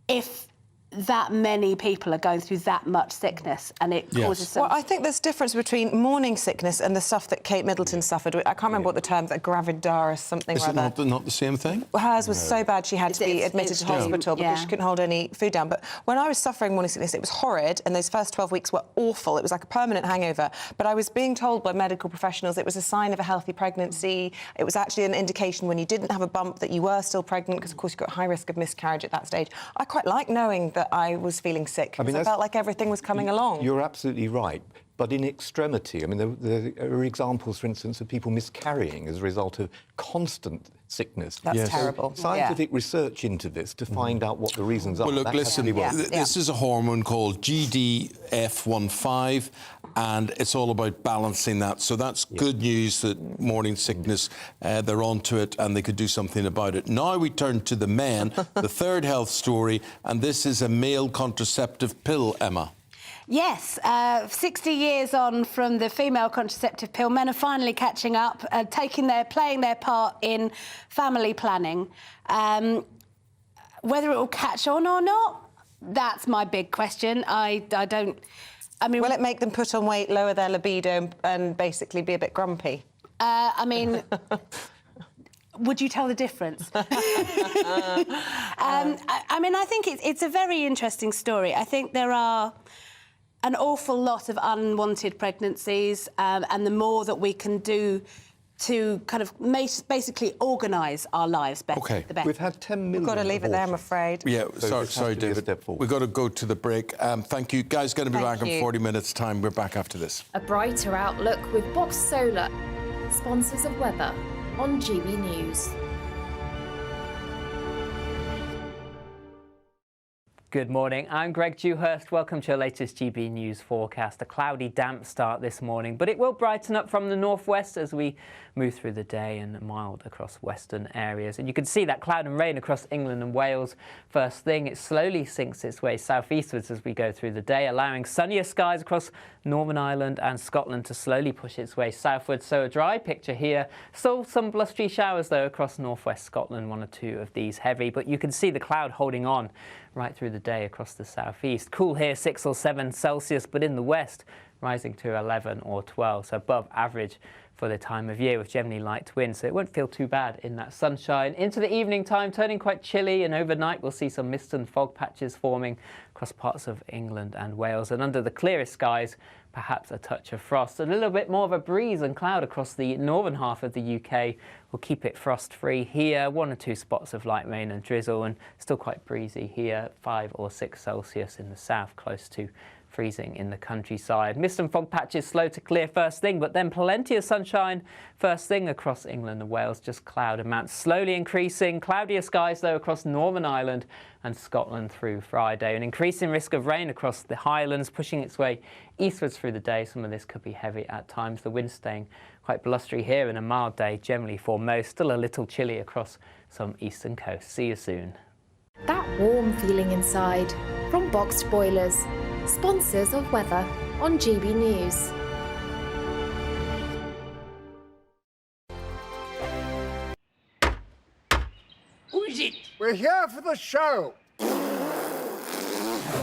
if that many people are going through that much sickness and it causes some... Well, I think there's a difference between morning sickness and the stuff that Kate Middleton suffered. I can't remember what the term, that gravidaris something Is or it other. not the same thing? Hers was so bad she had to be admitted to hospital because she couldn't hold any food down. But when I was suffering morning sickness, it was horrid, and those first 12 weeks were awful. It was like a permanent hangover. But I was being told by medical professionals it was a sign of a healthy pregnancy. It was actually an indication when you didn't have a bump that you were still pregnant, because, of course, you've got high risk of miscarriage at that stage. I quite like knowing that I was feeling sick, because I felt like everything was coming along. You're absolutely right. But in extremity, I mean, there are examples, for instance, of people miscarrying as a result of constant sickness. That's terrible. Scientific research into this to find out what the reasons are. Well, look, listen, this is a hormone called GDF15, and it's all about balancing that. So that's good news that morning sickness, they're onto it and they could do something about it. Now we turn to the men, the third health story, and this is a male contraceptive pill, Emma. Yes, 60 years on from the female contraceptive pill, men are finally catching up, playing their part in family planning. Whether it will catch on or not, that's my big question. I mean, will it make them put on weight, lower their libido, and basically be a bit grumpy? I mean. Would you tell the difference? I mean, I think it's a very interesting story. I think there are an awful lot of unwanted pregnancies, and the more that we can do to kind of basically organise our lives better, the better. We've had 10 million. We've got to leave it there, I'm afraid. Yeah, sorry, David. We've got to go to the break. Thank you. Guys, going to be back in 40 minutes' time. We're back after this. A brighter outlook with Box Solar, sponsors of weather on GB News. Good morning, I'm Greg Dewhurst. Welcome to your latest GB News forecast. A cloudy, damp start this morning, but it will brighten up from the northwest as we move through the day, and mild across western areas. And you can see that cloud and rain across England and Wales. First thing, it slowly sinks its way southeastwards as we go through the day, allowing sunnier skies across Northern Ireland and Scotland to slowly push its way southwards. So a dry picture here. Still some blustery showers, though, across northwest Scotland, one or two of these heavy. But you can see the cloud holding on right through the day across the southeast. Cool here, 6 or 7 Celsius, but in the west, rising to 11 or 12, so above average for the time of year with generally light winds, so it won't feel too bad in that sunshine. Into the evening time, turning quite chilly, and overnight we'll see some mist and fog patches forming across parts of England and Wales, and under the clearest skies, perhaps a touch of frost. A little bit more of a breeze and cloud across the northern half of the UK will keep it frost-free here. 1 or 2 spots of light rain and drizzle, and still quite breezy here. 5 or 6 Celsius in the south, close to freezing in the countryside. Mist and fog patches slow to clear first thing, but then plenty of sunshine first thing across England and Wales. Just cloud amounts slowly increasing. Cloudier skies, though, across Northern Ireland and Scotland through Friday. An increasing risk of rain across the Highlands, pushing its way eastwards through the day. Some of this could be heavy at times. The wind staying quite blustery here, and a mild day generally for most. Still a little chilly across some eastern coasts. See you soon. That warm feeling inside from Boxed Boilers, sponsors of weather on GB News. Who is it? We're We're here for the show.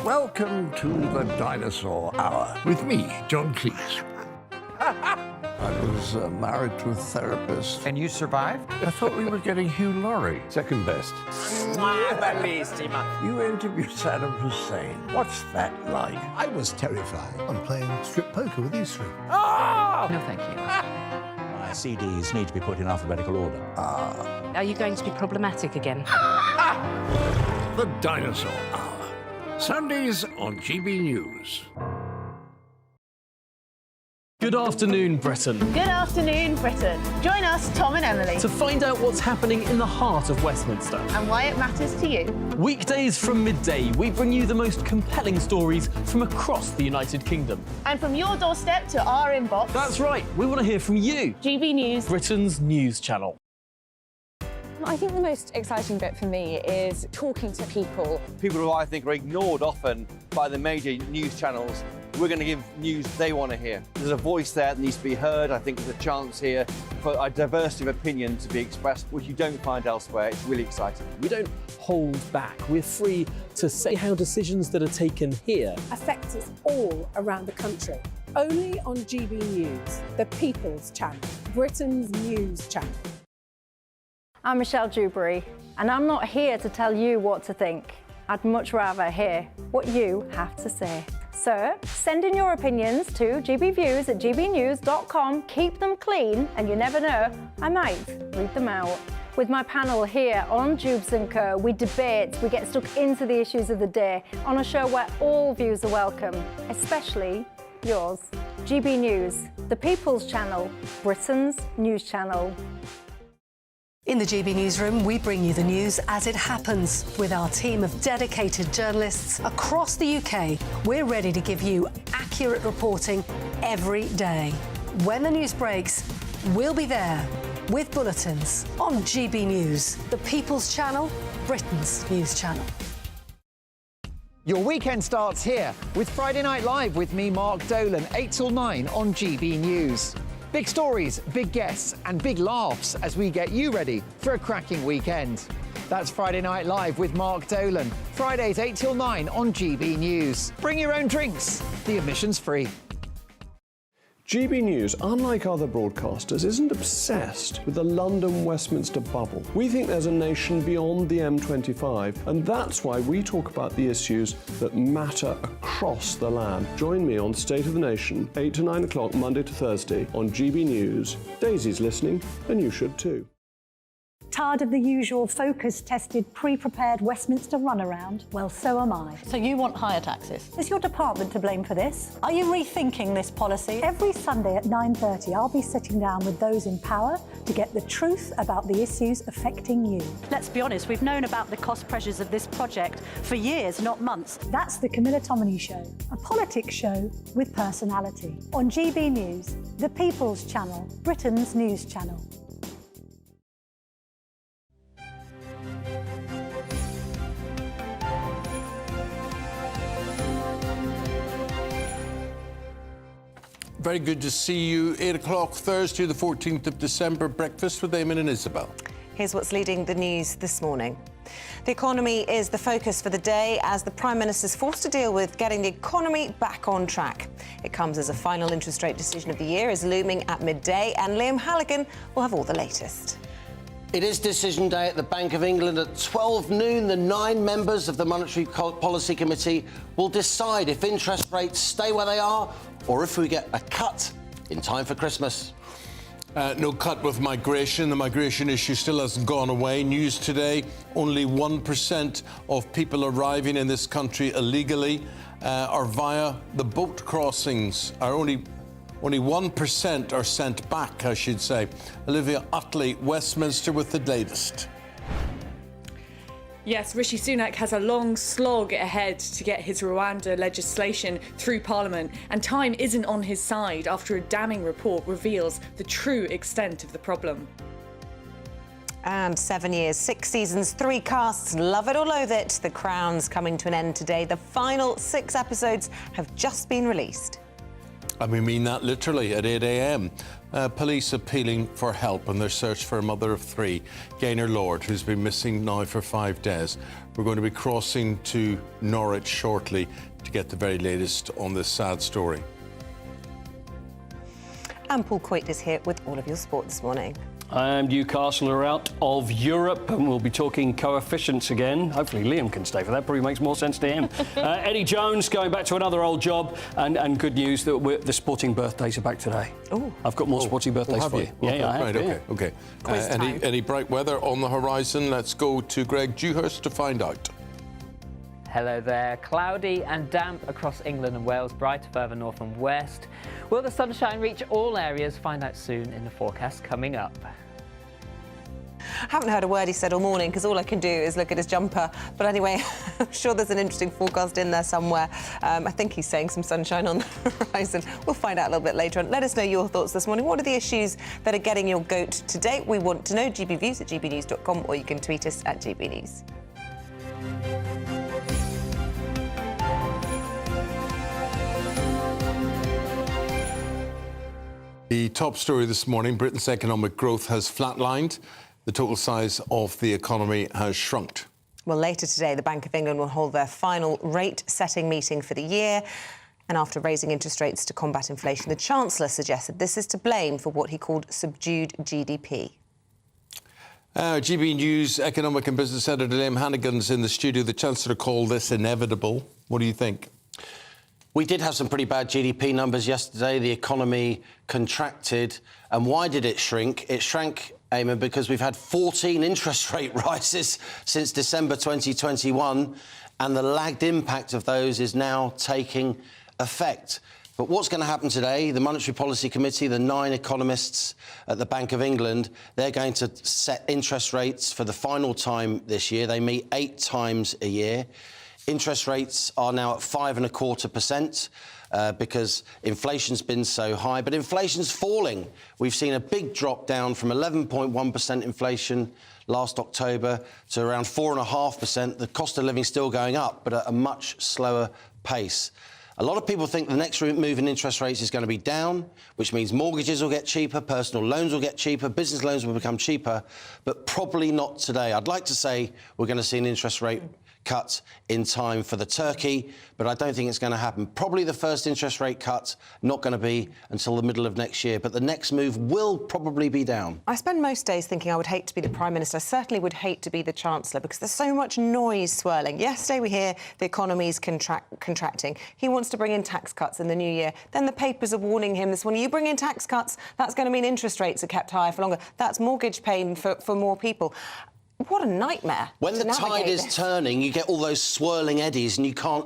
Welcome to the Dinosaur Hour with me, John Cleese. I was married to a therapist. And you survived? I thought we were getting Hugh Laurie. Second best. You interviewed Saddam Hussein. What's that like? I was terrified. I'm playing strip poker with these three. Oh! No, thank you. My CDs need to be put in alphabetical order. Are you going to be problematic again? The Dinosaur Hour. Sundays on GB News. Good afternoon, Britain. Good afternoon, Britain. Join us, Tom and Emily, To find out what's happening in the heart of Westminster. and why it matters to you. Weekdays from midday, we bring you the most compelling stories from across the United Kingdom. And from your doorstep to our inbox. That's right, we want to hear from you. GB News, Britain's news channel. I think the most exciting bit for me is talking to people. People who I think are ignored often by the major news channels. We're going to give news they want to hear. There's a voice there that needs to be heard. I think there's a chance here for a diversity of opinion to be expressed, which you don't find elsewhere. It's really exciting. We don't hold back. We're free to say how decisions that are taken here affects us all around the country. Only on GB News, the People's Channel, Britain's news channel. I'm Michelle Dewberry, and I'm not here to tell you what to think. I'd much rather hear what you have to say. So send in your opinions to gbviews@gbnews.com. Keep them clean, and you never know, I might read them out. With my panel here on Jubes & Co, we debate, we get stuck into the issues of the day on a show where all views are welcome, especially yours. GB News, the People's Channel, Britain's news channel. In the GB Newsroom, we bring you the news as it happens. With our team of dedicated journalists across the UK, we're ready to give you accurate reporting every day. When the news breaks, we'll be there with bulletins on GB News, the People's Channel, Britain's news channel. Your weekend starts here with Friday Night Live with me, Mark Dolan, 8 till 9 on GB News. Big stories, big guests and big laughs as we get you ready for a cracking weekend. That's Friday Night Live with Mark Dolan. Fridays 8 till 9 on GB News. Bring your own drinks. The admission's free. GB News, unlike other broadcasters, isn't obsessed with the London-Westminster bubble. We think there's a nation beyond the M25, and that's why we talk about the issues that matter across the land. Join me on State of the Nation, 8 to 9 o'clock, Monday to Thursday, on GB News. Daisy's listening, and you should too. Tired of the usual focus-tested, pre-prepared Westminster runaround? Well, so am I. So you want higher taxes? Is your department to blame for this? Are you rethinking this policy? Every Sunday at 9:30, I'll be sitting down with those in power to get the truth about the issues affecting you. Let's be honest, we've known about the cost pressures of this project for years, not months. That's the Camilla Tominey Show, a politics show with personality. On GB News, the People's Channel, Britain's news channel. Very good to see you. 8 o'clock Thursday, the 14th of December. Breakfast with Eamonn and Isabel. Here's what's leading the news this morning. The economy is the focus for the day as the Prime Minister's forced to deal with getting the economy back on track. It comes as a final interest rate decision of the year is looming at midday, and Liam Halligan will have all the latest. It is decision day at the Bank of England at 12 noon. The 9 members of the Monetary Policy Committee will decide if interest rates stay where they are or if we get a cut in time for Christmas. No cut with migration. The migration issue still hasn't gone away. News today, only 1% of people arriving in this country illegally are via the boat crossings. Only 1% are sent back, I should say. Olivia Utley, Westminster, with the latest. Yes, Rishi Sunak has a long slog ahead to get his Rwanda legislation through Parliament, and time isn't on his side after a damning report reveals the true extent of the problem. And 7 years, 6 seasons, 3 casts, love it or loathe it. The Crown's coming to an end today. The final 6 episodes have just been released. And we mean that literally at 8 a.m. Police appealing for help in their search for a mother of 3, Gaynor Lord, who's been missing now for 5 days. We're going to be crossing to Norwich shortly to get the very latest on this sad story. And Paul Coit is here with all of your sport this morning. And Newcastle are out of Europe, and we'll be talking coefficients again. Hopefully Liam can stay for that, probably makes more sense to him. Eddie Jones going back to another old job, and good news that the sporting birthdays are back today. Ooh. I've got more sporting birthdays for you. Yeah, I have. Right, okay. Any bright weather on the horizon? Let's go to Greg Dewhurst to find out. Hello there. Cloudy and damp across England and Wales, bright further north and west. Will the sunshine reach all areas? Find out soon in the forecast coming up. I haven't heard a word he said all morning because all I can do is look at his jumper. But anyway, I'm sure there's an interesting forecast in there somewhere. I think he's saying some sunshine on the horizon. We'll find out a little bit later on. Let us know your thoughts this morning. What are the issues that are getting your goat today? We want to know. GBViews at gbnews.com, or you can tweet us at GBNews. The top story this morning, Britain's economic growth has flatlined. The total size of the economy has shrunk. Well, later today, the Bank of England will hold their final rate-setting meeting for the year. And after raising interest rates to combat inflation, the Chancellor suggested this is to blame for what he called subdued GDP. GB News economic and business editor Liam Hannigan's in the studio. The Chancellor called this inevitable. What do you think? We did have some pretty bad GDP numbers yesterday. The economy contracted. And why did it shrink? It shrank, Eamonn, because we've had 14 interest rate rises since December 2021, and the lagged impact of those is now taking effect. But what's going to happen today? The Monetary Policy Committee, the 9 economists at the Bank of England, they're going to set interest rates for the final time this year. They meet 8 times a year. Interest rates are now at 5.25% because inflation's been so high. But inflation's falling. We've seen a big drop down from 11.1% inflation last October to around 4.5%. The cost of living still going up, but at a much slower pace. A lot of people think the next move in interest rates is going to be down, which means mortgages will get cheaper, personal loans will get cheaper, business loans will become cheaper, but probably not today. I'd like to say we're going to see an interest rate cut in time for the turkey, but I don't think it's going to happen. Probably the first interest rate cut not going to be until the middle of next year, but the next move will probably be down. I spend most days thinking I would hate to be the Prime Minister. I certainly would hate to be the Chancellor because there's so much noise swirling. Yesterday we hear the economy's contracting. He wants to bring in tax cuts in the new year. Then the papers are warning him this morning, you bring in tax cuts, that's going to mean interest rates are kept higher for longer. That's mortgage pain for more people. What a nightmare. When the tide is turning, you get all those swirling eddies and you can't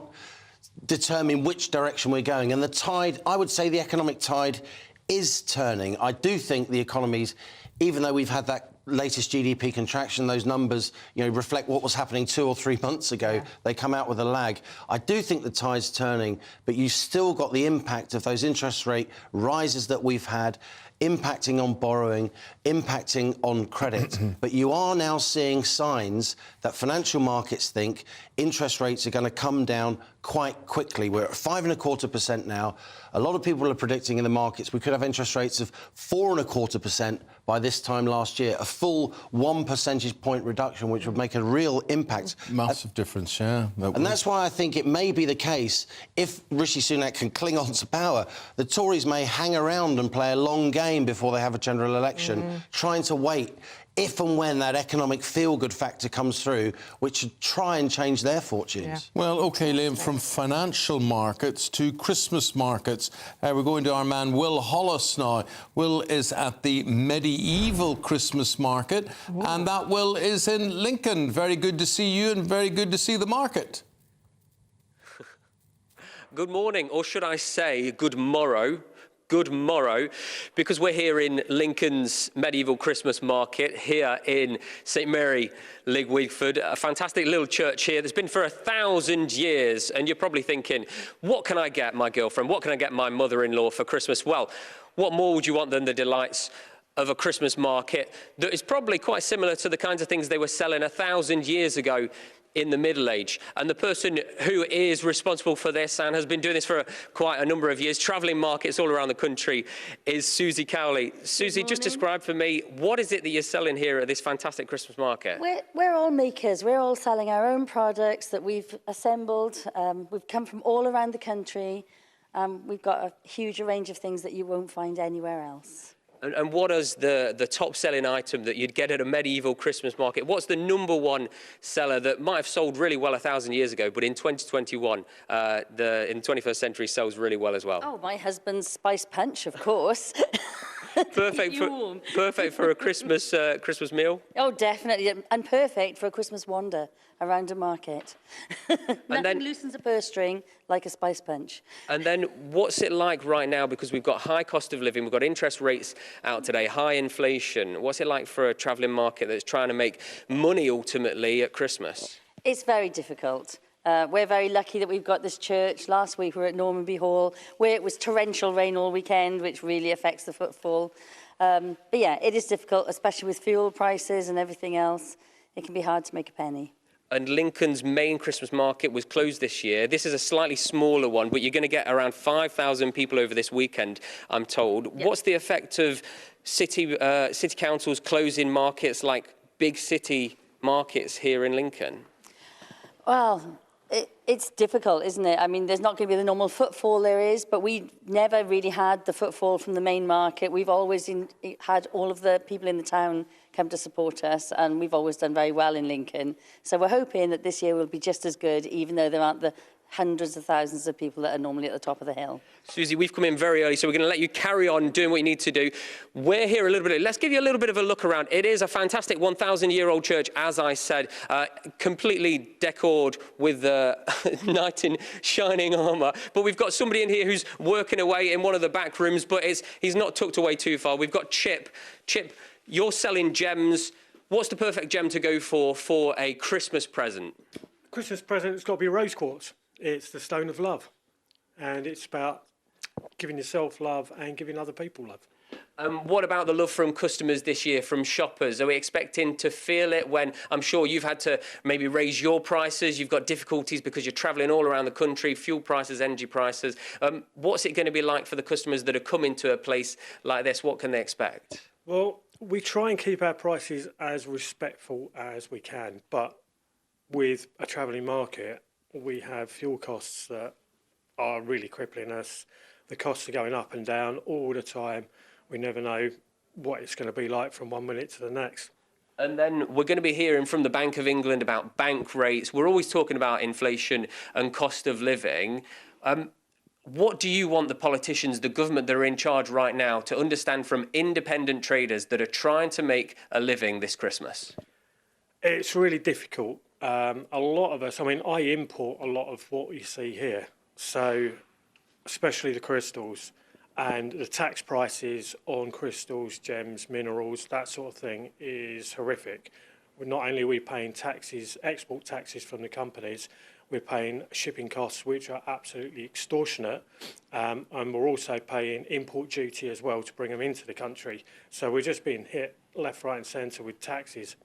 determine which direction we're going. And the tide, I would say the economic tide is turning. I do think the economy's, even though we've had that latest GDP contraction, those numbers, reflect what was happening 2 or 3 months ago. Yeah. They come out with a lag. I do think the tide's turning, but you've still got the impact of those interest rate rises that we've had, impacting on borrowing, impacting on credit. But you are now seeing signs that financial markets think interest rates are going to come down quite quickly. We're at 5.25% now. A lot of people are predicting in the markets we could have interest rates of 4.25% by this time last year, a full 1 percentage point reduction, which would make a real impact. Massive difference, yeah. And that's why I think it may be the case, if Rishi Sunak can cling on to power, the Tories may hang around and play a long game before they have a general election, trying to wait if and when that economic feel-good factor comes through, which should try and change their fortunes. Yeah. Well, OK, Liam, from financial markets to Christmas markets, we're going to our man Will Hollis now. Will is at the medieval Christmas market, and that Will is in Lincoln. Very good to see you and very good to see the market. Good morning, or should I say good morrow. Good morrow, because we're here in Lincoln's medieval Christmas market here in St Mary, Ligwigford, a fantastic little church here that's been for 1,000 years. And you're probably thinking, what can I get my girlfriend? What can I get my mother-in-law for Christmas? Well, what more would you want than the delights of a Christmas market that is probably quite similar to the kinds of things they were selling 1,000 years ago in the Middle Age. And the person who is responsible for this and has been doing this for quite a number of years, travelling markets all around the country, is Susie Cowley. Susie, just describe for me, what is it that you're selling here at this fantastic Christmas market? We're all makers. We're all selling our own products that we've assembled. We've come from all around the country. We've got a huge range of things that you won't find anywhere else. And what is the top-selling item that you'd get at a medieval Christmas market? What's the #1 seller that might have sold really well 1,000 years ago, but in 2021, in the 21st century, sells really well as well? Oh, my husband's spice punch, of course. Perfect for a Christmas meal? Oh, definitely, and perfect for a Christmas wander around a market. Nothing loosens a purse string like a spice punch. And then what's it like right now? Because we've got high cost of living, we've got interest rates out today, high inflation. What's it like for a travelling market that's trying to make money ultimately at Christmas? It's very difficult. We're very lucky that we've got this church. Last week we were at Normanby Hall, where it was torrential rain all weekend, which really affects the footfall. But yeah, it is difficult, especially with fuel prices and everything else. It can be hard to make a penny. And Lincoln's main Christmas market was closed this year. This is a slightly smaller one, but you're going to get around 5,000 people over this weekend, I'm told. Yep. What's the effect of city councils closing markets like big city markets here in Lincoln? Well, it's difficult, isn't it? I mean, there's not going to be the normal footfall there is, but we never really had the footfall from the main market. We've always had all of the people in the town come to support us, and we've always done very well in Lincoln. So we're hoping that this year will be just as good, even though there aren't the hundreds of thousands of people that are normally at the top of the hill. Susie, we've come in very early, so we're going to let you carry on doing what you need to do. We're here a little bit. Let's give you a little bit of a look around. It is a fantastic 1,000-year-old church, as I said, completely decored with the knight in shining armour. But we've got somebody in here who's working away in one of the back rooms, but he's not tucked away too far. We've got Chip. Chip, you're selling gems. What's the perfect gem to go for a Christmas present? Christmas present, it's got to be rose quartz. It's the stone of love, and it's about giving yourself love and giving other people love. What about the love from customers this year, from shoppers? Are we expecting to feel it when I'm sure you've had to maybe raise your prices? You've got difficulties because you're travelling all around the country, fuel prices, energy prices. What's it going to be like for the customers that are coming to a place like this? What can they expect? Well, we try and keep our prices as respectful as we can, but with a travelling market, we have fuel costs that are really crippling us. The costs are going up and down all the time. We never know what it's going to be like from one minute to the next. And then we're going to be hearing from the Bank of England about bank rates. We're always talking about inflation and cost of living. What do you want the politicians, the government that are in charge right now, to understand from independent traders that are trying to make a living this Christmas? It's really difficult. A lot of us, I mean, I import a lot of what you see here, so especially the crystals, and the tax prices on crystals, gems, minerals, that sort of thing is horrific. Not only are we paying taxes, export taxes from the companies, we're paying shipping costs which are absolutely extortionate, and we're also paying import duty as well to bring them into the country. So we're just being hit left, right and centre with taxes.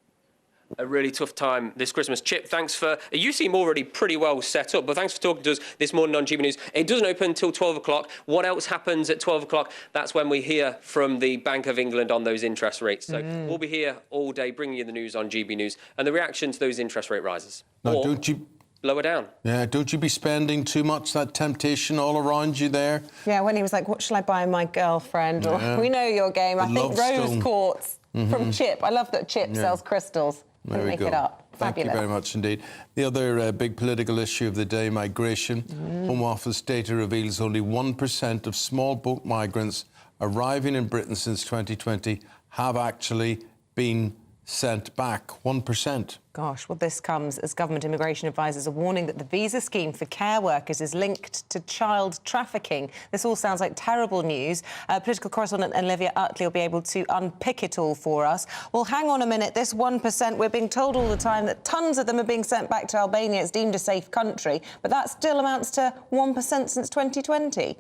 A really tough time this Christmas. Chip, thanks for... You seem already pretty well set up, but thanks for talking to us this morning on GB News. It doesn't open until 12 o'clock. What else happens at 12 o'clock? That's when we hear from the Bank of England on those interest rates. So we'll be here all day bringing you the news on GB News and the reaction to those interest rate rises. Now, or don't you... lower down. Yeah, don't you be spending too much, that temptation all around you there? Yeah, when he was like, what shall I buy my girlfriend? Or, we know your game. I think rose quartz from Chip. I love that Chip sells crystals. There we make go. it up. Thank Fabulous. you very much indeed. The other big political issue of the day, migration. Home Office data reveals only 1% of small boat migrants arriving in Britain since 2020 have actually been sent back. 1%. Gosh, well, this comes as government immigration advisors are warning that the visa scheme for care workers is linked to child trafficking. This all sounds like terrible news. Political correspondent Olivia Utley will be able to unpick it all for us. Well, hang on a minute. This 1%, we're being told all the time that tons of them are being sent back to Albania. It's deemed a safe country, but that still amounts to 1% since 2020.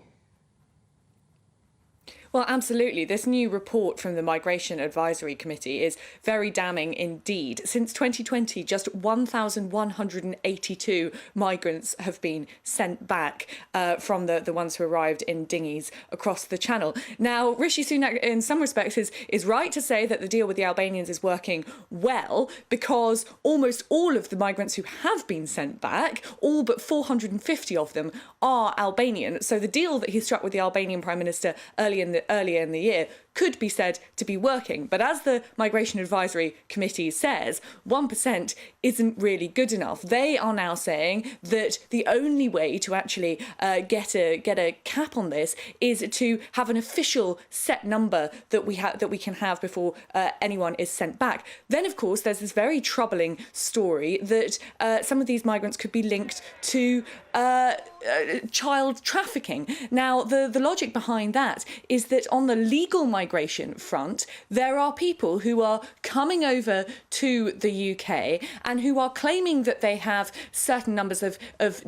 Well, absolutely. This new report from the Migration Advisory Committee is very damning indeed. Since 2020, just 1,182 migrants have been sent back from the ones who arrived in dinghies across the Channel. Now, Rishi Sunak, in some respects, is right to say that the deal with the Albanians is working well, because almost all of the migrants who have been sent back, all but 450 of them, are Albanian. So the deal that he struck with the Albanian Prime Minister earlier in the year could be said to be working. But as the Migration Advisory Committee says, 1% isn't really good enough. They are now saying that the only way to actually get a cap on this is to have an official set number that we can have before anyone is sent back. Then, of course, there's this very troubling story that some of these migrants could be linked to child trafficking. Now, the logic behind that is that on the legal migration front, there are people who are coming over to the UK and who are claiming that they have certain numbers of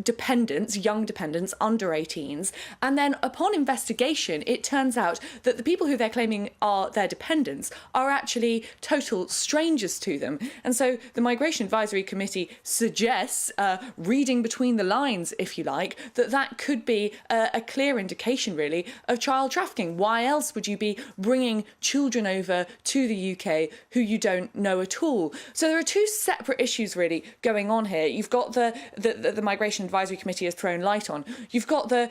dependents, young dependents, under 18s. And then upon investigation, it turns out that the people who they're claiming are their dependents are actually total strangers to them. And so the Migration Advisory Committee suggests, reading between the lines, if you like, that could be a clear indication, really, of child trafficking. Why else would you be bringing children over to the UK who you don't know at all? So there are two separate issues, really, going on here. You've got the Migration Advisory Committee has thrown light on. You've got the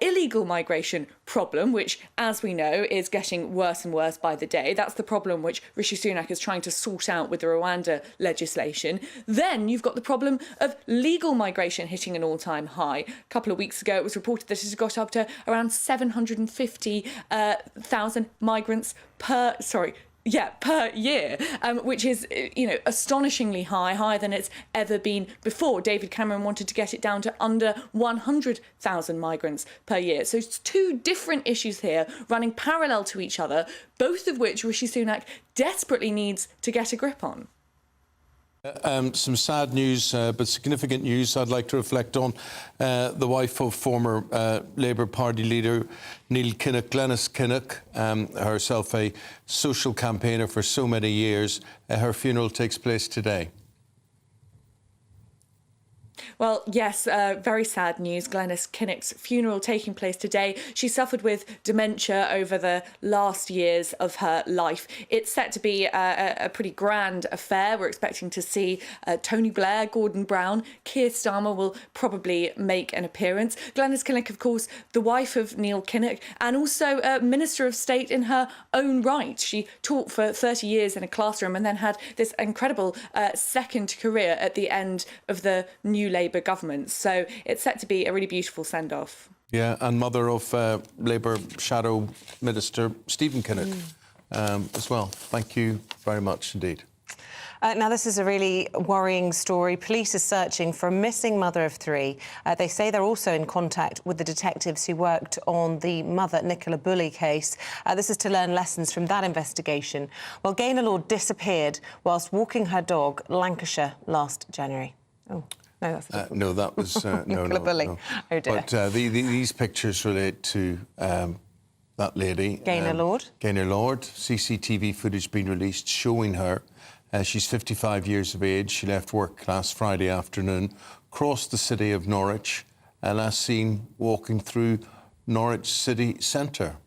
illegal migration problem, which, as we know, is getting worse and worse by the day. That's the problem which Rishi Sunak is trying to sort out with the Rwanda legislation. Then you've got the problem of legal migration hitting an all-time high. A couple of weeks ago, it was reported that it has got up to around 750,000 migrants per year, which is, astonishingly high, higher than it's ever been before. David Cameron wanted to get it down to under 100,000 migrants per year. So it's two different issues here running parallel to each other, both of which Rishi Sunak desperately needs to get a grip on. Some sad news, but significant news I'd like to reflect on. The wife of former Labour Party leader Neil Kinnock, Glenys Kinnock, herself a social campaigner for so many years. Her funeral takes place today. Well, yes, very sad news. Glenys Kinnock's funeral taking place today. She suffered with dementia over the last years of her life. It's set to be a pretty grand affair. We're expecting to see Tony Blair, Gordon Brown, Keir Starmer will probably make an appearance. Glenys Kinnock, of course, the wife of Neil Kinnock, and also a Minister of State in her own right. She taught for 30 years in a classroom and then had this incredible second career at the end of the new Labour government. So it's set to be a really beautiful send-off. Yeah, and mother of Labour Shadow Minister Stephen Kinnock as well. Thank you very much indeed. Now, this is a really worrying story. Police are searching for a missing mother of three. They say they're also in contact with the detectives who worked on the mother Nicola Bulley case. This is to learn lessons from that investigation. Well, Gaynor Lord disappeared whilst walking her dog, Lancashire, last January. Oh. No, that's no, that was Nicola Bulley. No. Oh dear. But these pictures relate to that lady, Gaynor Lord. Gaynor Lord. CCTV footage being released showing her. She's 55 years of age. She left work last Friday afternoon, crossed the city of Norwich, and last seen walking through Norwich city centre.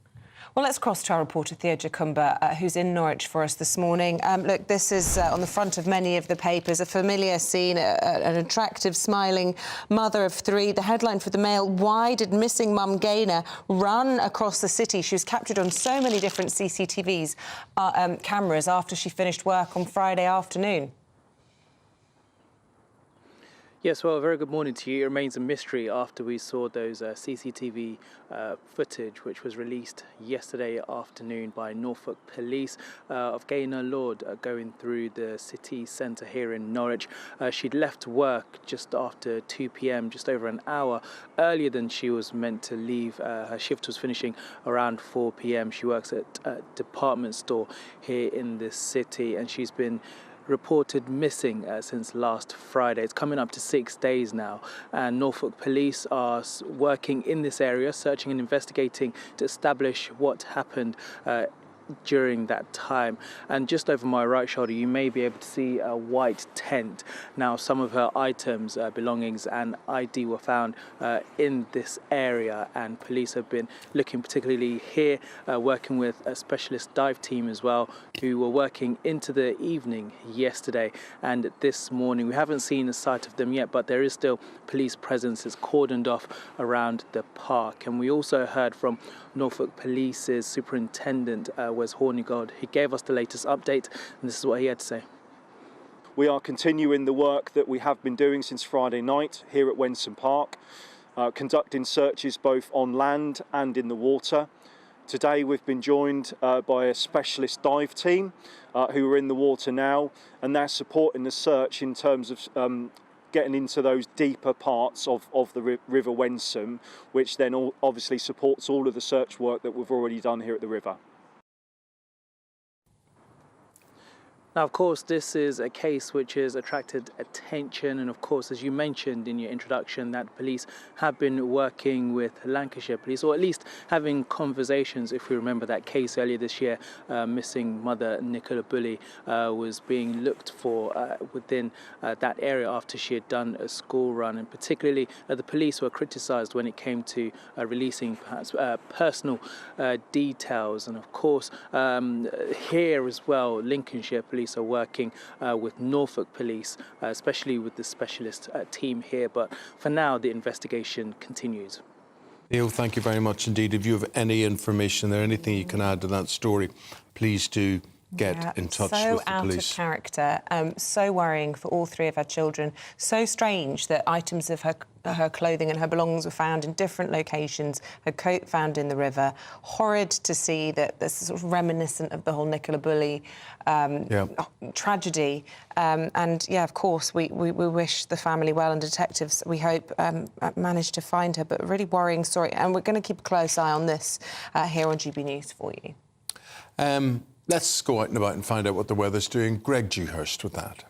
Well, let's cross to our reporter, Theo Jacumba, who's in Norwich for us this morning. Look, this is on the front of many of the papers, a familiar scene, an attractive, smiling mother of three. The headline for the Mail, why did missing mum Gaynor run across the city? She was captured on so many different CCTVs cameras after she finished work on Friday afternoon. Yes, well, a very good morning to you. It remains a mystery after we saw those CCTV footage, which was released yesterday afternoon by Norfolk Police of Gaynor Lord going through the city centre here in Norwich. She'd left work just after 2 p.m, just over an hour earlier than she was meant to leave. Her shift was finishing around 4 p.m. She works at a department store here in this city, and she's been reported missing since last Friday. It's coming up to 6 days now, and Norfolk police are working in this area, searching and investigating to establish what happened during that time. And just over my right shoulder you may be able to see a white tent. Now some of her items, belongings and ID were found in this area, and police have been looking particularly here, working with a specialist dive team as well, who were working into the evening yesterday and this morning. We haven't seen a sight of them yet, but there is still police presence. It's cordoned off around the park. And we also heard from Norfolk Police's Superintendent Wes Hornigold. He gave us the latest update, and this is what he had to say. We are continuing the work that we have been doing since Friday night here at Wensum Park, conducting searches both on land and in the water. Today we've been joined by a specialist dive team who are in the water now, and they're supporting the search in terms of getting into those deeper parts of the River Wensum, which then obviously supports all of the search work that we've already done here at the river. Now, of course, this is a case which has attracted attention, and of course, as you mentioned in your introduction, that police have been working with Lancashire Police, or at least having conversations. If we remember that case earlier this year, missing mother Nicola Bulley was being looked for within that area after she had done a school run, and particularly the police were criticised when it came to releasing perhaps personal details. And of course, here as well, Lincolnshire Police are working with Norfolk Police, especially with the specialist team here. But for now, the investigation continues. Neil, thank you very much indeed. If you have any information there, anything you can add to that story, please do get in touch with the police. So out of character, so worrying for all three of her children. So strange that items of her clothing and her belongings were found in different locations, her coat found in the river. Horrid to see that this is sort of reminiscent of the whole Nicola Bulley tragedy. And yeah, of course, we wish the family well, and detectives, we hope, manage to find her. But a really worrying story, and we're going to keep a close eye on this here on GB News for you. Let's go out and about and find out what the weather's doing. Greg Dewhurst with that.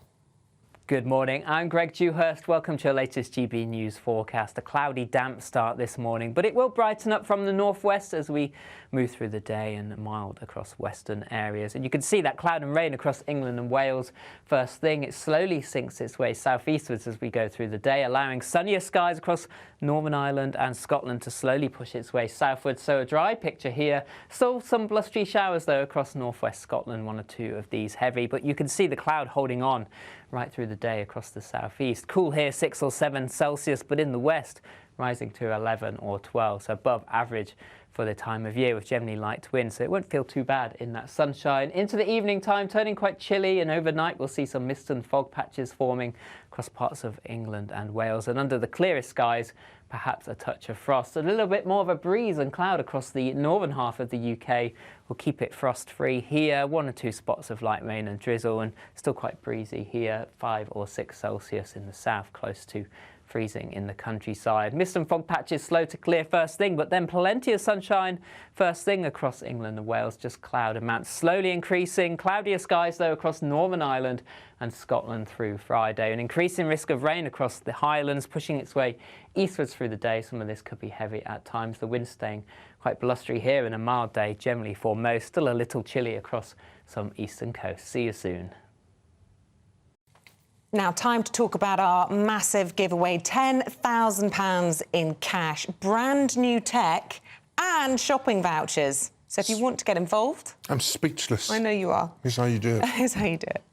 Good morning, I'm Greg Dewhurst. Welcome to your latest GB News forecast. A cloudy, damp start this morning, but it will brighten up from the northwest as we move through the day, and mild across western areas. And you can see that cloud and rain across England and Wales. First thing, it slowly sinks its way southeastwards as we go through the day, allowing sunnier skies across Northern Ireland and Scotland to slowly push its way southwards. So a dry picture here. Still some blustery showers, though, across northwest Scotland, one or two of these heavy. But you can see the cloud holding on right through the day across the southeast. Cool here, 6 or 7 Celsius, but in the west, rising to 11 or 12, so above average for the time of year, with generally light winds, so it won't feel too bad in that sunshine. Into the evening time, turning quite chilly, and overnight we'll see some mist and fog patches forming across parts of England and Wales, and under the clearest skies, perhaps a touch of frost. A little bit more of a breeze and cloud across the northern half of the UK will keep it frost-free here. 1 or 2 spots of light rain and drizzle, and still quite breezy here. 5 or 6 Celsius in the south, close to freezing in the countryside. Mist and fog patches slow to clear first thing, but then plenty of sunshine first thing across England and Wales. Just cloud amounts slowly increasing. Cloudier skies, though, across Northern Ireland and Scotland through Friday. An increasing risk of rain across the Highlands, pushing its way eastwards through the day. Some of this could be heavy at times. The wind staying quite blustery here, and a mild day generally for most. Still a little chilly across some eastern coasts. See you soon. Now, time to talk about our massive giveaway, £10,000 in cash, brand new tech and shopping vouchers. So if you want to get involved... I'm speechless. I know you are. Here's how you do it. Here's how you do it.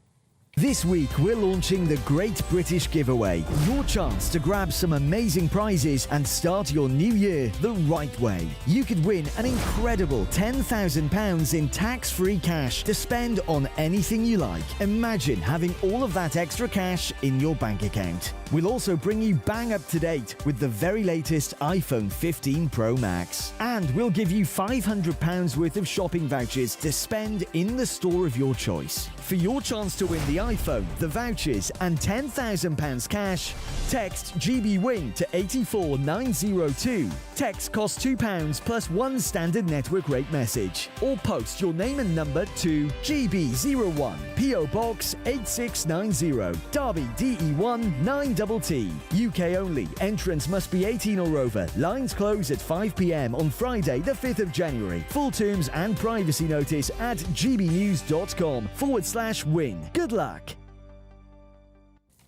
This week, we're launching the Great British Giveaway. Your chance to grab some amazing prizes and start your new year the right way. You could win an incredible £10,000 in tax-free cash to spend on anything you like. Imagine having all of that extra cash in your bank account. We'll also bring you bang up to date with the very latest iPhone 15 Pro Max. And we'll give you £500 worth of shopping vouchers to spend in the store of your choice. For your chance to win the iPhone, the vouchers and £10,000 cash, text GBWIN to 84902. Text costs £2 plus one standard network rate message. Or post your name and number to GB01, PO Box 8690, Derby DE1 9TT. UK only. Entrance must be 18 or over. Lines close at 5 p.m. on Friday, the 5th of January. Full terms and privacy notice at gbnews.com/win. Good luck.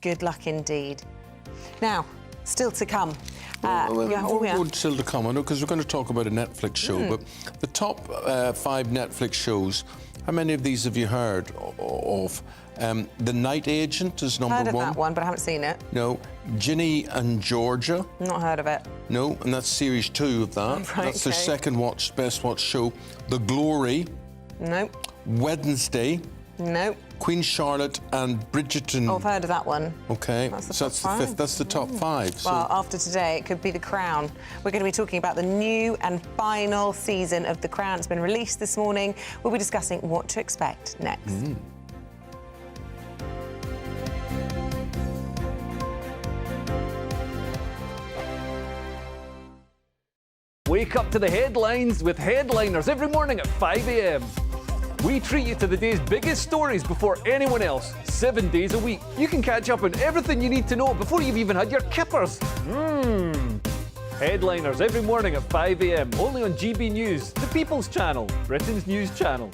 Good luck indeed. Now, still to come. Still to come, I know, because we're going to talk about a Netflix show, but the top 5 Netflix shows, how many of these have you heard of? The Night Agent is number 1. Heard of that one, but I haven't seen it. No. Ginny and Georgia. Not heard of it. No, and that's series 2 of that. Right, that's the okay. second best watched show. The Glory. Nope. Wednesday. Nope. Queen Charlotte and Bridgerton. Oh, I've heard of that one. Okay, That's the so top that's the 5. fifth. That's the top 5. So. Well, after today, it could be The Crown. We're going to be talking about the new and final season of The Crown. It's been released this morning. We'll be discussing what to expect next. Wake up to the headlines with Headliners every morning at 5 a.m. We treat you to the day's biggest stories before anyone else, 7 days a week. You can catch up on everything you need to know before you've even had your kippers. Headliners every morning at 5 a.m. only on GB News, the People's Channel, Britain's news channel.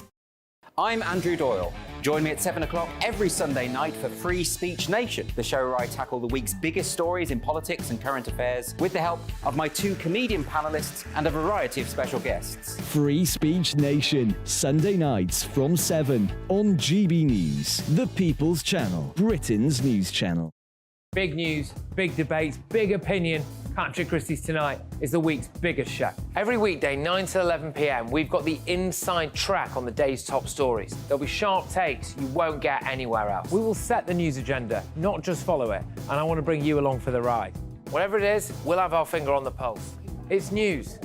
I'm Andrew Doyle. Join me at 7 o'clock every Sunday night for Free Speech Nation, the show where I tackle the week's biggest stories in politics and current affairs with the help of my 2 comedian panellists and a variety of special guests. Free Speech Nation, Sunday nights from 7 on GB News, the People's Channel, Britain's news channel. Big news, big debates, big opinion. Patrick Christie's Tonight is the week's biggest show. Every weekday, 9 to 11 p.m, we've got the inside track on the day's top stories. There'll be sharp takes you won't get anywhere else. We will set the news agenda, not just follow it, and I want to bring you along for the ride. Whatever it is, we'll have our finger on the pulse. It's news,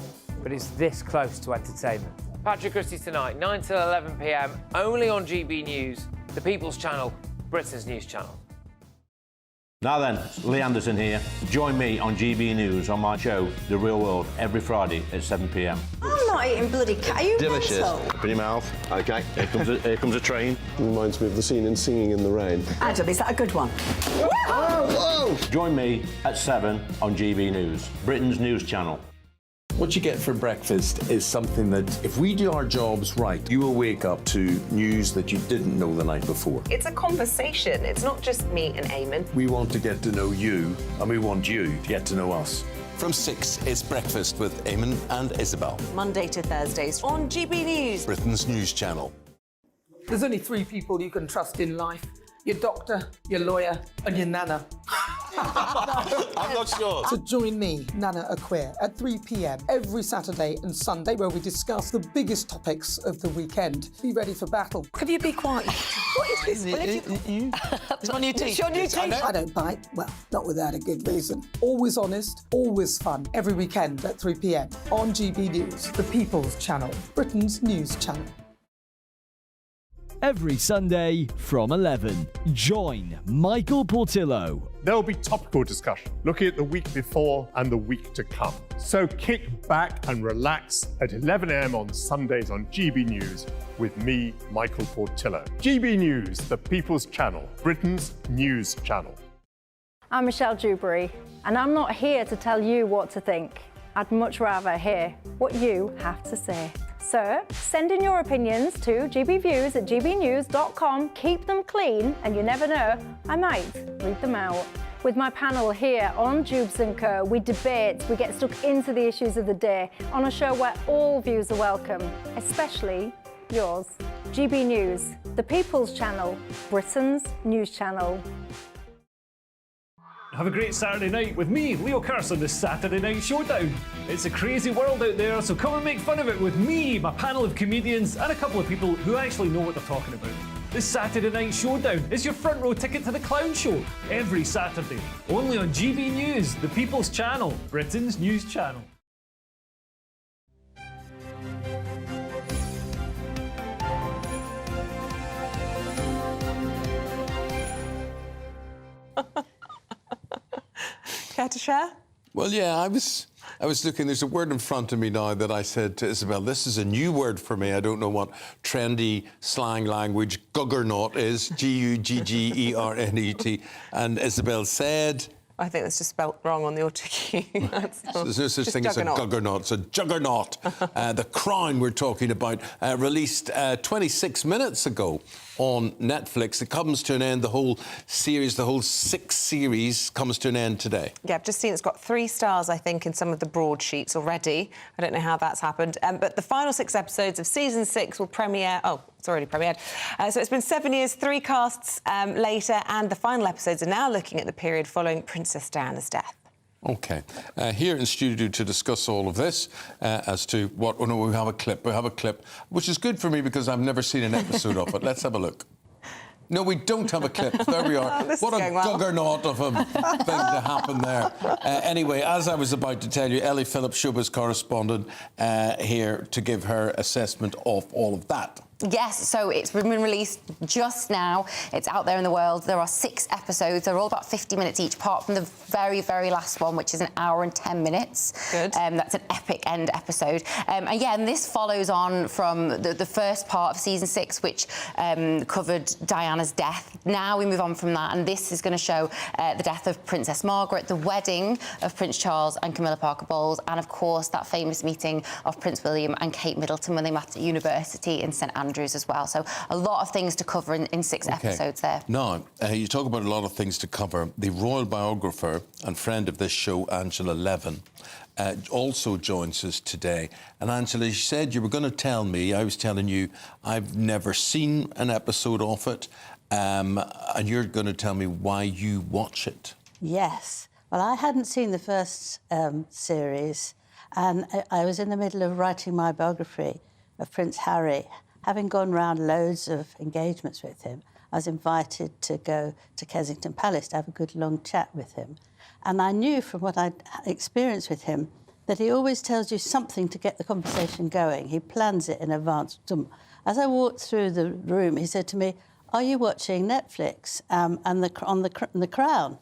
but it's this close to entertainment. Patrick Christie's Tonight, 9 to 11 p.m, only on GB News, the People's Channel, Britain's news channel. Now then, Lee Anderson here. Join me on GB News on my show, The Real World, every Friday at 7 p.m. I'm not eating bloody cat. Are you Delicious. mental? Put in your mouth. OK, here comes a train. Reminds me of the scene in Singing in the Rain. Adam, is that a good one? Whoa! Join me at 7 on GB News, Britain's news channel. What you get for breakfast is something that, if we do our jobs right, you will wake up to news that you didn't know the night before. It's a conversation. It's not just me and Eamonn. We want to get to know you, and we want you to get to know us. From 6, it's Breakfast with Eamonn and Isabel. Monday to Thursdays on GB News, Britain's news channel. There's only 3 people you can trust in life. Your doctor, your lawyer, and your nana. I'm not sure. So join me, Nana Aquare, at 3 p.m. every Saturday and Sunday, where we discuss the biggest topics of the weekend. Be ready for battle. Could you be quiet? What is this? It's my new teeth. It's your new teeth. I don't bite. Well, not without a good reason. Always honest, always fun. Every weekend at 3 p.m. on GB News, the People's Channel, Britain's news channel. Every Sunday from 11, join Michael Portillo. There'll be topical discussion, looking at the week before and the week to come. So kick back and relax at 11 a.m. on Sundays on GB News with me, Michael Portillo. GB News, the People's Channel, Britain's news channel. I'm Michelle Dewberry, and I'm not here to tell you what to think. I'd much rather hear what you have to say. So, send in your opinions to gbviews@gbnews.com. Keep them clean, and you never know, I might read them out. With my panel here on Jubes & Co, we debate, we get stuck into the issues of the day on a show where all views are welcome, especially yours. GB News, the People's Channel, Britain's news channel. Have a great Saturday night with me, Leo Curse, on the Saturday Night Showdown. It's a crazy world out there, so come and make fun of it with me, my panel of comedians, and a couple of people who actually know what they're talking about. The Saturday Night Showdown is your front row ticket to the clown show every Saturday. Only on GB News, the People's Channel, Britain's news channel. Care to share? Well, yeah, I was looking. There's a word in front of me now that I said to Isabel, this is a new word for me. I don't know what trendy slang language guggernaut is, G-U-G-G-E-R-N-E-T. And Isabel said... I think that's just spelt wrong on the autocue. There's no such thing as a guggernaut. It's a juggernaut. The Crown we're talking about, released 26 minutes ago on Netflix. It comes to an end, the whole series, the whole 6 series comes to an end today. Yeah, I've just seen it's got 3 stars, I think, in some of the broadsheets already. I don't know how that's happened. But the final 6 episodes of season 6 will premiere... Oh, it's already premiered. So it's been 7 years, 3 casts later, and the final episodes are now looking at the period following Princess Diana's death. OK. Here in studio to discuss all of this as to what... Oh, no, we have a clip, which is good for me because I've never seen an episode of it. Let's have a look. No, we don't have a clip. There we are. What a guggernaut of a thing to happen there. Anyway, as I was about to tell you, Ellie Phillips, showbiz correspondent, here to give her assessment of all of that. Yes, so it's been released just now. It's out there in the world. There are 6 episodes. They're all about 50 minutes each, apart from the very, very last one, which is 1 hour and 10 minutes. Good. That's an epic end episode. And yeah, and this follows on from the first part of season 6, which covered Diana's death. Now we move on from that, and this is going to show the death of Princess Margaret, the wedding of Prince Charles and Camilla Parker Bowles, and of course that famous meeting of Prince William and Kate Middleton when they met at university in St Andrews as well. So a lot of things to cover in 6 episodes there. Now, you talk about a lot of things to cover. The royal biographer and friend of this show, Angela Levin, also joins us today. And Angela, you said you were going to tell me, I was telling you, I've never seen an episode of it, and you're going to tell me why you watch it. Yes. Well, I hadn't seen the first series, and I was in the middle of writing my biography of Prince Harry. Having gone round loads of engagements with him, I was invited to go to Kensington Palace to have a good long chat with him. And I knew from what I'd experienced with him that he always tells you something to get the conversation going. He plans it in advance. As I walked through the room, he said to me, "Are you watching Netflix and the Crown?"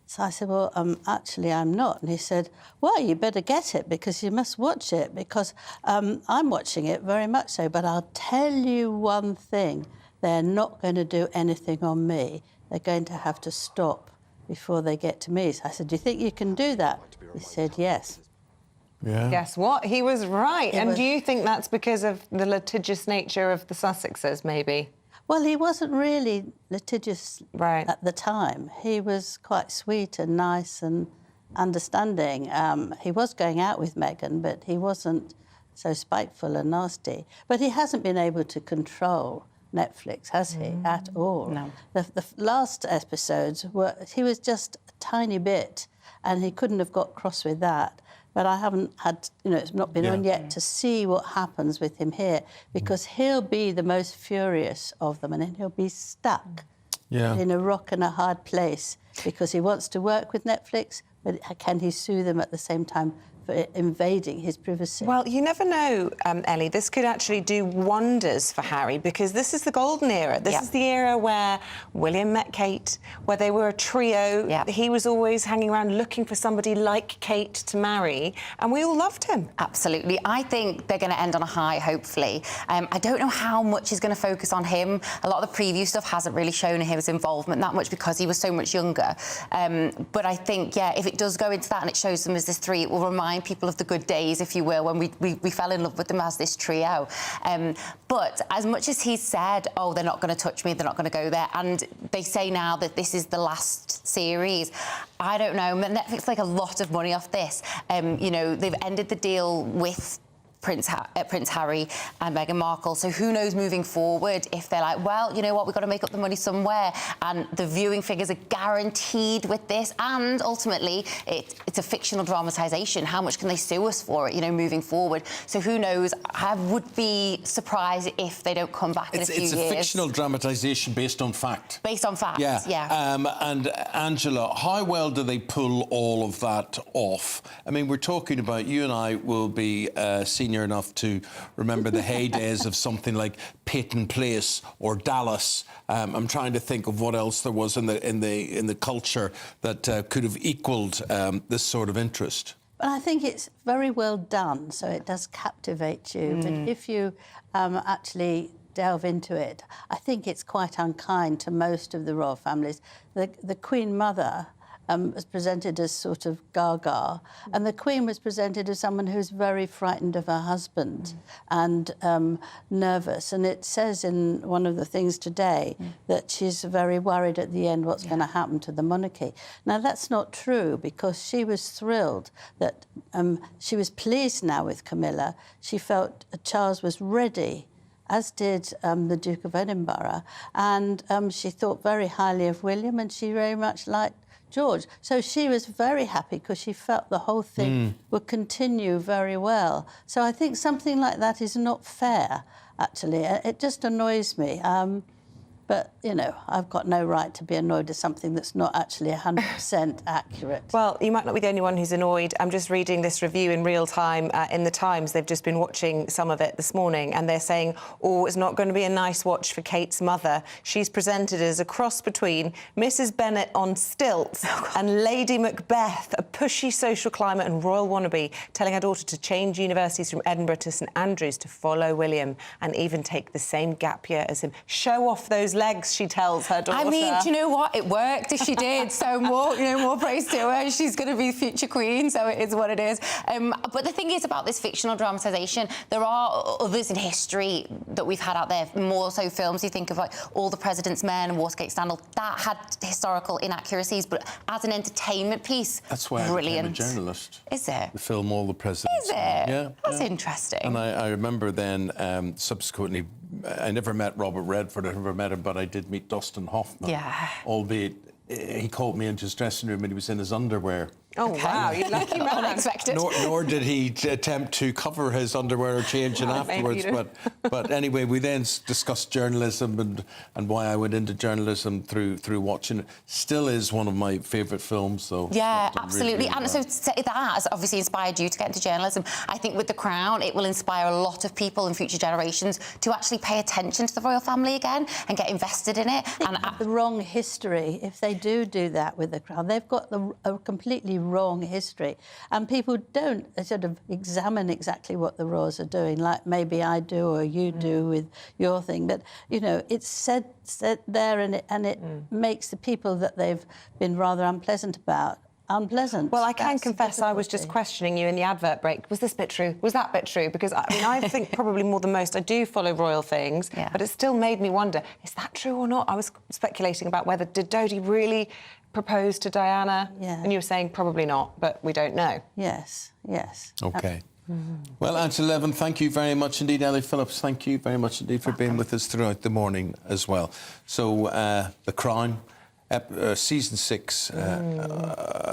So I said, "Well, actually, I'm not." And he said, "Well, you better get it because you must watch it because I'm watching it very much so. But I'll tell you one thing, they're not going to do anything on me. They're going to have to stop before they get to me." So I said, "Do you think you can do that?" He said, "Yes." Yeah. Guess what? He was right. Do you think that's because of the litigious nature of the Sussexes, maybe? Well, he wasn't really litigious at the time. He was quite sweet and nice and understanding. He was going out with Meghan, but he wasn't so spiteful and nasty. But he hasn't been able to control Netflix, has he, at all? No. The last episodes, he was just a tiny bit, and he couldn't have got cross with that. But I haven't had, it's not been on yet to see what happens with him here, because he'll be the most furious of them, and then he'll be stuck in a rock and a hard place because he wants to work with Netflix, but can he sue them at the same time for invading his privacy? Well, you never know, Ellie. This could actually do wonders for Harry because this is the golden era. This is the era where William met Kate, where they were a trio. He was always hanging around looking for somebody like Kate to marry, and we all loved him. Absolutely. I think they're going to end on a high, hopefully. I don't know how much is going to focus on him. A lot of the preview stuff hasn't really shown his involvement that much because he was so much younger. But I think, if it does go into that and it shows them as this 3, it will remind people of the good days, if you will, when we fell in love with them as this trio. But as much as he's said, oh, they're not going to touch me, they're not going to go there, and they say now that this is the last series, I don't know. Netflix make a lot of money off this. They've ended the deal with Prince Harry and Meghan Markle. So who knows moving forward if they're like, well, you know what, we've got to make up the money somewhere, and the viewing figures are guaranteed with this, and ultimately it's a fictional dramatisation. How much can they sue us for it, you know, moving forward? So who knows? I would be surprised if they don't come back in a few years. It's a fictional dramatisation based on fact. Based on fact, yeah. And Angela, how well do they pull all of that off? I mean, we're talking about, you and I will be senior enough to remember the heydays of something like Peyton Place or Dallas. I'm trying to think of what else there was in the culture that could have equalled this sort of interest. But I think it's very well done, so it does captivate you. But if you actually delve into it, I think it's quite unkind to most of the royal families. The Queen Mother was presented as sort of gaga, and the Queen was presented as someone who's very frightened of her husband and nervous. And it says in one of the things today that she's very worried at the end what's going to happen to the monarchy. Now, that's not true, because she was thrilled that she was pleased now with Camilla. She felt Charles was ready, as did the Duke of Edinburgh, and she thought very highly of William, and she very much liked George. So she was very happy because she felt the whole thing would continue very well. So I think something like that is not fair, actually. It just annoys me. But, you know, I've got no right to be annoyed at something that's not actually 100% accurate. Well, you might not be the only one who's annoyed. I'm just reading this review in real time in The Times. They've just been watching some of it this morning, and they're saying, oh, it's not going to be a nice watch for Kate's mother. She's presented as a cross between Mrs Bennet on stilts and Lady Macbeth, a pushy social climate and royal wannabe, telling her daughter to change universities from Edinburgh to St Andrews to follow William and even take the same gap year as him. Show off those legs, she tells her daughter. I mean, do you know what? It worked if she did. So more praise to her. She's going to be the future queen, so it is what it is. But the thing is about this fictional dramatisation, there are others in history that we've had out there, more so films. You think of like All the President's Men and Watergate Scandal. That had historical inaccuracies, but as an entertainment piece, that's why brilliant. I became a journalist. Is it? The film All the President's Is it? Men. Yeah. That's interesting. And I remember then, subsequently, I never met Robert Redford, I never met him, but I did meet Dustin Hoffman. Yeah. Albeit, he called me into his dressing room and he was in his underwear. Oh, wow, you lucky man. Unexpected. Nor did he attempt to cover his underwear or change it afterwards. But anyway, we then discussed journalism and why I went into journalism through watching it. Still is one of my favourite films, though. Yeah, absolutely. And so that has obviously inspired you to get into journalism. I think with The Crown, it will inspire a lot of people in future generations to actually pay attention to the royal family again and get invested in it. And the wrong history, if they do that with The Crown, they've got a completely wrong history, and people don't sort of examine exactly what the royals are doing, like maybe I do or you do with your thing. But you know, it's said there, and it makes the people that they've been rather unpleasant about unpleasant. Well, I can confess I was just questioning you in the advert break. Was this bit true? Was that bit true? Because I mean, I think probably more than most I do follow royal things, but it still made me wonder, is that true or not? I was speculating about whether did Dodi really propose to Diana? Yeah. And you were saying probably not, but we don't know. Yes. OK. Well, Angela Levin, thank you very much indeed. Ellie Phillips, thank you very much indeed for being with us throughout the morning as well. So, The Crown, Season 6,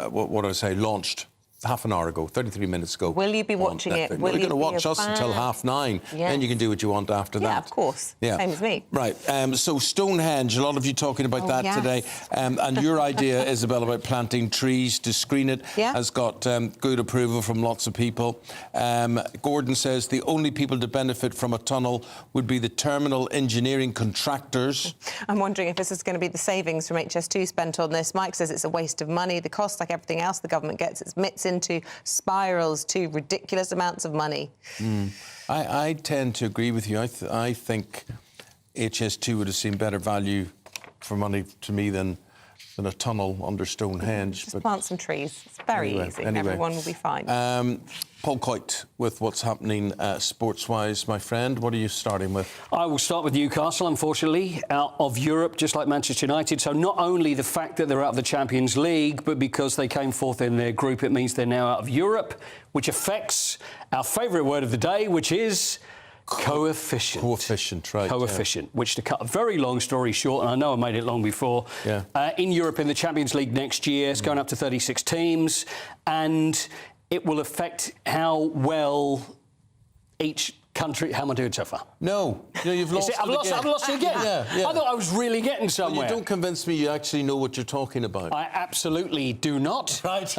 what did I say, launched half an hour ago, 33 minutes ago. Will you be watching it? Well, you're going to watch us until 9:30. Yes. Then you can do what you want after that. Yeah, of course. Yeah. Same as me. Right. So Stonehenge, a lot of you talking about that today. And your idea, Isabel, about planting trees to screen it has got good approval from lots of people. Gordon says the only people to benefit from a tunnel would be the terminal engineering contractors. I'm wondering if this is going to be the savings from HS2 spent on this. Mike says it's a waste of money. The cost, like everything else the government gets, its mitts into spirals to ridiculous amounts of money. I tend to agree with you. I think HS2 would have seen better value for money to me than than a tunnel under Stonehenge. Just plant some trees. It's very easy. Everyone will be fine. Paul Coit, with what's happening sports-wise, my friend, what are you starting with? I will start with Newcastle, unfortunately, out of Europe, just like Manchester United. So not only the fact that they're out of the Champions League, but because they came fourth in their group, it means they're now out of Europe, which affects our favourite word of the day, which is coefficient. Coefficient, right. Coefficient, which, to cut a very long story short, and I know I made it long before, in Europe in the Champions League next year, it's going up to 36 teams, and it will affect how well each country... How am I doing so far? No, you've lost it I've lost it again. I thought I was really getting somewhere. Well, you don't convince me you actually know what you're talking about. I absolutely do not. Right.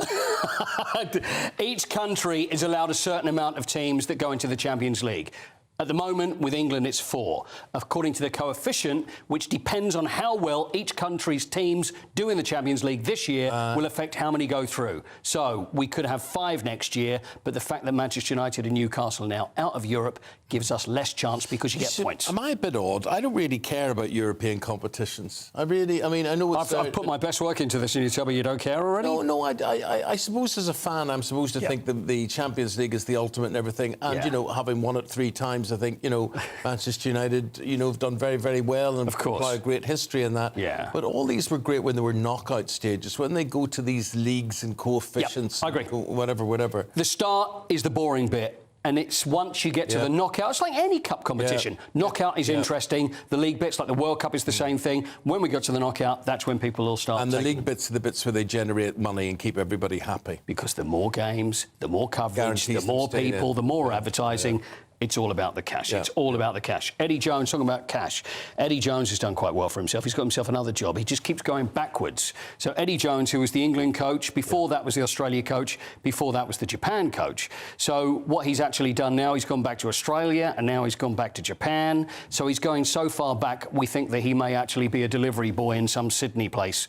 Each country is allowed a certain amount of teams that go into the Champions League. At the moment, with England, it's 4. According to the coefficient, which depends on how well each country's teams do in the Champions League this year, will affect how many go through. So we could have 5 next year, but the fact that Manchester United and Newcastle are now out of Europe gives us less chance because you get points. Am I a bit odd? I don't really care about European competitions. I mean, I know it's... I've put my best work into this and you tell me you don't care already? No, I suppose as a fan, I'm supposed to think that the Champions League is the ultimate and everything. And, you know, having won it 3 times, I think, you know, Manchester United, you know, have done very, very well and of course apply a great history in that. Yeah. But all these were great when they were knockout stages. When they go to these leagues and coefficients, I agree. Whatever. The start is the boring bit. And it's once you get to the knockout, it's like any cup competition. Knockout is interesting. The league bits, like the World Cup, is the same thing. When we go to the knockout, that's when people will start. And the league bits are the bits where they generate money and keep everybody happy. Because the more games, the more coverage, the more people, the more advertising. It's all about the cash. It's all about the cash. Eddie Jones, talking about cash. Eddie Jones has done quite well for himself. He's got himself another job. He just keeps going backwards. So Eddie Jones, who was the England coach, before that was the Australia coach, before that was the Japan coach. So what he's actually done now, he's gone back to Australia and now he's gone back to Japan. So he's going so far back, we think that he may actually be a delivery boy in some Sydney place,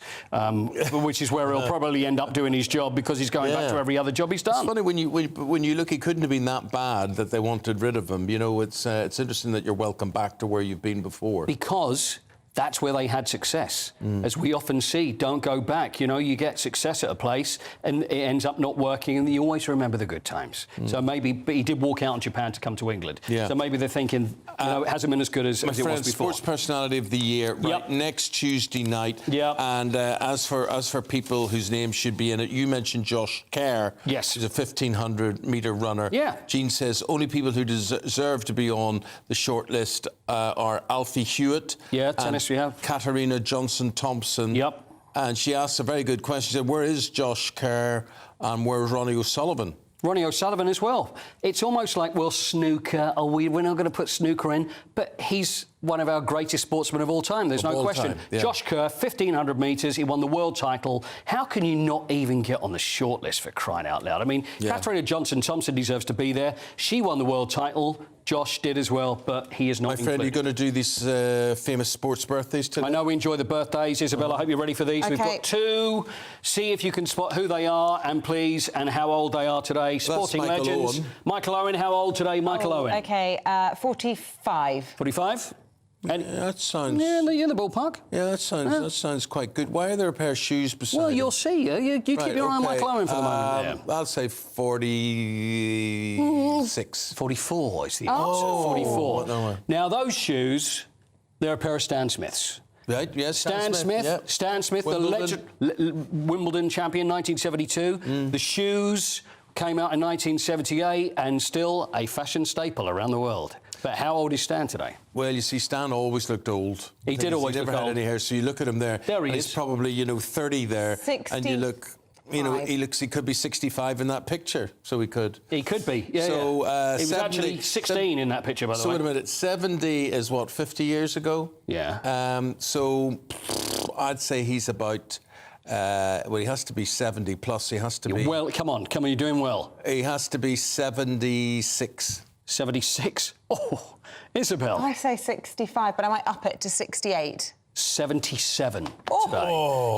which is where he'll probably end up doing his job because he's going back to every other job he's done. It's funny, when you look, he couldn't have been that bad that they wanted rid of him. You know, it's interesting that you're welcome back to where you've been before. Because that's where they had success. As we often see, don't go back. You know, you get success at a place and it ends up not working and you always remember the good times. So maybe, but he did walk out in Japan to come to England. So maybe they're thinking, you know, it hasn't been as good as it was before. Sports personality of the year, right, next Tuesday night. And as for people whose names should be in it, you mentioned Josh Kerr. Yes. Who's a 1,500-metre runner. Jean says only people who deserve to be on the short list are Alfie Hewitt. Tennis we have. Katarina Johnson-Thompson. And she asks a very good question. She said, where is Josh Kerr and where's Ronnie O'Sullivan? Ronnie O'Sullivan as well. It's almost like, well, snooker, we're not going to put snooker in, but he's one of our greatest sportsmen of all time. There's no question. Josh Kerr, 1,500 metres, he won the world title. How can you not even get on the shortlist, for crying out loud? I mean, Katarina Johnson-Thompson deserves to be there. She won the world title. Josh did as well, but he is not included. My friend, you're going to do these famous sports birthdays today? I know we enjoy the birthdays. Isabel, I hope you're ready for these. We've got 2. See if you can spot who they are and please, and how old they are today. Sporting legends. Owen. Michael Owen, how old today, Michael Owen? OK, 45. 45? And that sounds... Yeah, you're in the ballpark. Yeah, that sounds quite good. Why are there a pair of shoes beside Well, him? you'll see. You keep your eye on Michael Owen for the moment. I'll say 46. 44 is the answer. 44. No. Now, those shoes, they're a pair of Stan Smiths. Right, yes, Stan Smith, Stan Smith, Wimbledon. the Wimbledon champion, 1972. The shoes came out in 1978 and still a fashion staple around the world. But how old is Stan today? Well, you see, Stan always looked old. He did always look old. He never had any hair, so you look at him there. There he is. He's probably, 30 there. 60. And you look... he could be 65 in that picture, so he could. He could be, yeah. So, he was actually 16 in that picture, by the way. So wait a minute, 70 is what, 50 years ago? Yeah. So I'd say he's about... he has to be 70 plus. He has to be... Well, come on, you're doing well. He has to be 76. 76? Oh, Isabel. I say 65, but I might up it to 68. 77 today.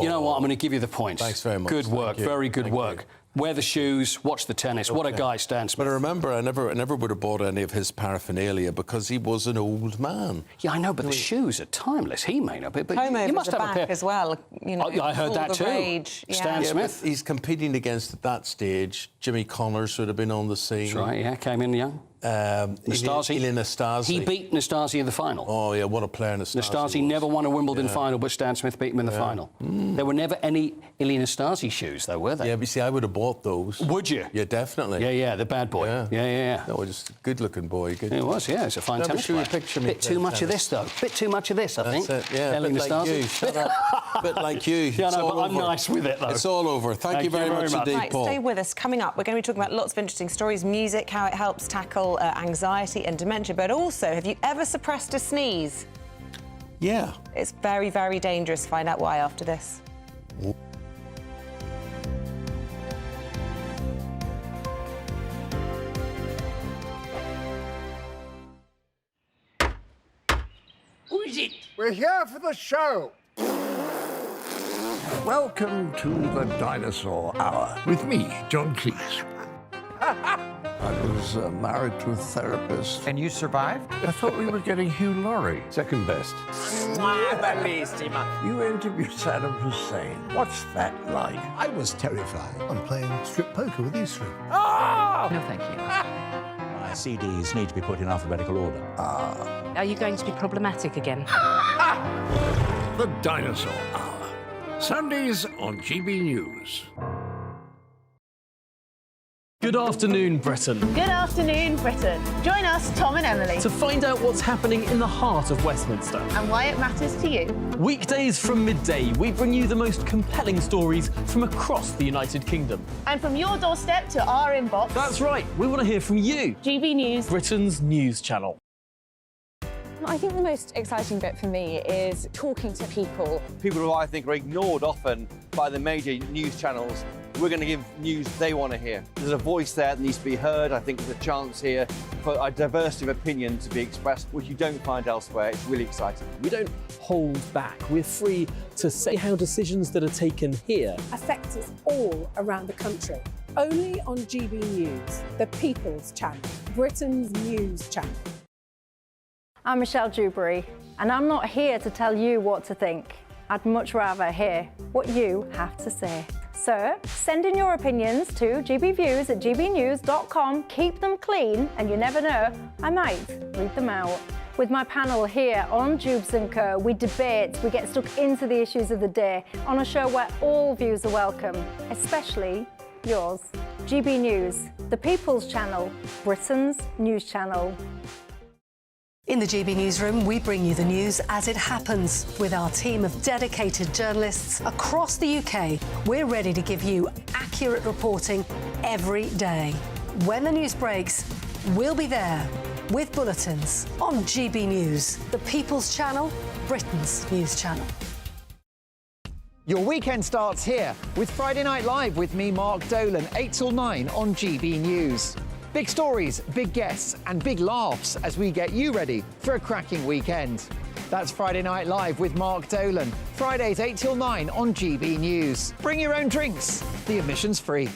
You know what? I'm going to give you the points. Thanks very much. Good work. Thank you. Very good work. Wear the shoes, watch the tennis. What a guy, Stan Smith. But I remember, I never would have bought any of his paraphernalia because he was an old man. Yeah, I know, but the shoes are timeless. He may not be, but Home you must over the have a pair. back as well. You know, I heard all that the too. rage. Stan Smith. But he's competing against, at that stage, Jimmy Connors would have been on the scene. That's right, yeah, came in young. Nastasi. Nastasi. He beat Nastasi in the final. Oh, yeah, what a player Nastasi Nastasi never won a Wimbledon final, but Stan Smith beat him in the final. There were never any Ilie Nastasi shoes, though, were there? Yeah, but see, I would have bought those. Would you? Yeah, definitely. Yeah, the bad boy. Yeah. No, just a good-looking boy. Good. It was, yeah. It's a fine Never tennis show you a player. picture of me Bit too playing much of tennis. this, though. Bit too much of this, I think. That's it, yeah. Ilie A bit like Nastasi. you. Shut up. A bit like you. Yeah, It's no, all but I'm over. nice with it, though. It's all over. Thank you very much indeed, Right, Paul. stay with us. Coming up, we're going to be talking about lots of interesting stories, music, how it helps tackle anxiety and dementia, but also, have you ever suppressed a sneeze? Yeah. It's very, very dangerous. Find out why after this. Who is it? We're here for the show. Welcome to the Dinosaur Hour with me, John Cleese. I was married to a therapist. And you survived? I thought we were getting Hugh Laurie. Second best. You interviewed Saddam Hussein. What's that like? I was terrified. I'm playing strip poker with these three. Oh! No, thank you. My CDs need to be put in alphabetical order. Are you going to be problematic again? The Dinosaur Hour. Sundays on GB News. Good afternoon, Britain. Good afternoon, Britain. Join us, Tom and Emily, To find out what's happening in the heart of Westminster. and why it matters to you. Weekdays from midday, we bring you the most compelling stories from across the United Kingdom. And from your doorstep to our inbox. That's right, we want to hear from you. GB News. Britain's news channel. I think the most exciting bit for me is talking to people. People who I think are ignored often by the major news channels. We're going to give news they want to hear. There's a voice there that needs to be heard. I think there's a chance here for a diversity of opinion to be expressed, which you don't find elsewhere. It's really exciting. We don't hold back. We're free to say how decisions that are taken here affect us all around the country. Only on GB News, the People's Channel, Britain's news channel. I'm Michelle Dewberry, and I'm not here to tell you what to think. I'd much rather hear what you have to say. So send in your opinions to gbviews@gbnews.com. Keep them clean, and you never know, I might read them out. With my panel here on Jubes & Co, we debate, we get stuck into the issues of the day on a show where all views are welcome, especially yours. GB News, the People's Channel, Britain's news channel. In the GB Newsroom, we bring you the news as it happens. With our team of dedicated journalists across the UK, we're ready to give you accurate reporting every day. When the news breaks, we'll be there with bulletins on GB News, the People's Channel, Britain's news channel. Your weekend starts here with Friday Night Live with me, Mark Dolan, 8 till 9 on GB News. Big stories, big guests and big laughs as we get you ready for a cracking weekend. That's Friday Night Live with Mark Dolan. Fridays 8 till 9 on GB News. Bring your own drinks. The admission's free.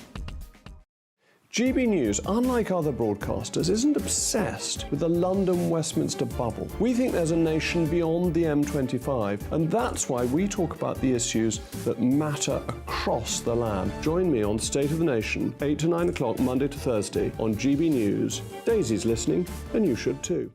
GB News, unlike other broadcasters, isn't obsessed with the London-Westminster bubble. We think there's a nation beyond the M25, and that's why we talk about the issues that matter across the land. Join me on State of the Nation, 8 to 9 o'clock, Monday to Thursday, on GB News. Daisy's listening, and you should too.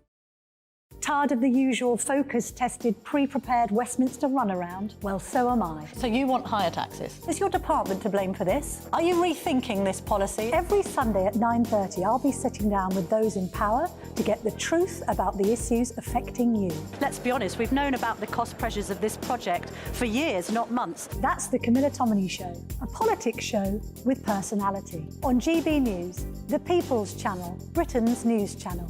Tired of the usual focus-tested, pre-prepared Westminster runaround? Well, so am I. So you want higher taxes? Is your department to blame for this? Are you rethinking this policy? Every Sunday at 9:30, I'll be sitting down with those in power to get the truth about the issues affecting you. Let's be honest, we've known about the cost pressures of this project for years, not months. That's the Camilla Tominey Show, a politics show with personality. On GB News, the People's Channel, Britain's news channel.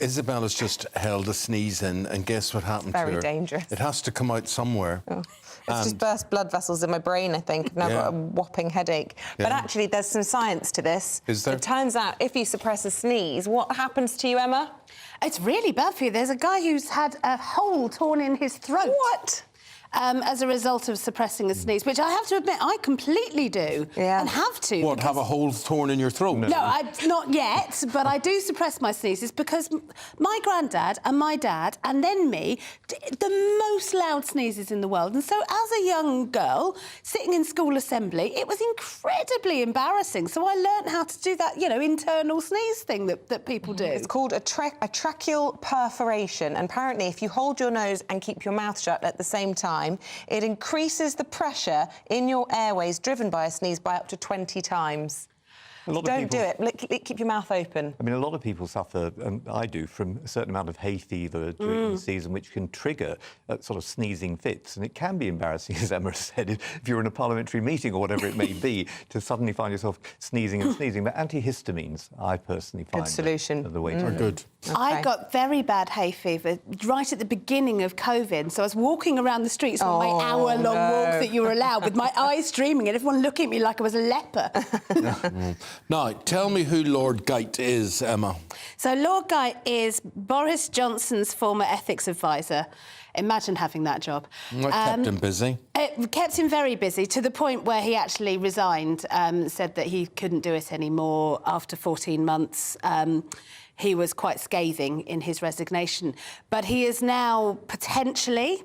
Isabel has just held a sneeze in, and guess what happened to her? Very dangerous. It has to come out somewhere. Oh. It's just burst blood vessels in my brain, I think, and I've got a whopping headache. But actually, there's some science to this. Is there? It turns out if you suppress a sneeze, what happens to you, Emma? It's really bad for you. There's a guy who's had a hole torn in his throat. What? As a result of suppressing a sneeze, which I have to admit I completely do and have to. What, have a hole torn in your throat? No, not yet, but I do suppress my sneezes because my granddad and my dad and then me did the most loud sneezes in the world. And so as a young girl sitting in school assembly, it was incredibly embarrassing. So I learned how to do that, you know, internal sneeze thing that people do. It's called a tracheal perforation. And apparently if you hold your nose and keep your mouth shut at the same time, it increases the pressure in your airways driven by a sneeze by up to 20 times. Don't do it. Keep your mouth open. I mean, a lot of people suffer, and I do, from a certain amount of hay fever during the season, which can trigger sort of sneezing fits. And it can be embarrassing, as Emma said, if you're in a parliamentary meeting or whatever it may be, to suddenly find yourself sneezing and sneezing. But antihistamines, I personally find, solution. Are the way to go. Good. Okay. I got very bad hay fever right at the beginning of COVID. So I was walking around the streets on my hour-long walk that you were allowed with my eyes streaming and everyone looking at me like I was a leper. Now, tell me who Lord Geit is, Emma. So Lord Geit is Boris Johnson's former ethics advisor. Imagine having that job. That kept him busy. It kept him very busy to the point where he actually resigned, said that he couldn't do it anymore after 14 months. He was quite scathing in his resignation. But he is now potentially,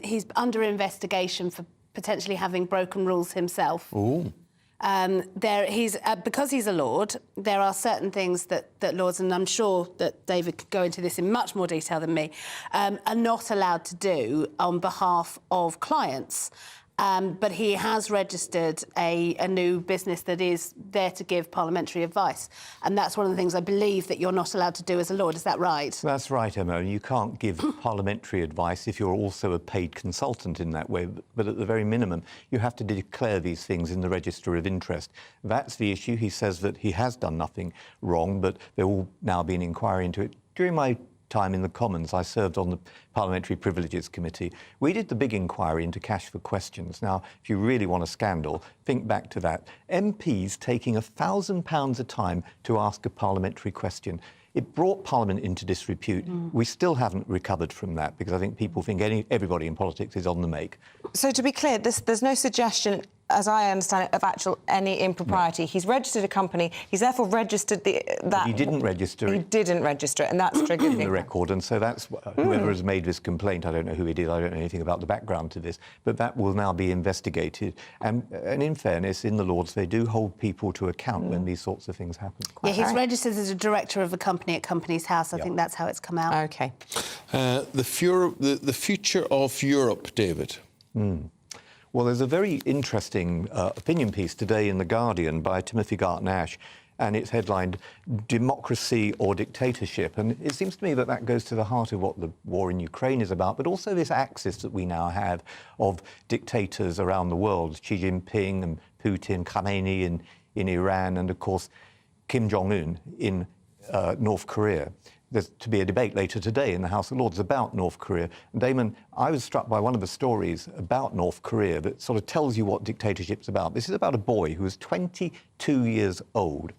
he's under investigation for potentially having broken rules himself. Ooh. Because he's a Lord, there are certain things that Lords, and I'm sure that David could go into this in much more detail than me, are not allowed to do on behalf of clients. But he has registered a new business that is there to give parliamentary advice. And that's one of the things I believe that you're not allowed to do as a Lord. Is that right? That's right, Emma. You can't give parliamentary advice if you're also a paid consultant in that way. But at the very minimum, you have to declare these things in the Register of Interest. That's the issue. He says that he has done nothing wrong, but there will now be an inquiry into it. During my time in the Commons, I served on the Parliamentary Privileges Committee. We did the big inquiry into cash for questions. Now, if you really want a scandal, think back to that. MPs taking £1,000 a time to ask a parliamentary question. It brought Parliament into disrepute. We still haven't recovered from that because I think people think everybody in politics is on the make. So to be clear, there's no suggestion, as I understand it, of any impropriety. No. He's registered a company. He's therefore registered that. He didn't register it. He didn't register it, and that's triggered the record. And so that's whoever has made this complaint. I don't know who it is. I don't know anything about the background to this, but that will now be investigated. And in fairness, in the Lords, they do hold people to account when these sorts of things happen. Yeah, he's registered as a director of a company at Companies House. I think that's how it's come out. OK. The future of Europe, David. Well, there's a very interesting opinion piece today in The Guardian by Timothy Garton-Ash, and it's headlined Democracy or Dictatorship. And it seems to me that that goes to the heart of what the war in Ukraine is about, but also this axis that we now have of dictators around the world, Xi Jinping and Putin, Khamenei in Iran, and, of course, Kim Jong-un in North Korea. There's to be a debate later today in the House of Lords about North Korea. And Eamonn, I was struck by one of the stories about North Korea that sort of tells you what dictatorship's about. This is about a boy who was 22 years old.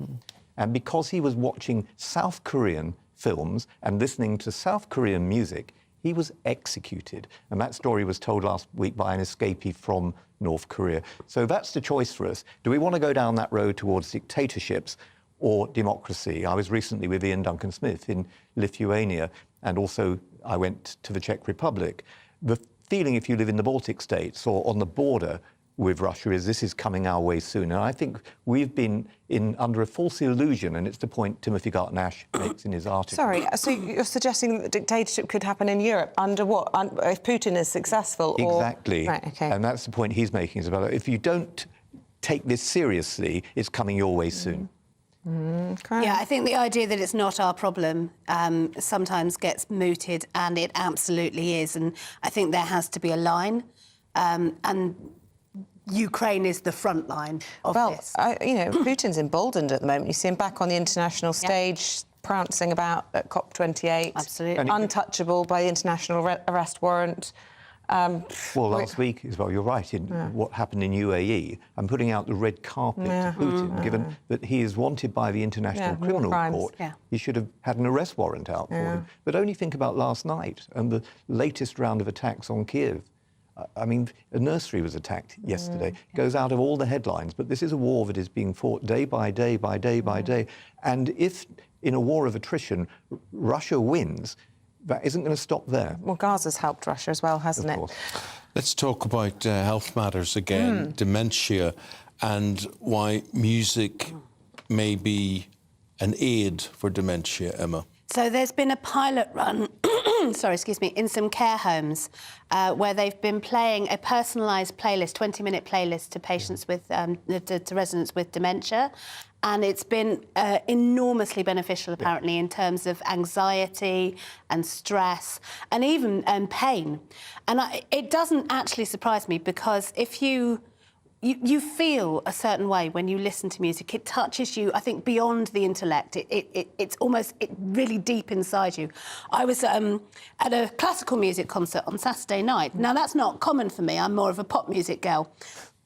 And because he was watching South Korean films and listening to South Korean music, he was executed. And that story was told last week by an escapee from North Korea. So that's the choice for us. Do we want to go down that road towards dictatorships or democracy? I was recently with Ian Duncan-Smith in Lithuania, and also I went to the Czech Republic. The feeling, if you live in the Baltic states or on the border with Russia, is this is coming our way soon. And I think we've been under a false illusion, and it's the point Timothy Garton-Ash makes in his article. Sorry, so you're suggesting that dictatorship could happen in Europe under what? If Putin is successful? Exactly. Right, OK. And that's the point he's making, Isabel. If you don't take this seriously, it's coming your way soon. Yeah, I think the idea that it's not our problem sometimes gets mooted, and it absolutely is. And I think there has to be a line, and Ukraine is the front line of this. Well, you know, Putin's emboldened at the moment. You see him back on the international stage, prancing about at COP28. Absolutely. Untouchable by the international arrest warrant. Well, last week, Isabel, you're right, in what happened in UAE, and putting out the red carpet to Putin, given that he is wanted by the International Criminal Court, he should have had an arrest warrant out for him. But only think about last night and the latest round of attacks on Kiev. I mean, a nursery was attacked yesterday. Goes out of all the headlines, but this is a war that is being fought day by day by day by day. And if, in a war of attrition, Russia wins, that isn't going to stop there. Well, Gaza's helped Russia as well, hasn't it? Let's talk about health matters again, dementia, and why music may be an aid for dementia, Emma. So there's been a pilot run, in some care homes where they've been playing a personalised playlist, 20-minute playlist to patients with, to residents with dementia. And it's been enormously beneficial, apparently, in terms of anxiety and stress and even pain. And it doesn't actually surprise me, because if you feel a certain way when you listen to music. It touches you, I think, beyond the intellect. It's almost really deep inside you. I was at a classical music concert on Saturday night. Now, that's not common for me. I'm more of a pop music girl.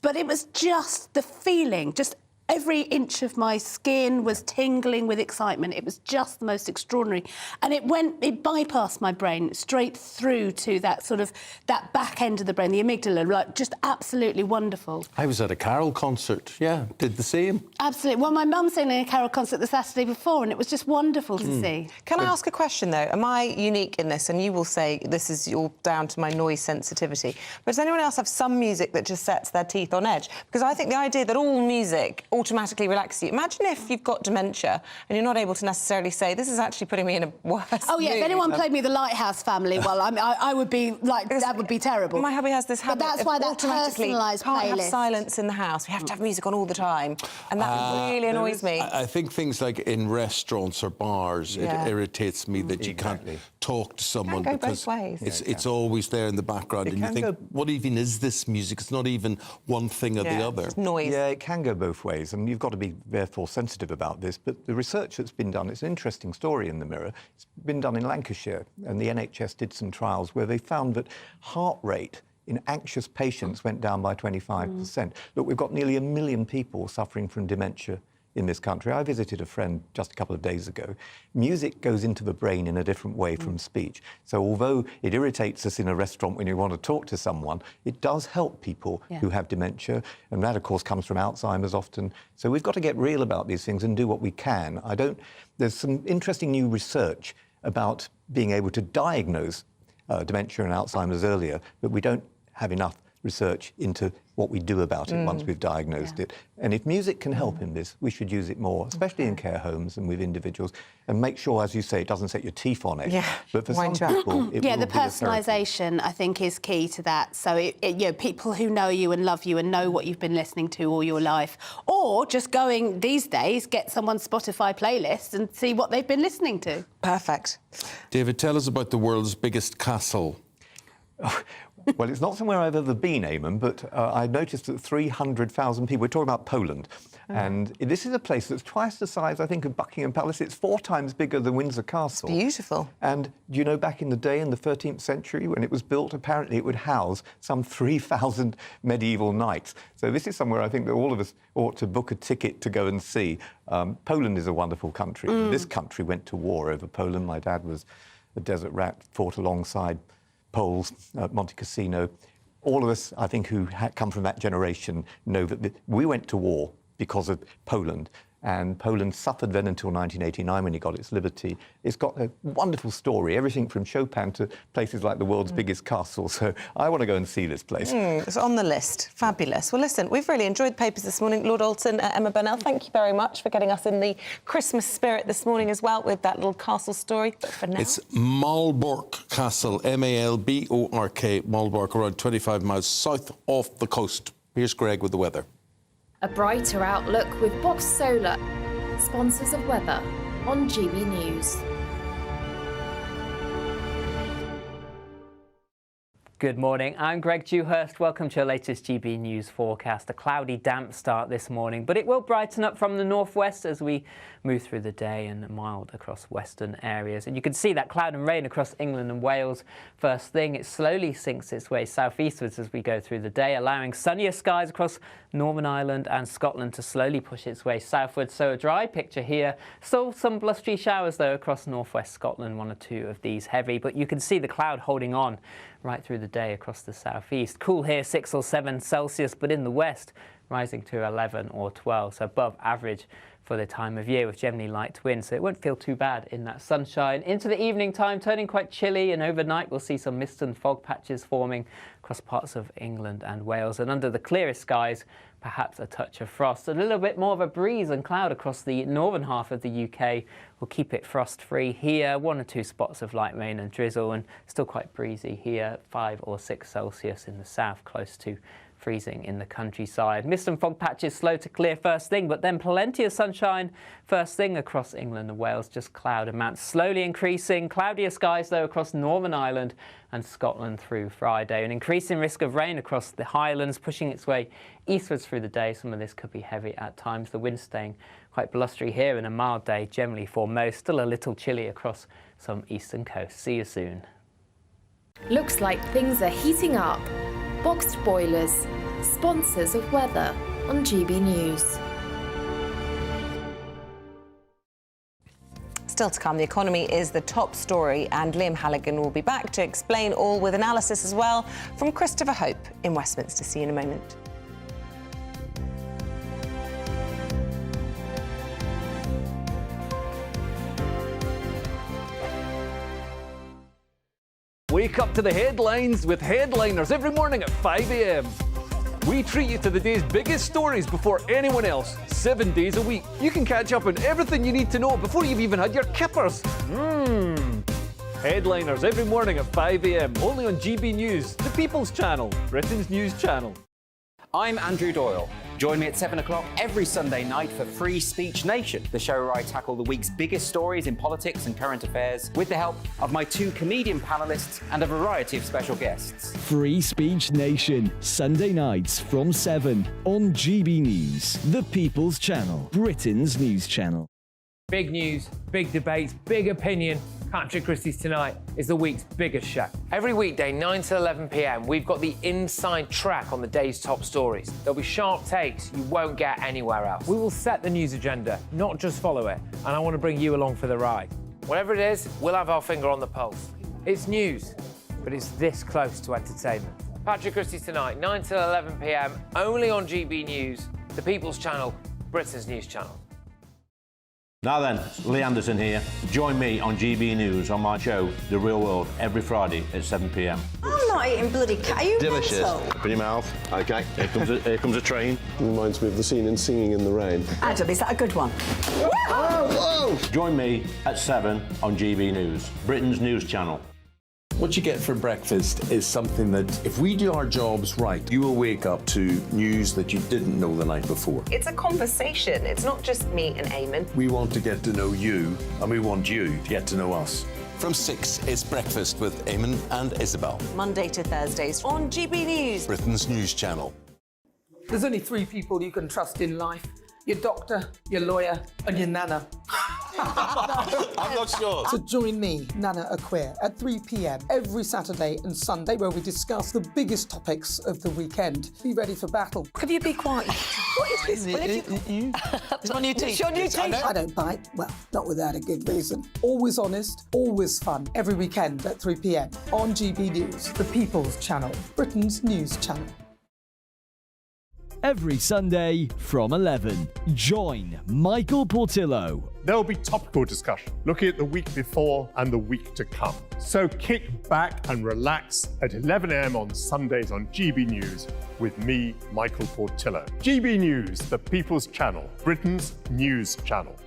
But it was just the feeling, just every inch of my skin was tingling with excitement. It was just the most extraordinary. And it bypassed my brain straight through to that back end of the brain, the amygdala, like just absolutely wonderful. I was at a carol concert, did the same. Absolutely. Well, my mum sang in a carol concert the Saturday before, and it was just wonderful to see. Can I ask a question, though? Am I unique in this? And you will say this is all down to my noise sensitivity. But does anyone else have some music that just sets their teeth on edge? Because I think the idea that all music automatically relaxes you. Imagine if you've got dementia and you're not able to necessarily say, this is actually putting me in a worse mood. If anyone played me the Lighthouse Family, well, I would be like, that would be terrible. My hubby has this habit. But that's why that personalised can't playlist. have silence in the house. We have to have music on all the time, and that really annoys me. I think things like in restaurants or bars, it irritates me that you can't talk to someone because it's always there in the background, and you think, what even is this music? It's not even one thing or the other. It's noise. Yeah, it can go both ways, and you've got to be therefore sensitive about this. But the research that's been done, it's an interesting story in the Mirror. It's been done in Lancashire, and the NHS did some trials where they found that heart rate in anxious patients went down by 25%. Look, we've got nearly 1 million people suffering from dementia in this country. I visited a friend just a couple of days ago. Music goes into the brain in a different way from speech. So although it irritates us in a restaurant when you want to talk to someone, it does help people who have dementia. And that, of course, comes from Alzheimer's often. So we've got to get real about these things and do what we can. There's some interesting new research about being able to diagnose dementia and Alzheimer's earlier, but we don't have enough research into what we do about it once we've diagnosed it. And if music can help in this, we should use it more, especially in care homes and with individuals, and make sure, as you say, it doesn't set your teeth on edge. But for some people, it will the personalisation, I think, is key to that. So, people who know you and love you and know what you've been listening to all your life, or just going these days, get someone's Spotify playlist and see what they've been listening to. Perfect. David, tell us about the world's biggest castle. Well, it's not somewhere I've ever been, Eamonn, but I noticed that 300,000 people, we're talking about Poland, and this is a place that's twice the size, I think, of Buckingham Palace. It's 4 times bigger than Windsor Castle. It's beautiful. And do you know, back in the day, in the 13th century, when it was built, apparently it would house some 3,000 medieval knights. So this is somewhere I think that all of us ought to book a ticket to go and see. Poland is a wonderful country. This country went to war over Poland. My dad was a desert rat, fought alongside Poles at Monte Cassino. All of us, I think, who come from that generation know that we went to war because of Poland. And Poland suffered then until 1989 when it got its liberty. It's got a wonderful story, everything from Chopin to places like the world's biggest castle. So I want to go and see this place. It's on the list. Fabulous. Well, listen, we've really enjoyed the papers this morning. Lord Alton, Emma Burnell, thank you very much for getting us in the Christmas spirit this morning as well with that little castle story. But for now... It's Malbork Castle, M-A-L-B-O-R-K, Malbork, around 25 miles south off the coast. Here's Greg with the weather. A brighter outlook with Box Solar, sponsors of weather on GB News. Good morning, I'm Greg Dewhurst. Welcome to your latest GB News forecast. A cloudy, damp start this morning, but it will brighten up from the northwest as we move through the day and mild across western areas. And you can see that cloud and rain across England and Wales. First thing, it slowly sinks its way southeastwards as we go through the day, allowing sunnier skies across Northern Ireland and Scotland to slowly push its way southwards. So a dry picture here. Still some blustery showers, though, across northwest Scotland, one or two of these heavy. But you can see the cloud holding on right through the day across the southeast. Cool here, 6 or 7 Celsius, but in the west, rising to 11 or 12, so above average for the time of year with generally light winds, so it won't feel too bad in that sunshine. Into the evening time, turning quite chilly, and overnight we'll see some mist and fog patches forming across parts of England and Wales, and under the clearest skies, perhaps a touch of frost. A little bit more of a breeze and cloud across the northern half of the UK will keep it frost-free here. 1 or 2 spots of light rain and drizzle, and still quite breezy here. 5 or 6 Celsius in the south, close to freezing in the countryside. Mist and fog patches slow to clear first thing, but then plenty of sunshine first thing across England and Wales. Just cloud amounts slowly increasing. Cloudier skies, though, across Northern Ireland and Scotland through Friday. An increasing risk of rain across the Highlands, pushing its way eastwards through the day. Some of this could be heavy at times. The wind staying quite blustery here in a mild day generally for most. Still a little chilly across some eastern coasts. See you soon. Looks like things are heating up. Boxed boilers, sponsors of weather on GB News. Still to come, the economy is the top story, and Liam Halligan will be back to explain all with analysis as well from Christopher Hope in Westminster. See you in a moment. Wake up to the headlines with Headliners every morning at 5 a.m. We treat you to the day's biggest stories before anyone else, 7 days a week. You can catch up on everything you need to know before you've even had your kippers. Headliners every morning at 5 a.m. only on GB News, the People's Channel, Britain's news channel. I'm Andrew Doyle. Join me at 7 o'clock every Sunday night for Free Speech Nation, the show where I tackle the week's biggest stories in politics and current affairs with the help of my 2 comedian panellists and a variety of special guests. Free Speech Nation, Sunday nights from 7 on GB News, the People's Channel, Britain's news channel. Big news, big debates, big opinion. Patrick Christie's Tonight is the week's biggest show. Every weekday, 9 to 11 p.m, we've got the inside track on the day's top stories. There'll be sharp takes you won't get anywhere else. We will set the news agenda, not just follow it, and I want to bring you along for the ride. Whatever it is, we'll have our finger on the pulse. It's news, but it's this close to entertainment. Patrick Christie's Tonight, 9 to 11 p.m, only on GB News, the People's Channel, Britain's news channel. Now then, Lee Anderson here. Join me on GB News on my show, The Real World, every Friday at 7 p.m. I'm not eating bloody cat. Are you delicious. mental? Open your mouth. OK, here comes a train. Reminds me of the scene in Singing in the Rain. Adam, is that a good one? Whoa! Join me at 7 on GB News, Britain's news channel. What you get for breakfast is something that, if we do our jobs right, you will wake up to news that you didn't know the night before. It's a conversation. It's not just me and Eamonn. We want to get to know you, and we want you to get to know us. From 6, it's Breakfast with Eamonn and Isabel. Monday to Thursdays on GB News, Britain's news channel. There's only 3 people you can trust in life. Your doctor, your lawyer, and your nana. I'm not sure. So join me, Nana Aquare, at 3 p.m. every Saturday and Sunday, where we discuss the biggest topics of the weekend. Be ready for battle. Could you be quiet? What is this? It's my new teeth. It's your new teeth. I don't bite. Well, not without a good reason. Always honest, always fun. Every weekend at 3 p.m. on GB News, the People's Channel, Britain's news channel. Every Sunday from 11, join Michael Portillo. There'll be topical discussion, looking at the week before and the week to come. So kick back and relax at 11 a.m. on Sundays on GB News with me, Michael Portillo. GB News, the People's Channel, Britain's news channel.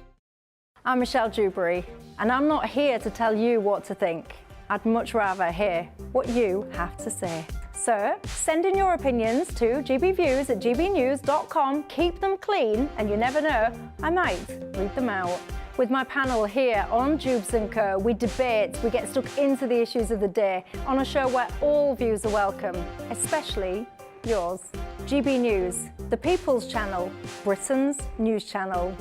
I'm Michelle Dewberry, and I'm not here to tell you what to think. I'd much rather hear what you have to say. So send in your opinions to gbviews at gbnews.com. Keep them clean, and you never know, I might read them out. With my panel here on Jubes & Co, we debate, we get stuck into the issues of the day on a show where all views are welcome, especially yours. GB News, the People's Channel, Britain's news channel.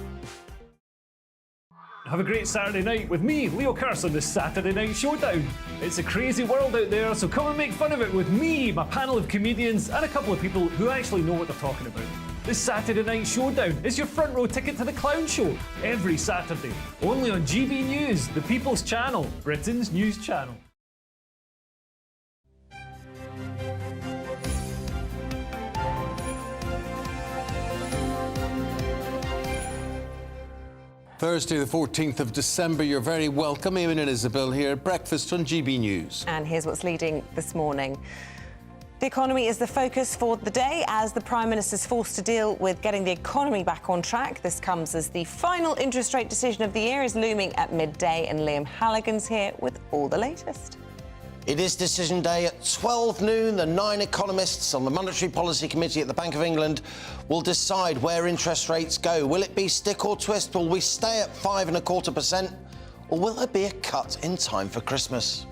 Have a great Saturday night with me, Leo Curse, on the Saturday Night Showdown. It's a crazy world out there, so come and make fun of it with me, my panel of comedians, and a couple of people who actually know what they're talking about. The Saturday Night Showdown is your front row ticket to the clown show every Saturday, only on GB News, the People's Channel, Britain's news channel. Thursday, the 14th of December. You're very welcome. Eamonn and Isabel here at breakfast on GB News. And here's what's leading this morning. The economy is the focus for the day as the Prime Minister's forced to deal with getting the economy back on track. This comes as the final interest rate decision of the year is looming at midday, and Liam Halligan's here with all the latest. It is decision day at 12 noon. The 9 economists on the Monetary Policy Committee at the Bank of England will decide where interest rates go. Will it be stick or twist? Will we stay at 5.25%? Or will there be a cut in time for Christmas?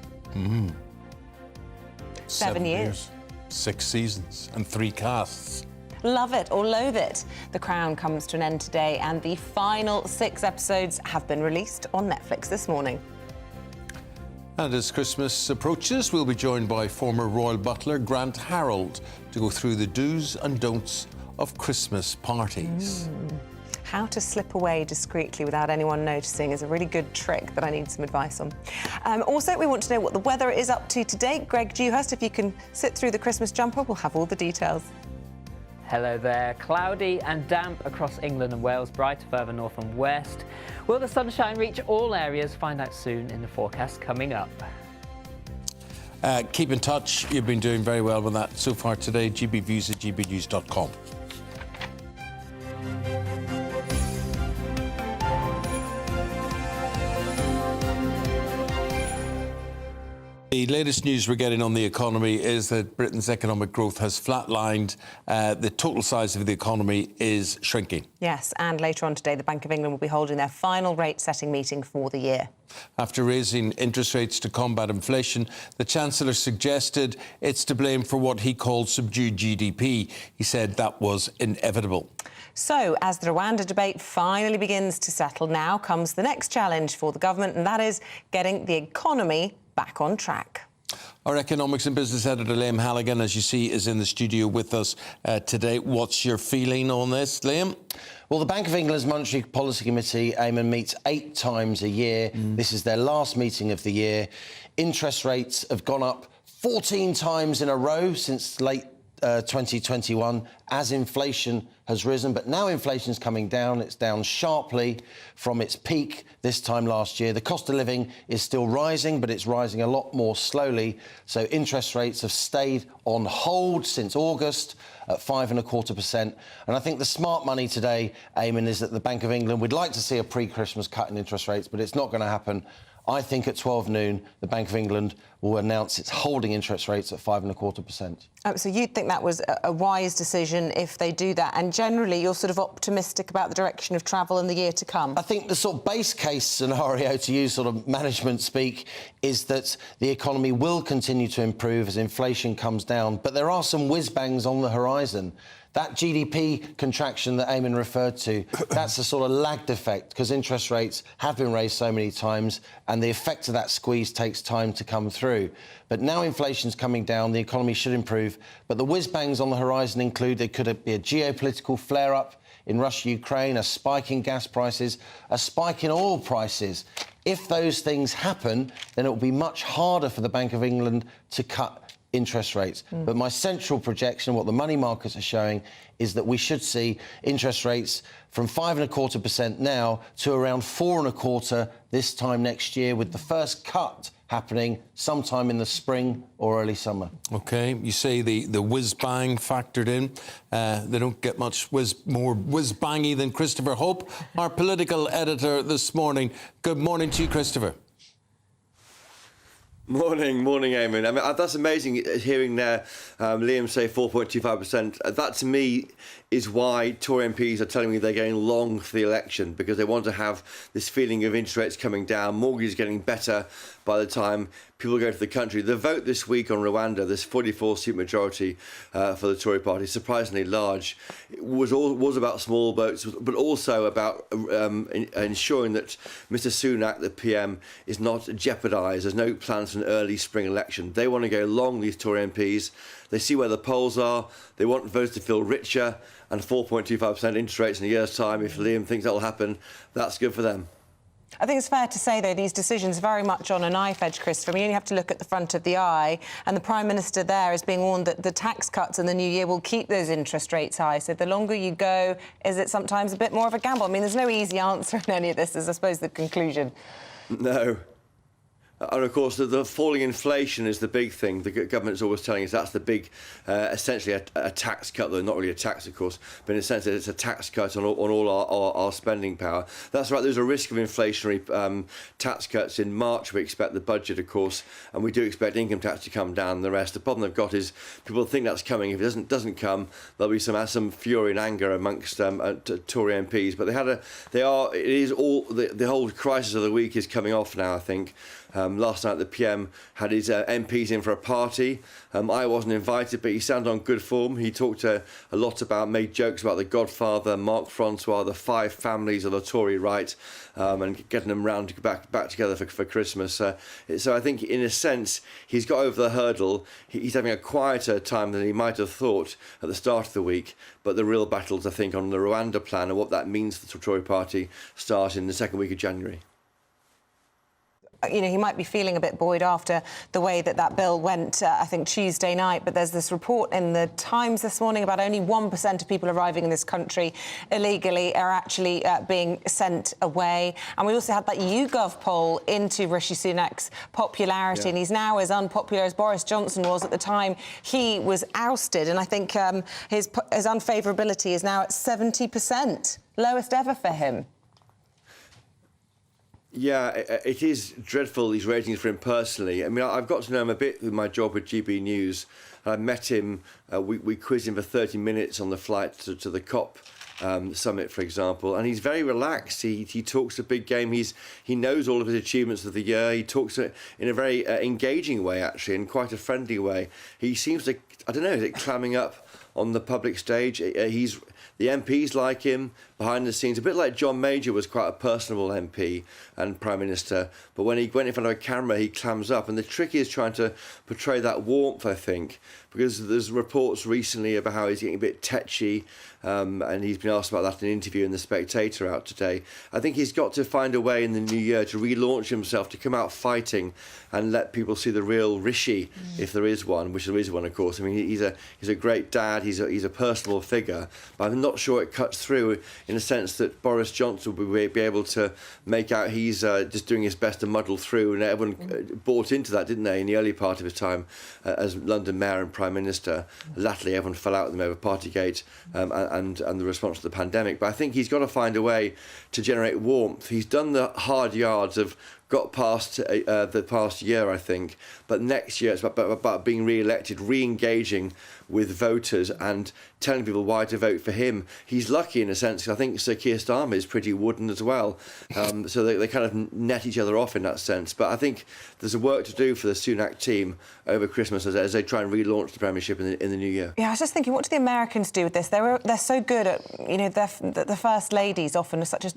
7 years. 6 seasons and 3 casts. Love it or loathe it. The Crown comes to an end today, and the final 6 episodes have been released on Netflix this morning. And as Christmas approaches, we'll be joined by former royal butler Grant Harold to go through the do's and don'ts of Christmas parties. How to slip away discreetly without anyone noticing is a really good trick that I need some advice on. Also, we want to know what the weather is up to today. Greg Dewhurst, if you can sit through the Christmas jumper, we'll have all the details. Hello there. Cloudy and damp across England and Wales, brighter further north and west. Will the sunshine reach all areas? Find out soon in the forecast coming up. Keep in touch. You've been doing very well with that so far today. gbviews at gbnews.com. The latest news we're getting on the economy is that Britain's economic growth has flatlined. The total size of the economy is shrinking. Yes, and later on today, the Bank of England will be holding their final rate-setting meeting for the year. After raising interest rates to combat inflation, the Chancellor suggested it's to blame for what he called subdued GDP. He said that was inevitable. So, as the Rwanda debate finally begins to settle, now comes the next challenge for the government, and that is getting the economy back on track. Our economics and business editor, Liam Halligan, as you see, is in the studio with us today. What's your feeling on this, Liam? Well, the Bank of England's Monetary Policy Committee, Eamonn, meets 8 times a year. This is their last meeting of the year. Interest rates have gone up 14 times in a row since late 2021 as inflation has risen, but now inflation's coming down. It's down sharply from its peak this time last year. The cost of living is still rising, but it's rising a lot more slowly. So interest rates have stayed on hold since August at 5.25%. And I think the smart money today, Eamonn, is that the Bank of England would like to see a pre-Christmas cut in interest rates, but it's not going to happen. I think at 12 noon, the Bank of England will announce it's holding interest rates at 5.25%. So you'd think that was a wise decision if they do that, and generally you're sort of optimistic about the direction of travel in the year to come? I think the sort of base case scenario, to use sort of management speak, is that the economy will continue to improve as inflation comes down, but there are some whiz-bangs on the horizon. That GDP contraction that Eamonn referred to, that's a sort of lagged effect because interest rates have been raised so many times and the effect of that squeeze takes time to come through. But now inflation's coming down, the economy should improve. But the whiz-bangs on the horizon include there could be a geopolitical flare-up in Russia-Ukraine, a spike in gas prices, a spike in oil prices. If those things happen, then it will be much harder for the Bank of England to cut interest rates. But my central projection, what the money markets are showing, is that we should see interest rates from 5.25% now to around 4.25% this time next year, with the first cut happening sometime in the spring or early summer. OK, you say the whiz-bang factored in. They don't get much more whiz-bangy than Christopher Hope, our political editor this morning. Good morning to you, Christopher. Morning, Eamonn. I mean, that's amazing hearing there Liam say 4.25%. That, to me, is why Tory MPs are telling me they're going long for the election, because they want to have this feeling of interest rates coming down, mortgages getting better by the time people go to the country. The vote this week on Rwanda, this 44-seat majority for the Tory party, surprisingly large, was about small votes, but also about ensuring that Mr Sunak, the PM, is not jeopardised. There's no plans for an early spring election. They want to go long, these Tory MPs. They see where the polls are. They want voters to feel richer, and 4.25% interest rates in a year's time, if Liam thinks that will happen, that's good for them. I think it's fair to say, though, these decisions are very much on a knife edge, Christopher. You only have to look at the front of the eye, and the Prime Minister there is being warned that the tax cuts in the new year will keep those interest rates high. So the longer you go, is it sometimes a bit more of a gamble? I mean, there's no easy answer in any of this, is I suppose the conclusion. No. And, of course, the falling inflation is the big thing. The government's always telling us that's the big, essentially a tax cut, though not really a tax, of course, but in a sense that it's a tax cut on all our spending power. That's right, there's a risk of inflationary tax cuts. In March, we expect the budget, of course, and we do expect income tax to come down and the rest. The problem they've got is people think that's coming. If it doesn't come, there'll be some fury and anger amongst Tory MPs. But the whole crisis of the week is coming off now, I think. Last night the PM had his MPs in for a party. I wasn't invited, but he sounded on good form. He talked a lot about, made jokes about the Godfather, Mark Francois, the 5 families of the Tory right, and getting them round back together for Christmas. So I think, in a sense, he's got over the hurdle. He's having a quieter time than he might have thought at the start of the week. But the real battles, I think, on the Rwanda plan and what that means for the Tory party start in the second week of January. You know, he might be feeling a bit buoyed after the way that bill went, I think, Tuesday night. But there's this report in the Times this morning about only 1% of people arriving in this country illegally are actually being sent away. And we also had that YouGov poll into Rishi Sunak's popularity, and he's now as unpopular as Boris Johnson was at the time he was ousted. And I think his unfavourability is now at 70%, lowest ever for him. Yeah, it is dreadful, these ratings for him personally. I mean, I've got to know him a bit with my job with GBNews. I met him, we quizzed him for 30 minutes on the flight to the COP summit, for example, and he's very relaxed. He talks a big game. He knows all of his achievements of the year. He talks in a very engaging way, actually, in quite a friendly way. He seems to, I don't know, is it clamming up on the public stage? The MPs like him behind the scenes, a bit like John Major was quite a personable MP and Prime Minister, but when he went in front of a camera, he clams up. And the trick is trying to portray that warmth, I think, because there's reports recently about how he's getting a bit tetchy, and he's been asked about that in an interview in The Spectator out today. I think he's got to find a way in the new year to relaunch himself, to come out fighting and let people see the real Rishi, if there is one, which there is one, of course. I mean, he's a great dad, he's a personable figure, but I'm not sure it cuts through in the sense that Boris Johnson will be able to make out he's just doing his best to muddle through, and everyone bought into that, didn't they, in the early part of his time as London Mayor and Prime Minister. Latterly, everyone fell out with him over Partygate and the response to the pandemic. But I think he's got to find a way to generate warmth. He's done the hard yards of got past the past year, I think, but next year it's about being re-elected, re-engaging with voters and telling people why to vote for him. He's lucky in a sense. I think Sir Keir Starmer is pretty wooden as well, so they kind of net each other off in that sense. But I think there's a work to do for the Sunak team over Christmas as they try and relaunch the Premiership in the new year. Yeah, I was just thinking, what do the Americans do with this? They're so good at, you know, the First Ladies often are such a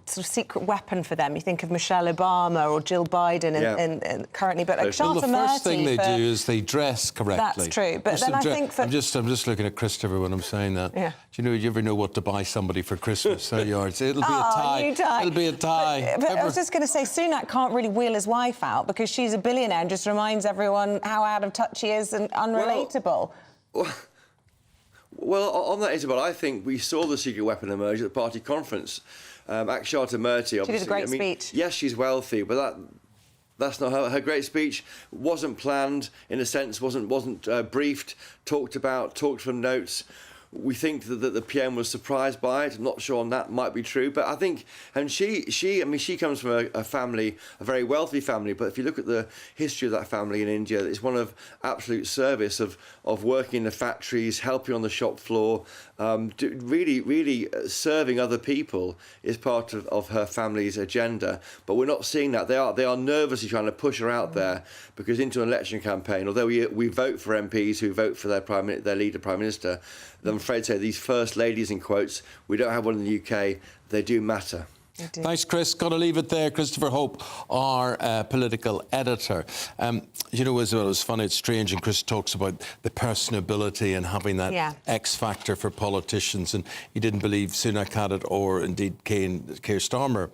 sort of secret weapon for them. You think of Michelle Obama or Jill Biden in currently, but well, the first thing they do is they dress correctly. That's true, but then I think for... I'm just looking at Christopher when I'm saying that. Yeah. Do you ever know what to buy somebody for Christmas? There you are. It'll be a tie. New tie. It'll be a tie. But I was just going to say, Sunak can't really wheel his wife out because she's a billionaire and just reminds everyone how out of touch he is and unrelatable. Well, on that, Isabel, I think we saw the secret weapon emerge at the party conference. Akshata Murthy, obviously. She did a great speech. Yes, she's wealthy, but that's not her great speech. Wasn't planned, in a sense, wasn't briefed, talked from notes. we think that the PM was surprised by it. I'm not sure on that might be true, but I think, and she comes from a family, a very wealthy family, but if you look at the history of that family in India, it's one of absolute service of working in the factories, helping on the shop floor, really serving other people is part of her family's agenda. But we're not seeing that. They are nervously trying to push her out there, because into an election campaign, although we vote for MPs who vote for their leader, Prime Minister, I'm afraid to say these first ladies, in quotes, we don't have one in the UK, they do matter. Thanks, Chris. Got to leave it there. Christopher Hope, our political editor. You know, Isabel, it's funny, it's strange, and Chris talks about the personability and having that X factor for politicians, and he didn't believe Sunak had it, or indeed Keir Starmer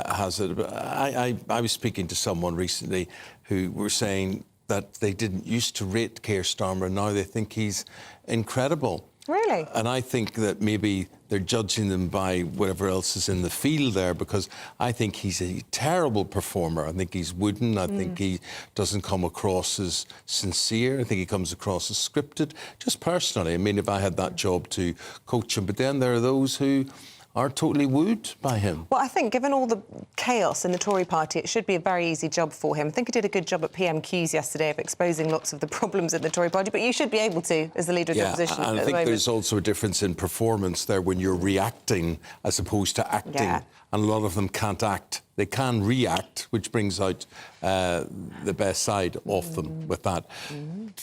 has it. But I was speaking to someone recently who were saying that they didn't used to rate Keir Starmer, and now they think he's incredible. Really? And I think that maybe they're judging them by whatever else is in the field there, because I think he's a terrible performer. I think he's wooden. I think he doesn't come across as sincere. I think he comes across as scripted, just personally. I mean, if I had that job to coach him. But then there are those who are totally wooed by him. Well, I think given all the chaos in the Tory party, it should be a very easy job for him. I think he did a good job at PMQs yesterday of exposing lots of the problems in the Tory party, but you should be able to, as the leader of the opposition and at I the think moment. there's also a difference in performance there when you're reacting as opposed to acting. Yeah. And a lot of them can't act. They can react, which brings out the best side of them with that.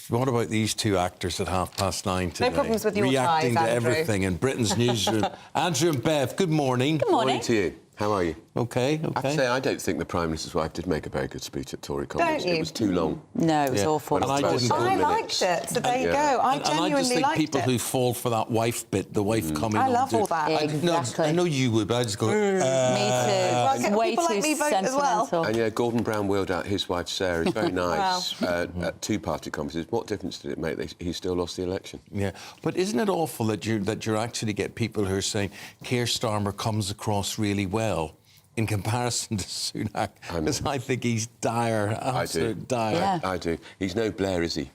What about these two actors at 9:30 today? No problems with your reacting ties, to Andrew. everything in Britain's newsroom. Andrew and Bev, good morning. Good morning to you. How are you? Okay. I have to say, I don't think the Prime Minister's wife did make a very good speech at Tory Conference. Don't you? It was too long. No, it was awful. And I didn't I liked it, so there you go. I genuinely and I just think liked people it. who fall for that wife bit, the wife coming I on love to- all that. Exactly. I know you would, but I just go... Me too. Well, Way people too like me vote as well. sentimental. And yeah, Gordon Brown wheeled out his wife Sarah. It's very nice at two-party conferences. What difference did it make that he still lost the election? Yeah, but isn't it awful that you actually get people who are saying Keir Starmer comes across really well in comparison to Sunak? Because I think he's dire, absolute dire. Yeah. I do. He's no Blair, is he?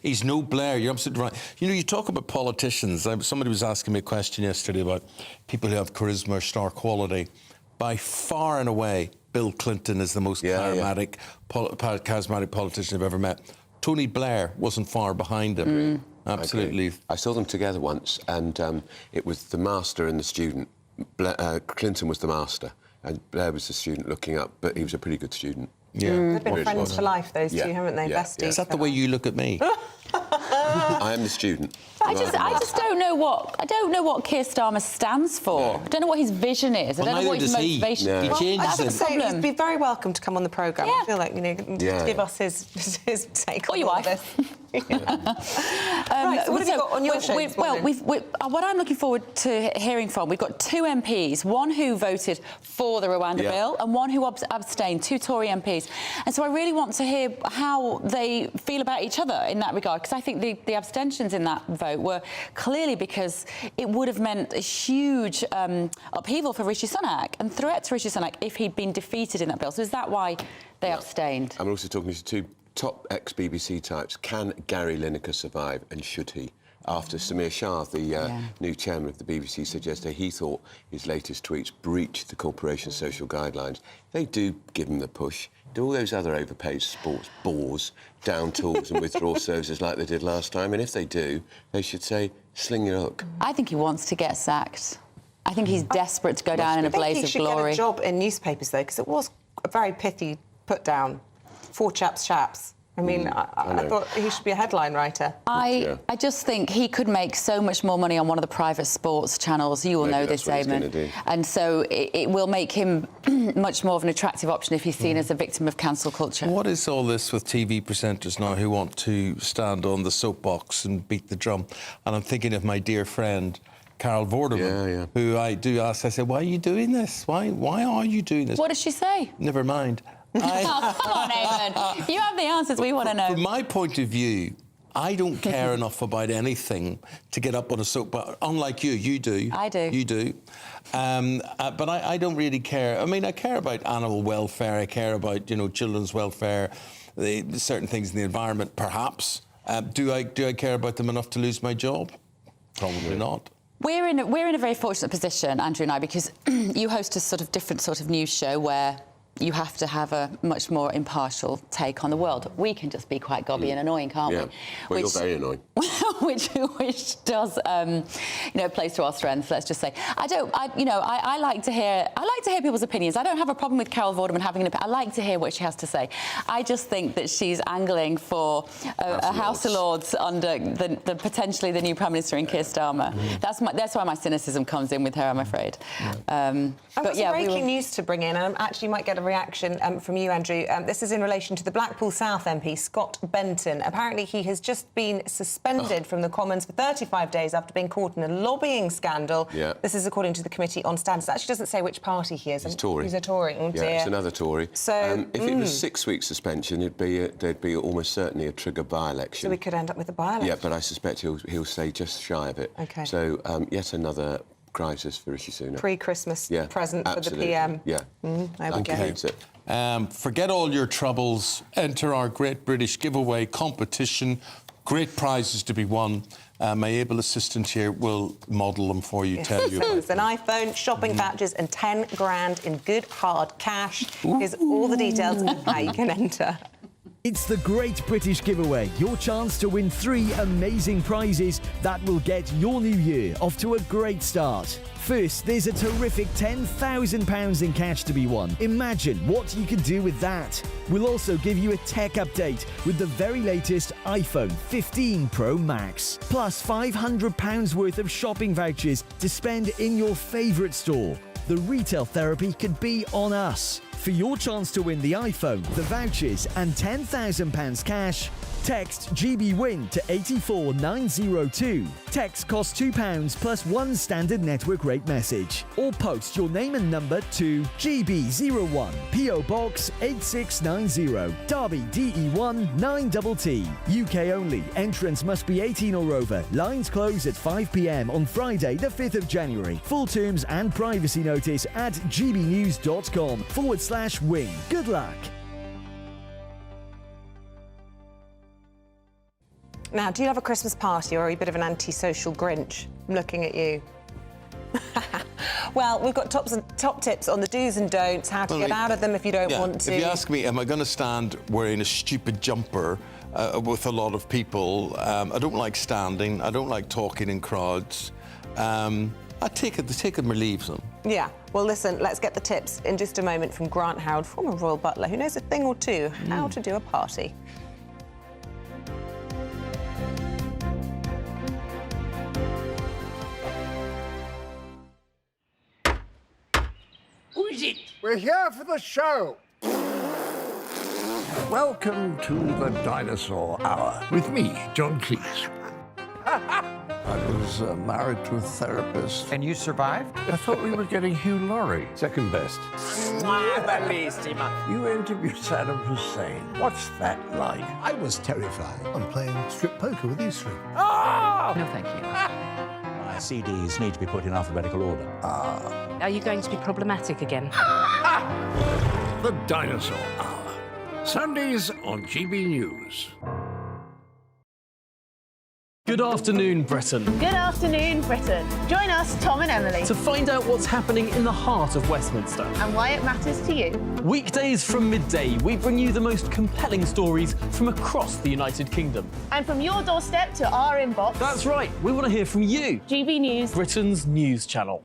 He's no Blair, you're absolutely right. You know, you talk about politicians. Somebody was asking me a question yesterday about people who have charisma or star quality. By far and away, Bill Clinton is the most charismatic politician I've ever met. Tony Blair wasn't far behind him. Absolutely. I saw them together once, and it was the master and the student. Clinton was the master, and Blair was the student looking up, but he was a pretty good student. Yeah. They've been friends for life, those two, haven't they? Besties. Is that the way you look at me? I am the student. I just don't know what Keir Starmer stands for. I don't know what his vision is. I don't know what his motivation is. He I changes would it. say he'd be very welcome to come on the programme. I feel like, you know, to give us his take on all this. Right, so what have you got on your show this morning? What I'm looking forward to hearing from, we've got two MPs, one who voted for the Rwanda bill and one who abstained, two Tory MPs. And so I really want to hear how they feel about each other in that regard, because I think the abstentions in that vote were clearly because it would have meant a huge upheaval for Rishi Sunak and threat to Rishi Sunak if he'd been defeated in that bill. So is that why they abstained? I'm also talking to two top ex-BBC types. Can Gary Lineker survive, and should he? After Samir Shah, the new chairman of the BBC, said yesterday he thought his latest tweets breached the corporation's social guidelines. They do give him the push. Do all those other overpaid sports bores down tools and withdraw services like they did last time? And if they do, they should say, sling your hook. I think he wants to get sacked. I think he's desperate to go down in a blaze of I think he glory. should get a job in newspapers, though, because it was a very pithy put-down. 4 chaps. I mean, I thought he should be a headline writer. I just think he could make so much more money on one of the private sports channels. You will know this, Eamonn. And so it will make him much more of an attractive option if he's seen as a victim of cancel culture. What is all this with TV presenters now who want to stand on the soapbox and beat the drum? And I'm thinking of my dear friend Carol Vorderman, who I do ask, I say, why are you doing this? Why are you doing this? What does she say? Never mind. Oh, come on, Eamonn. You have the answers we want to know. From my point of view, I don't care enough about anything to get up on a soapbox. Unlike you do. I do. You do. But I don't really care. I mean, I care about animal welfare. I care about, children's welfare, certain things in the environment, perhaps. Do I care about them enough to lose my job? Probably not. We're in a very fortunate position, Andrew and I, because you host a sort of different sort of news show where you have to have a much more impartial take on the world. We can just be quite gobby and annoying, can't we? Well, you're very annoying. which does, plays to our strengths. Let's just say, I like to hear people's opinions. I don't have a problem with Carol Vorderman having an opinion. I like to hear what she has to say. I just think that she's angling for a House of Lords under the potentially the new Prime Minister in Keir Starmer. That's why my cynicism comes in with her, I'm afraid. I've got some breaking news to bring in, and actually might get a reaction from you, Andrew. This is in relation to the Blackpool South MP, Scott Benton. Apparently, he has just been suspended from the Commons for 35 days after being caught in a lobbying scandal. This is according to the Committee on Standards. It actually doesn't say which party he is. He's Tory. He's a Tory. Oh, dear. Yeah, it's another Tory. So, if it was 6 weeks suspension, there'd be almost certainly a trigger by-election. So we could end up with a by-election. Yeah, but I suspect he'll stay just shy of it. OK. So yet another crisis for Rishi Sunak. Pre-Christmas present for the PM. Yeah. There we go. Forget all your troubles. Enter our Great British Giveaway competition. Great prizes to be won. My able assistant here will model them for you, tell you. It's an iPhone, shopping vouchers and 10 grand in good hard cash. Here's all the details of how you can enter. It's the Great British Giveaway, your chance to win 3 amazing prizes that will get your new year off to a great start. First, there's a terrific £10,000 in cash to be won. Imagine what you can do with that. We'll also give you a tech update with the very latest iPhone 15 Pro Max, plus £500 worth of shopping vouchers to spend in your favourite store. The retail therapy could be on us. For your chance to win the iPhone, the vouchers and £10,000 cash, text GBWIN to 84902. Text costs £2 plus 1 standard network rate message. Or post your name and number to GB01, PO Box 8690, Derby DE1 9TT. UK only. Entrance must be 18 or over. Lines close at 5 p.m. on Friday, the 5th of January. Full terms and privacy notice at gbnews.com/win. Good luck. Now, do you have a Christmas party or are you a bit of an antisocial Grinch? I'm looking at you. Well, we've got top tips on the do's and don'ts, how to get out of them if you don't want to. If you ask me, am I going to stand wearing a stupid jumper with a lot of people? I don't like standing. I don't like talking in crowds. I take them or leave them. Yeah. Well, listen, let's get the tips in just a moment from Grant Howard, former royal butler, who knows a thing or two how to do a party. Who is it? We're here for the show. Welcome to the Dinosaur Hour with me, John Cleese. I was married to a therapist. And you survived? I thought we were getting Hugh Laurie. Second best. You interviewed Saddam Hussein. What's that like? I was terrified. I'm playing strip poker with these 3. Oh! No, thank you. My CDs need to be put in alphabetical order. Are you going to be problematic again? The Dinosaur Hour. Sundays on GB News. Good afternoon, Britain. Good afternoon, Britain. Join us, Tom and Emily, To find out what's happening in the heart of Westminster. and why it matters to you. Weekdays from midday, we bring you the most compelling stories from across the United Kingdom. And from your doorstep to our inbox. That's right, we want to hear from you. GB News. Britain's news channel.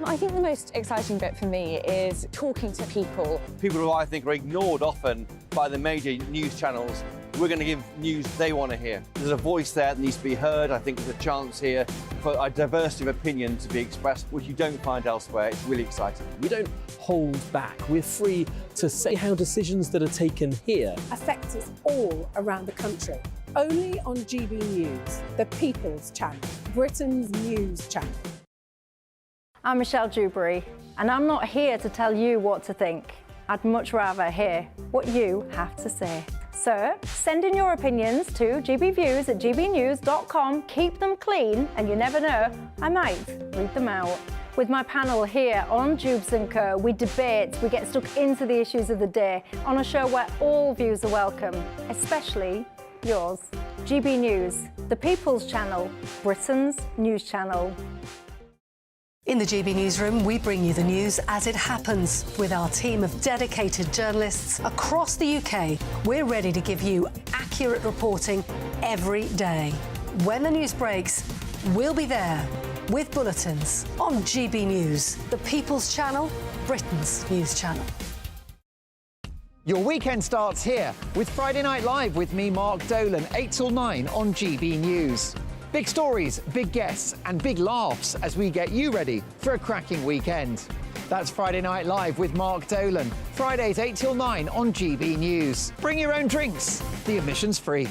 I think the most exciting bit for me is talking to people. People who I think are ignored often by the major news channels. We're going to give news they want to hear. There's a voice there that needs to be heard. I think there's a chance here for a diversity of opinion to be expressed, which you don't find elsewhere. It's really exciting. We don't hold back. We're free to say how decisions that are taken here affect us all around the country. Only on GB News, the People's Channel, Britain's news channel. I'm Michelle Dewberry, and I'm not here to tell you what to think. I'd much rather hear what you have to say. So send in your opinions to gbviews@gbnews.com. Keep them clean, and you never know, I might read them out. With my panel here on Jubes & Co, we debate, we get stuck into the issues of the day on a show where all views are welcome, especially yours. GB News, the People's Channel, Britain's news channel. In the GB Newsroom, we bring you the news as it happens. With our team of dedicated journalists across the UK, we're ready to give you accurate reporting every day. When the news breaks, we'll be there with bulletins on GB News, the People's Channel, Britain's news channel. Your weekend starts here with Friday Night Live with me, Mark Dolan, 8 till 9 on GB News. Big stories, big guests and big laughs as we get you ready for a cracking weekend. That's Friday Night Live with Mark Dolan, Fridays 8 till 9 on GB News. Bring your own drinks, the admission's free.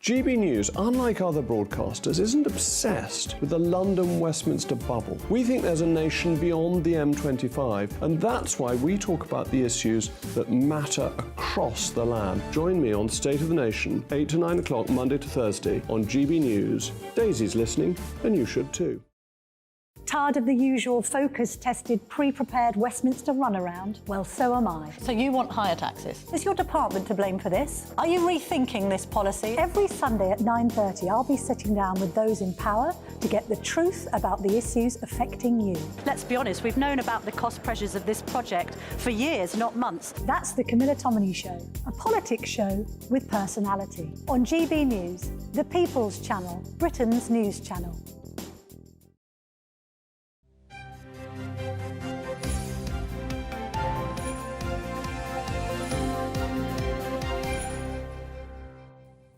GB News, unlike other broadcasters, isn't obsessed with the London-Westminster bubble. We think there's a nation beyond the M25, and that's why we talk about the issues that matter across the land. Join me on State of the Nation, 8 to 9 o'clock, Monday to Thursday, on GB News. Daisy's listening, and you should too. Tired of the usual focus-tested, pre-prepared Westminster runaround? Well, so am I. So you want higher taxes? Is your department to blame for this? Are you rethinking this policy? Every Sunday at 9:30, I'll be sitting down with those in power to get the truth about the issues affecting you. Let's be honest, we've known about the cost pressures of this project for years, not months. That's the Camilla Tominey Show, a politics show with personality. On GB News, the People's Channel, Britain's news channel.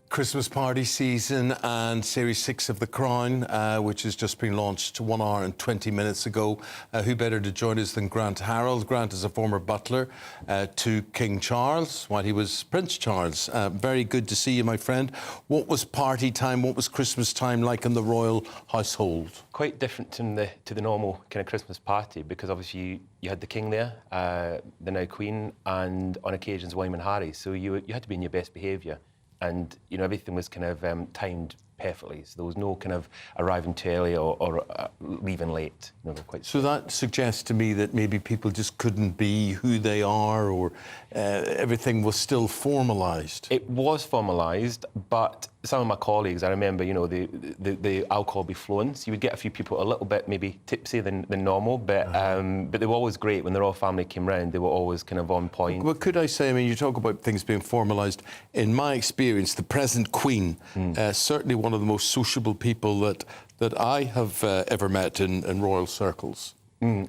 Christmas party season and Series 6 of The Crown, which has just been launched 1 hour and 20 minutes ago. Who better to join us than Grant Harold? Grant is a former butler to King Charles while he was Prince Charles. Very good to see you, my friend. What was party time, what was Christmas time like in the royal household? Quite different to the normal kind of Christmas party, because obviously you had the King there, the now Queen, and on occasions William and Harry, so you had to be in your best behaviour. And, you know, everything was kind of timed perfectly. So there was no kind of arriving too early or leaving late. You know, so that suggests to me that maybe people just couldn't be who they are, or everything was still formalised. It was formalised, but some of my colleagues, I remember, you know, the alcohol be flowing. So you would get a few people a little bit maybe tipsy than normal, but they were always great. When their whole family came round, they were always kind of on point. Well, could I say, I mean, you talk about things being formalised. In my experience, the present Queen, certainly one of the most sociable people that I have ever met in royal circles.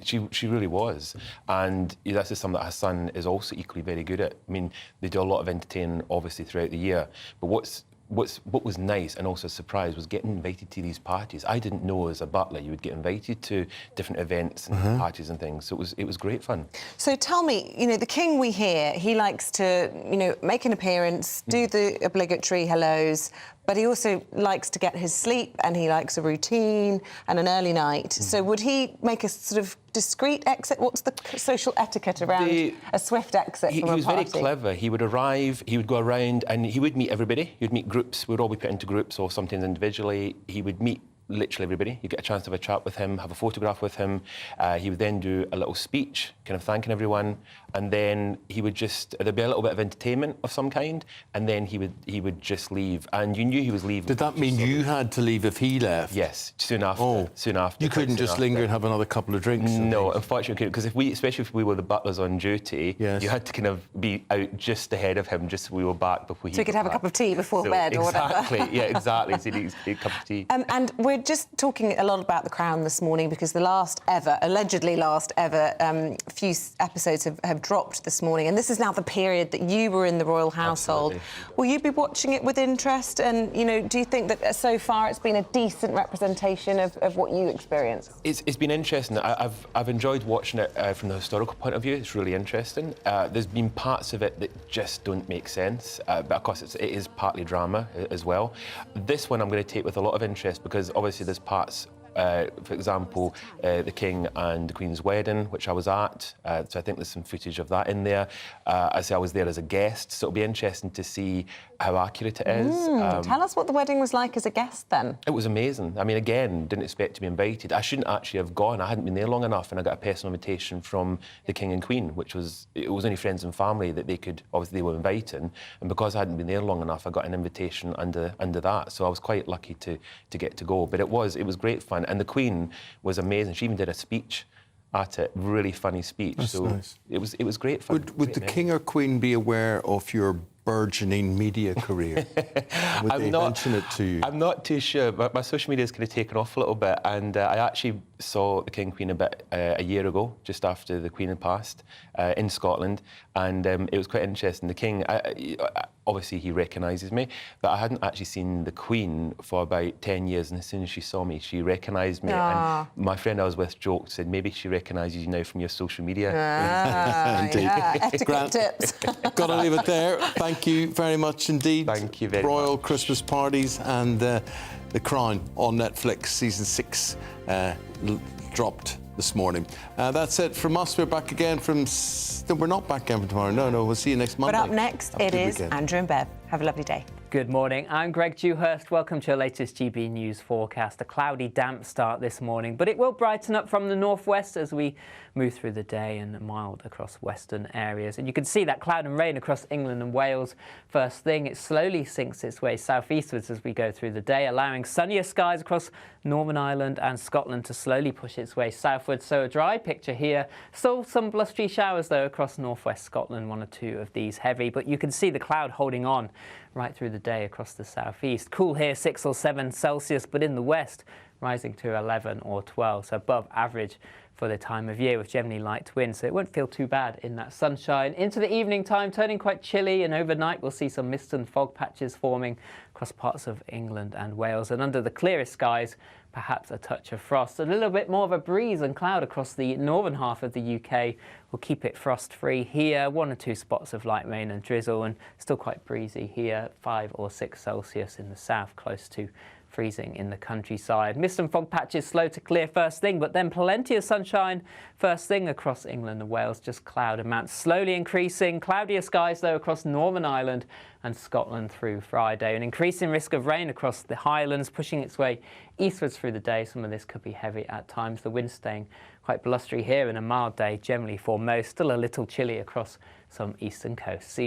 She really was, and that's just something that her son is also equally very good at. I mean, they do a lot of entertaining, obviously, throughout the year, but what was nice and also a surprise was getting invited to these parties. I didn't know as a butler you would get invited to different events and parties and things, so it was great fun. So tell me, you know, the King we hear, he likes to, you know, make an appearance, do the obligatory hellos, but he also likes to get his sleep, and he likes a routine and an early night. So would he make a sort of discreet exit? What's the social etiquette around a swift exit from a party? He was very clever. He would arrive, he would go around, and he would meet everybody. He would meet groups. We would all be put into groups or sometimes individually. He would meet literally everybody. You get a chance to have a chat with him, have a photograph with him. He would then do a little speech, kind of thanking everyone, and then he would there'd be a little bit of entertainment of some kind, and then he would just leave. And you knew he was leaving. Did that mean you had to leave if he left? Yes, soon after. Oh, soon after. You couldn't just linger and have another couple of drinks? No, unfortunately, because especially if we were the butlers on duty, you had to kind of be out just ahead of him, just so we were back before he. So he could have a cup of tea before bed or whatever. Exactly. Yeah, exactly. So he'd a cup of tea. And we're just talking a lot about The Crown this morning because the allegedly last ever few episodes have dropped this morning, and this is now the period that you were in the royal household. Absolutely. Will you be watching it with interest? And, you know, do you think that so far it's been a decent representation of what you experienced? It's been interesting. I've enjoyed watching it from the historical point of view. It's really interesting. There's been parts of it that just don't make sense, but of course it is partly drama as well. This one I'm going to take with a lot of interest because obviously there's parts For example, the King and the Queen's wedding, which I was at. So I think there's some footage of that in there. I was there as a guest, so it'll be interesting to see how accurate it is. Tell us what the wedding was like as a guest then. It was amazing. I mean, again, didn't expect to be invited. I shouldn't actually have gone. I hadn't been there long enough, and I got a personal invitation from the King and Queen, which was, it was only friends and family that they could, obviously they were inviting, and because I hadn't been there long enough, I got an invitation under that. So I was quite lucky to get to go. But it was great fun, and the Queen was amazing. She even did a speech at it, really funny speech. That's so nice. It was great fun. Would the King or Queen be aware of your burgeoning media career? Would they mention it to you? I'm not too sure, but my social media has kind of taken off a little bit, and I actually saw the King and Queen a year ago, just after the Queen had passed, in Scotland, and it was quite interesting. The King, obviously he recognises me, but I hadn't actually seen the Queen for about 10 years, and as soon as she saw me, she recognised me. And my friend I was with joked, said, maybe she recognises you now from your social media. Indeed. Etiquette tips. Got to leave it there. Thank you very much indeed. Thank you very much. Royal Christmas parties and The Crown on Netflix, season 6 dropped this morning. That's it from us. We're back again from... No, we're not back again for tomorrow. No, we'll see you next Monday. But up next, it is Andrew and Bev. Have a lovely day. Good morning. I'm Greg Dewhurst. Welcome to your latest GB News forecast. A cloudy, damp start this morning, but it will brighten up from the northwest as we move through the day and mild across western areas. And you can see that cloud and rain across England and Wales. First thing, it slowly sinks its way southeastwards as we go through the day, allowing sunnier skies across Northern Ireland and Scotland to slowly push its way southwards. So a dry picture here. Still some blustery showers, though, across northwest Scotland, 1 or 2 of these heavy. But you can see the cloud holding on right through the day across the southeast. Cool here, 6 or 7 Celsius, but in the west, rising to 11 or 12, so above average for the time of year with generally light winds, so it won't feel too bad in that sunshine. Into the evening time, turning quite chilly, and overnight we'll see some mist and fog patches forming across parts of England and Wales, and under the clearest skies, perhaps a touch of frost. A little bit more of a breeze and cloud across the northern half of the UK will keep it frost-free here. 1 or 2 spots of light rain and drizzle, and still quite breezy here. 5 or 6 Celsius in the south, close to freezing in the countryside. Mist and fog patches slow to clear first thing, but then plenty of sunshine first thing across England and Wales. Just cloud amounts slowly increasing. Cloudier skies, though, across Northern Ireland and Scotland through Friday. An increasing risk of rain across the Highlands, pushing its way eastwards through the day. Some of this could be heavy at times. The wind staying quite blustery here, and a mild day generally for most. Still a little chilly across some eastern coasts. See you